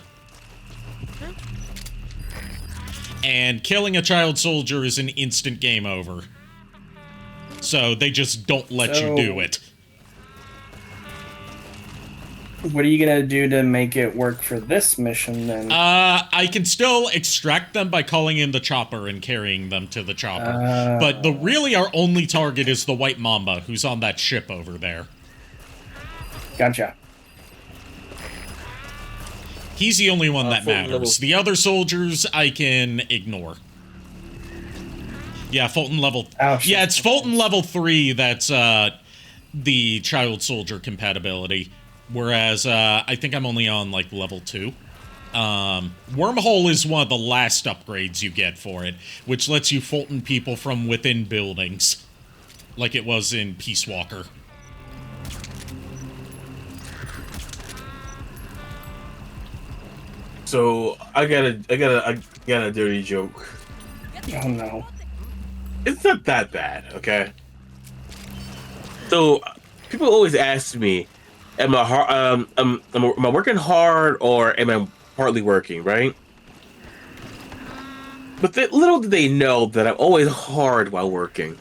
[SPEAKER 1] And killing a child soldier is an instant game over. So they just don't let you do it.
[SPEAKER 8] What are you gonna do to make it work for this mission, then?
[SPEAKER 1] I can still extract them by calling in the chopper and carrying them to the chopper. But our only target is the White Mamba, who's on that ship over there.
[SPEAKER 8] Gotcha.
[SPEAKER 1] He's the only one that
[SPEAKER 2] Fulton
[SPEAKER 1] matters.
[SPEAKER 2] level-
[SPEAKER 1] The other soldiers I can ignore. Yeah, Fulton level...
[SPEAKER 8] Ouch.
[SPEAKER 1] Yeah, it's Fulton level 3 that's the child soldier compatibility. Whereas I think I'm only on, like, level 2. Wormhole is one of the last upgrades you get for it, which lets you Fulton people from within buildings. Like it was in Peace Walker.
[SPEAKER 2] So I got a dirty joke.
[SPEAKER 8] Oh no.
[SPEAKER 2] It's not that bad, okay? So people always ask me, am I working hard or am I partly working, right? But little do they know that I'm always hard while working.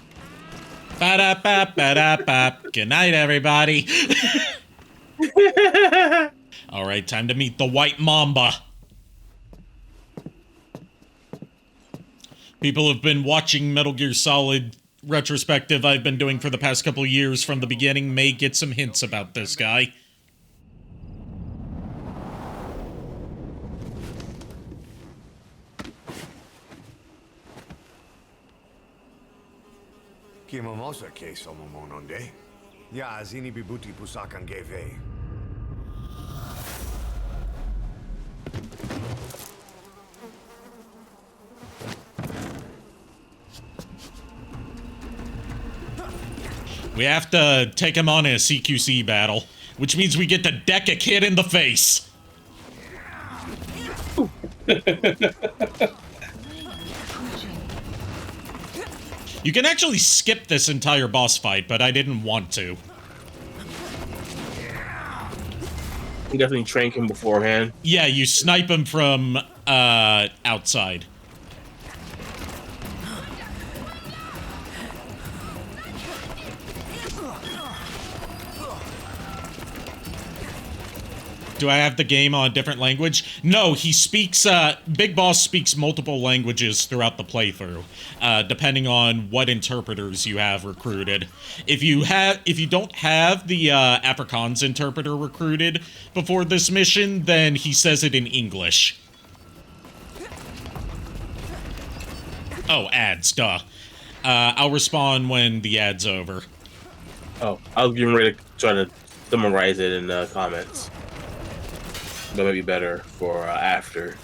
[SPEAKER 1] Ba-da-ba-ba-da-ba. Good night, everybody. All right, time to meet the White Mamba. People have been watching Metal Gear Solid retrospective I've been doing for the past couple years from the beginning may get some hints about this guy.
[SPEAKER 11] Kimamosa ke somomononde. Ya zini bibuti pusakan geve.
[SPEAKER 1] We have to take him on in a CQC battle, which means we get to deck a kid in the face. You can actually skip this entire boss fight, but I didn't want to.
[SPEAKER 2] You definitely train him beforehand.
[SPEAKER 1] Yeah, you snipe him from outside. Do I have the game on a different language? No, he speaks, Big Boss speaks multiple languages throughout the playthrough, depending on what interpreters you have recruited. If you don't have the, Afrikaans interpreter recruited before this mission, then he says it in English. Oh, ads, duh. I'll respond when the ad's over.
[SPEAKER 2] Oh, I was getting ready to try to summarize it in the comments. That might be better for after.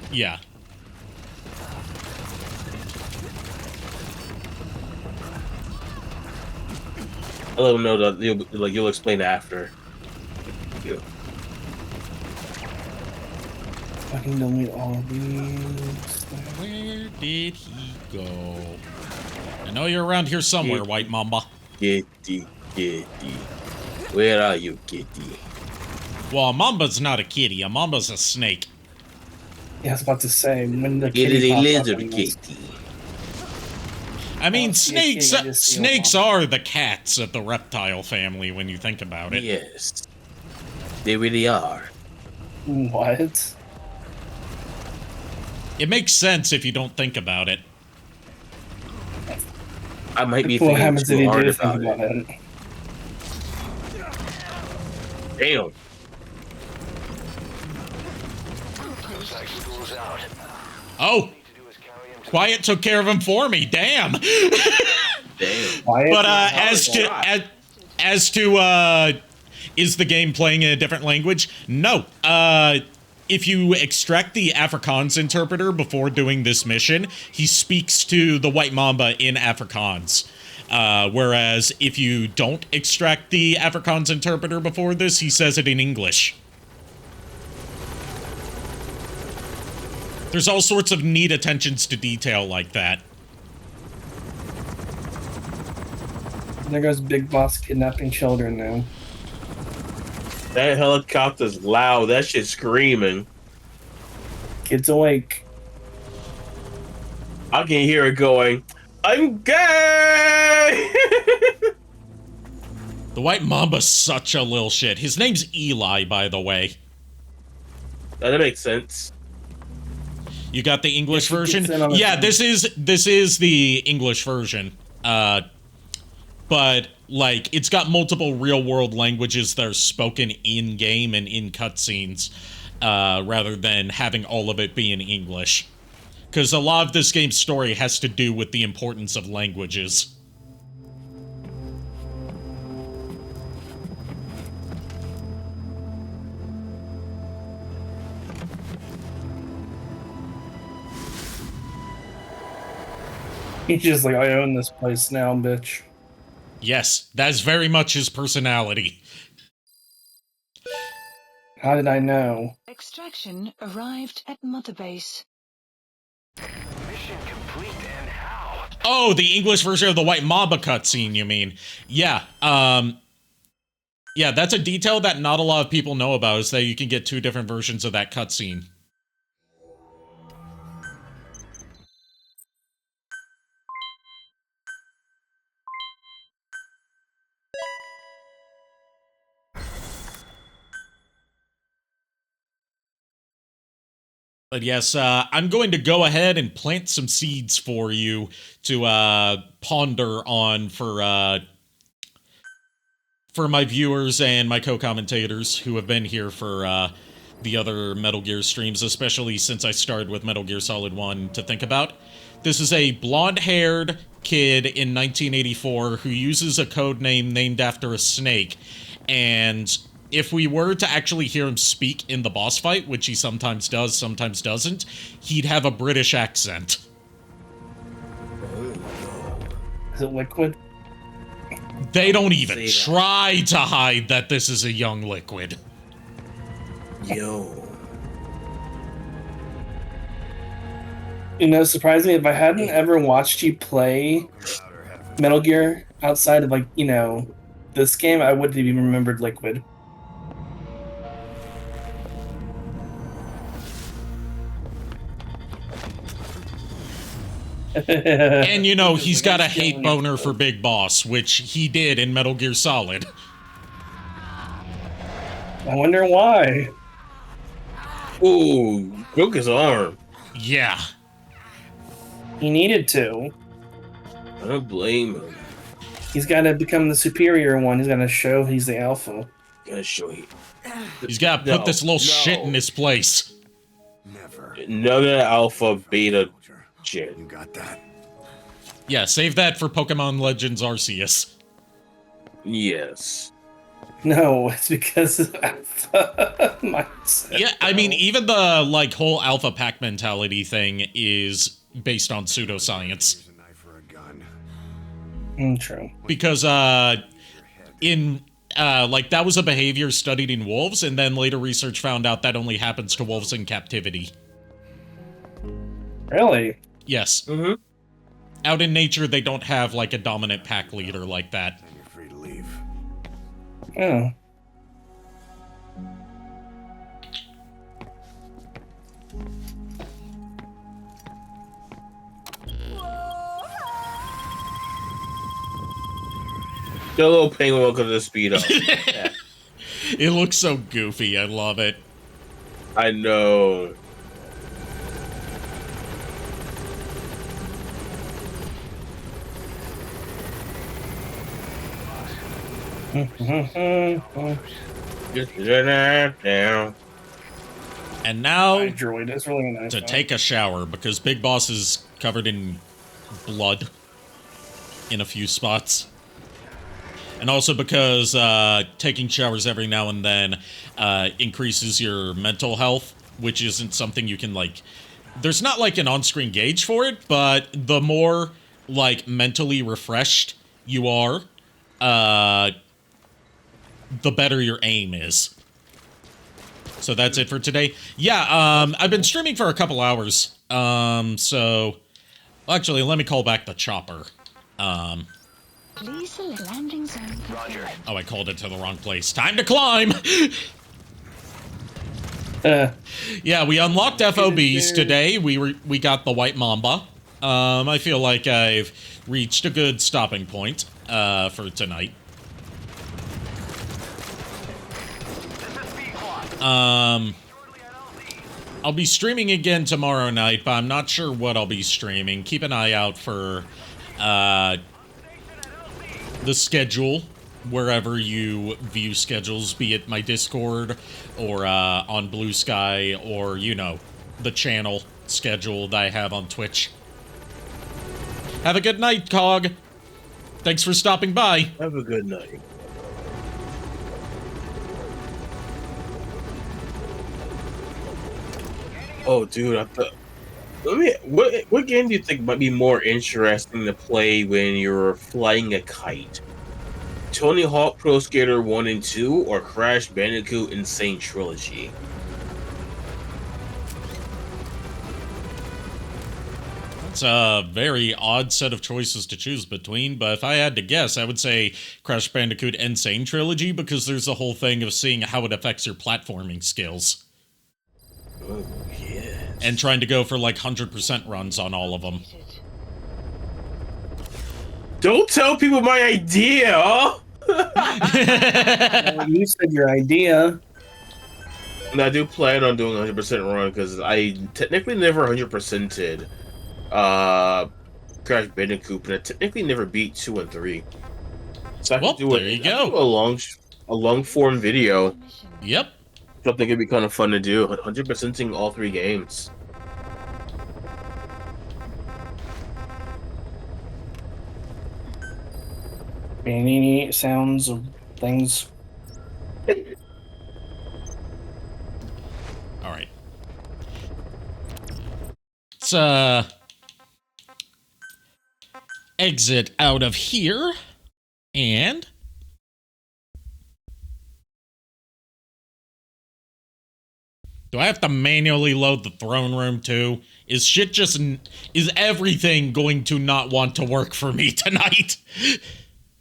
[SPEAKER 1] Yeah.
[SPEAKER 2] I'll let them know that you'll explain after. Yeah.
[SPEAKER 8] Fucking delete all of these.
[SPEAKER 1] Where did he go? I know you're around here somewhere, White Mamba.
[SPEAKER 2] Kitty. Where are you, kitty?
[SPEAKER 1] Well, a mamba's not a kitty. A mamba's a snake.
[SPEAKER 8] Yeah, I was about to say, when the
[SPEAKER 2] It is
[SPEAKER 8] kitty
[SPEAKER 2] a
[SPEAKER 8] pops up,
[SPEAKER 2] lizard,
[SPEAKER 8] I was-
[SPEAKER 2] kitty.
[SPEAKER 1] I mean,
[SPEAKER 8] Oh,
[SPEAKER 1] snakes
[SPEAKER 8] yeah, I just see a
[SPEAKER 1] snakes
[SPEAKER 8] mamba.
[SPEAKER 1] are the cats of the reptile family when you think about it.
[SPEAKER 2] Yes. They really are.
[SPEAKER 8] What?
[SPEAKER 1] It makes sense if you don't think about it.
[SPEAKER 2] I might be
[SPEAKER 8] What
[SPEAKER 2] thinking
[SPEAKER 8] happens if
[SPEAKER 2] too
[SPEAKER 8] you
[SPEAKER 2] hard
[SPEAKER 8] do
[SPEAKER 2] about
[SPEAKER 8] think about
[SPEAKER 2] it.
[SPEAKER 8] it?
[SPEAKER 2] Damn.
[SPEAKER 4] Looks like school's out.
[SPEAKER 1] Oh! Quiet took care of him for me, damn!
[SPEAKER 2] Damn.
[SPEAKER 1] But as to is the game playing in a different language? No. If you extract the Afrikaans interpreter before doing this mission, he speaks to the White Mamba in Afrikaans. Whereas if you don't extract the Afrikaans interpreter before this, he says it in English. There's all sorts of neat attentions to detail like that.
[SPEAKER 8] There goes Big Boss kidnapping children now.
[SPEAKER 2] That helicopter's loud. That shit's screaming.
[SPEAKER 8] Kids awake.
[SPEAKER 2] I can hear it going, I'm gay!
[SPEAKER 1] The White Mamba's such a lil shit. His name's Eli, by the way.
[SPEAKER 2] That makes sense.
[SPEAKER 1] You got the English
[SPEAKER 8] Yeah, he
[SPEAKER 1] version?
[SPEAKER 8] gets in on the
[SPEAKER 1] Yeah,
[SPEAKER 8] phone.
[SPEAKER 1] this is the English version. But like it's got multiple real-world languages that are spoken in-game and in cutscenes. rather than having all of it be in English. Because a lot of this game's story has to do with the importance of languages.
[SPEAKER 10] He's just like, I own this place now, bitch.
[SPEAKER 1] Yes, that's very much his personality.
[SPEAKER 10] How did I know?
[SPEAKER 3] Extraction arrived at Mother Base.
[SPEAKER 4] Mission complete and how?
[SPEAKER 1] Oh, the English version of the White Mamba cutscene, you mean? Yeah, yeah, that's a detail that not a lot of people know about, is that you can get 2 different versions of that cutscene. But yes, I'm going to go ahead and plant some seeds for you to ponder on for my viewers and my co-commentators who have been here for the other Metal Gear streams, especially since I started with Metal Gear Solid 1 to think about. This is a blonde-haired kid in 1984 who uses a code name named after a snake, and if we were to actually hear him speak in the boss fight, which he sometimes does, sometimes doesn't, he'd have a British accent.
[SPEAKER 10] Is it Liquid?
[SPEAKER 1] They don't even try to hide that this is a young Liquid.
[SPEAKER 2] Yo.
[SPEAKER 10] You know, surprisingly, if I hadn't ever watched you play Metal Gear outside of, like, you know, this game, I wouldn't even remembered Liquid.
[SPEAKER 1] And, you know, he's got a hate boner for Big Boss, which he did in Metal Gear Solid.
[SPEAKER 10] I wonder why.
[SPEAKER 2] Ooh, broke his arm.
[SPEAKER 1] Yeah.
[SPEAKER 10] He needed to.
[SPEAKER 2] I don't blame him.
[SPEAKER 10] He's got to become the superior one. He's got to show he's the alpha.
[SPEAKER 2] Gotta show you.
[SPEAKER 1] He's got to put this little shit in his place.
[SPEAKER 11] Never.
[SPEAKER 2] None of that alpha beta shit.
[SPEAKER 11] You got that?
[SPEAKER 1] Yeah, save that for Pokemon Legends Arceus.
[SPEAKER 2] Yes.
[SPEAKER 10] No, it's because of alpha mindset.
[SPEAKER 1] Yeah, I mean, even the, like, whole alpha pack mentality thing is based on pseudoscience.
[SPEAKER 11] Here's a knife or a gun.
[SPEAKER 10] True.
[SPEAKER 1] Because, like, that was a behavior studied in wolves, and then later research found out that only happens to wolves in captivity.
[SPEAKER 10] Really?
[SPEAKER 1] Yes.
[SPEAKER 2] Mm-hmm.
[SPEAKER 1] Out in nature, they don't have, like, a dominant pack leader like that.
[SPEAKER 11] Then you're free to leave.
[SPEAKER 10] Oh.
[SPEAKER 2] The little penguin will go to the speed up. Yeah.
[SPEAKER 1] It looks so goofy. I love it.
[SPEAKER 2] I know. Just down.
[SPEAKER 1] And now,
[SPEAKER 10] Droid is really nice.
[SPEAKER 1] to take a shower, because Big Boss is covered in blood in a few spots. And also because taking showers every now and then increases your mental health, which isn't something you can, like... There's not, like, an on-screen gauge for it, but the more, like, mentally refreshed you are, the better your aim is. So that's it for today. Yeah, I've been streaming for a couple hours. So... Actually, let me call back the chopper.
[SPEAKER 3] Please select landing zone.
[SPEAKER 4] Roger.
[SPEAKER 1] Oh, I called it to the wrong place. Time to climb! Yeah, we unlocked FOBs today. We got the White Mamba. I feel like I've reached a good stopping point for tonight. I'll be streaming again tomorrow night, but I'm not sure what I'll be streaming. Keep an eye out for the schedule wherever you view schedules, be it my Discord or on Blue Sky or, you know, the channel schedule that I have on Twitch. Have a good night, Cog. Thanks for stopping by.
[SPEAKER 2] Have a good night. Oh, dude, what game do you think might be more interesting to play when you're flying a kite? Tony Hawk Pro Skater 1 and 2 or Crash Bandicoot Insane Trilogy?
[SPEAKER 1] It's a very odd set of choices to choose between, but if I had to guess, I would say Crash Bandicoot Insane Trilogy, because there's the whole thing of seeing how it affects your platforming skills.
[SPEAKER 2] Oh, yes.
[SPEAKER 1] And trying to go for like 100% runs on all of them.
[SPEAKER 2] Don't tell people my idea!
[SPEAKER 10] Well, you said your idea.
[SPEAKER 2] And I do plan on doing 100% run, because I technically never 100%ed Crash Bandicoot, but I technically never beat 2 and 3. So I
[SPEAKER 1] Well,
[SPEAKER 2] can do
[SPEAKER 1] there you go.
[SPEAKER 2] A long form video.
[SPEAKER 1] Yep.
[SPEAKER 2] Something could be kind of fun to do. 100%ing all 3 games.
[SPEAKER 10] Any sounds of things.
[SPEAKER 1] Alright. Let's, exit out of here. And... do I have to manually load the throne room too? Is everything going to not want to work for me tonight?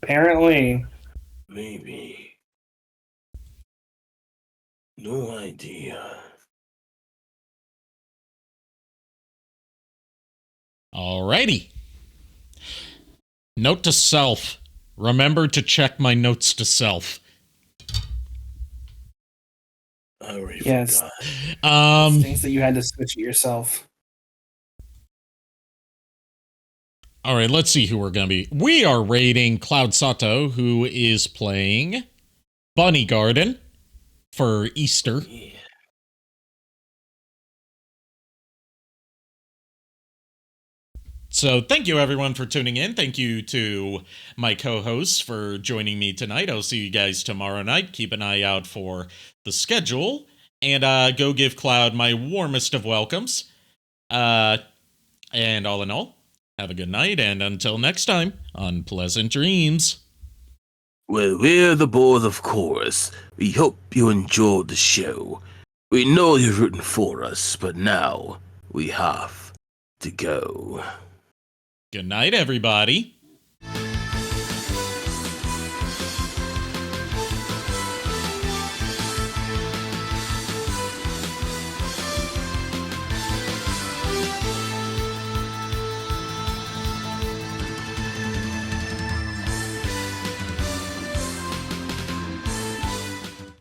[SPEAKER 10] Apparently.
[SPEAKER 2] Maybe. No idea.
[SPEAKER 1] Alrighty. Note to self. Remember to check my notes to self.
[SPEAKER 2] I already
[SPEAKER 10] Yes.
[SPEAKER 2] forgot.
[SPEAKER 10] Things that you had to switch it yourself.
[SPEAKER 1] All right, let's see who we're going to be. We are rating Cloud Sato, who is playing Bunny Garden for Easter.
[SPEAKER 2] Yeah.
[SPEAKER 1] So thank you, everyone, for tuning in. Thank you to my co-hosts for joining me tonight. I'll see you guys tomorrow night. Keep an eye out for the schedule. And go give Cloud my warmest of welcomes. And all in all, have a good night. And until next time, unpleasant dreams.
[SPEAKER 2] Well, we're the boys, of course. We hope you enjoyed the show. We know you're rooting for us, but now we have to go.
[SPEAKER 1] Good night, everybody.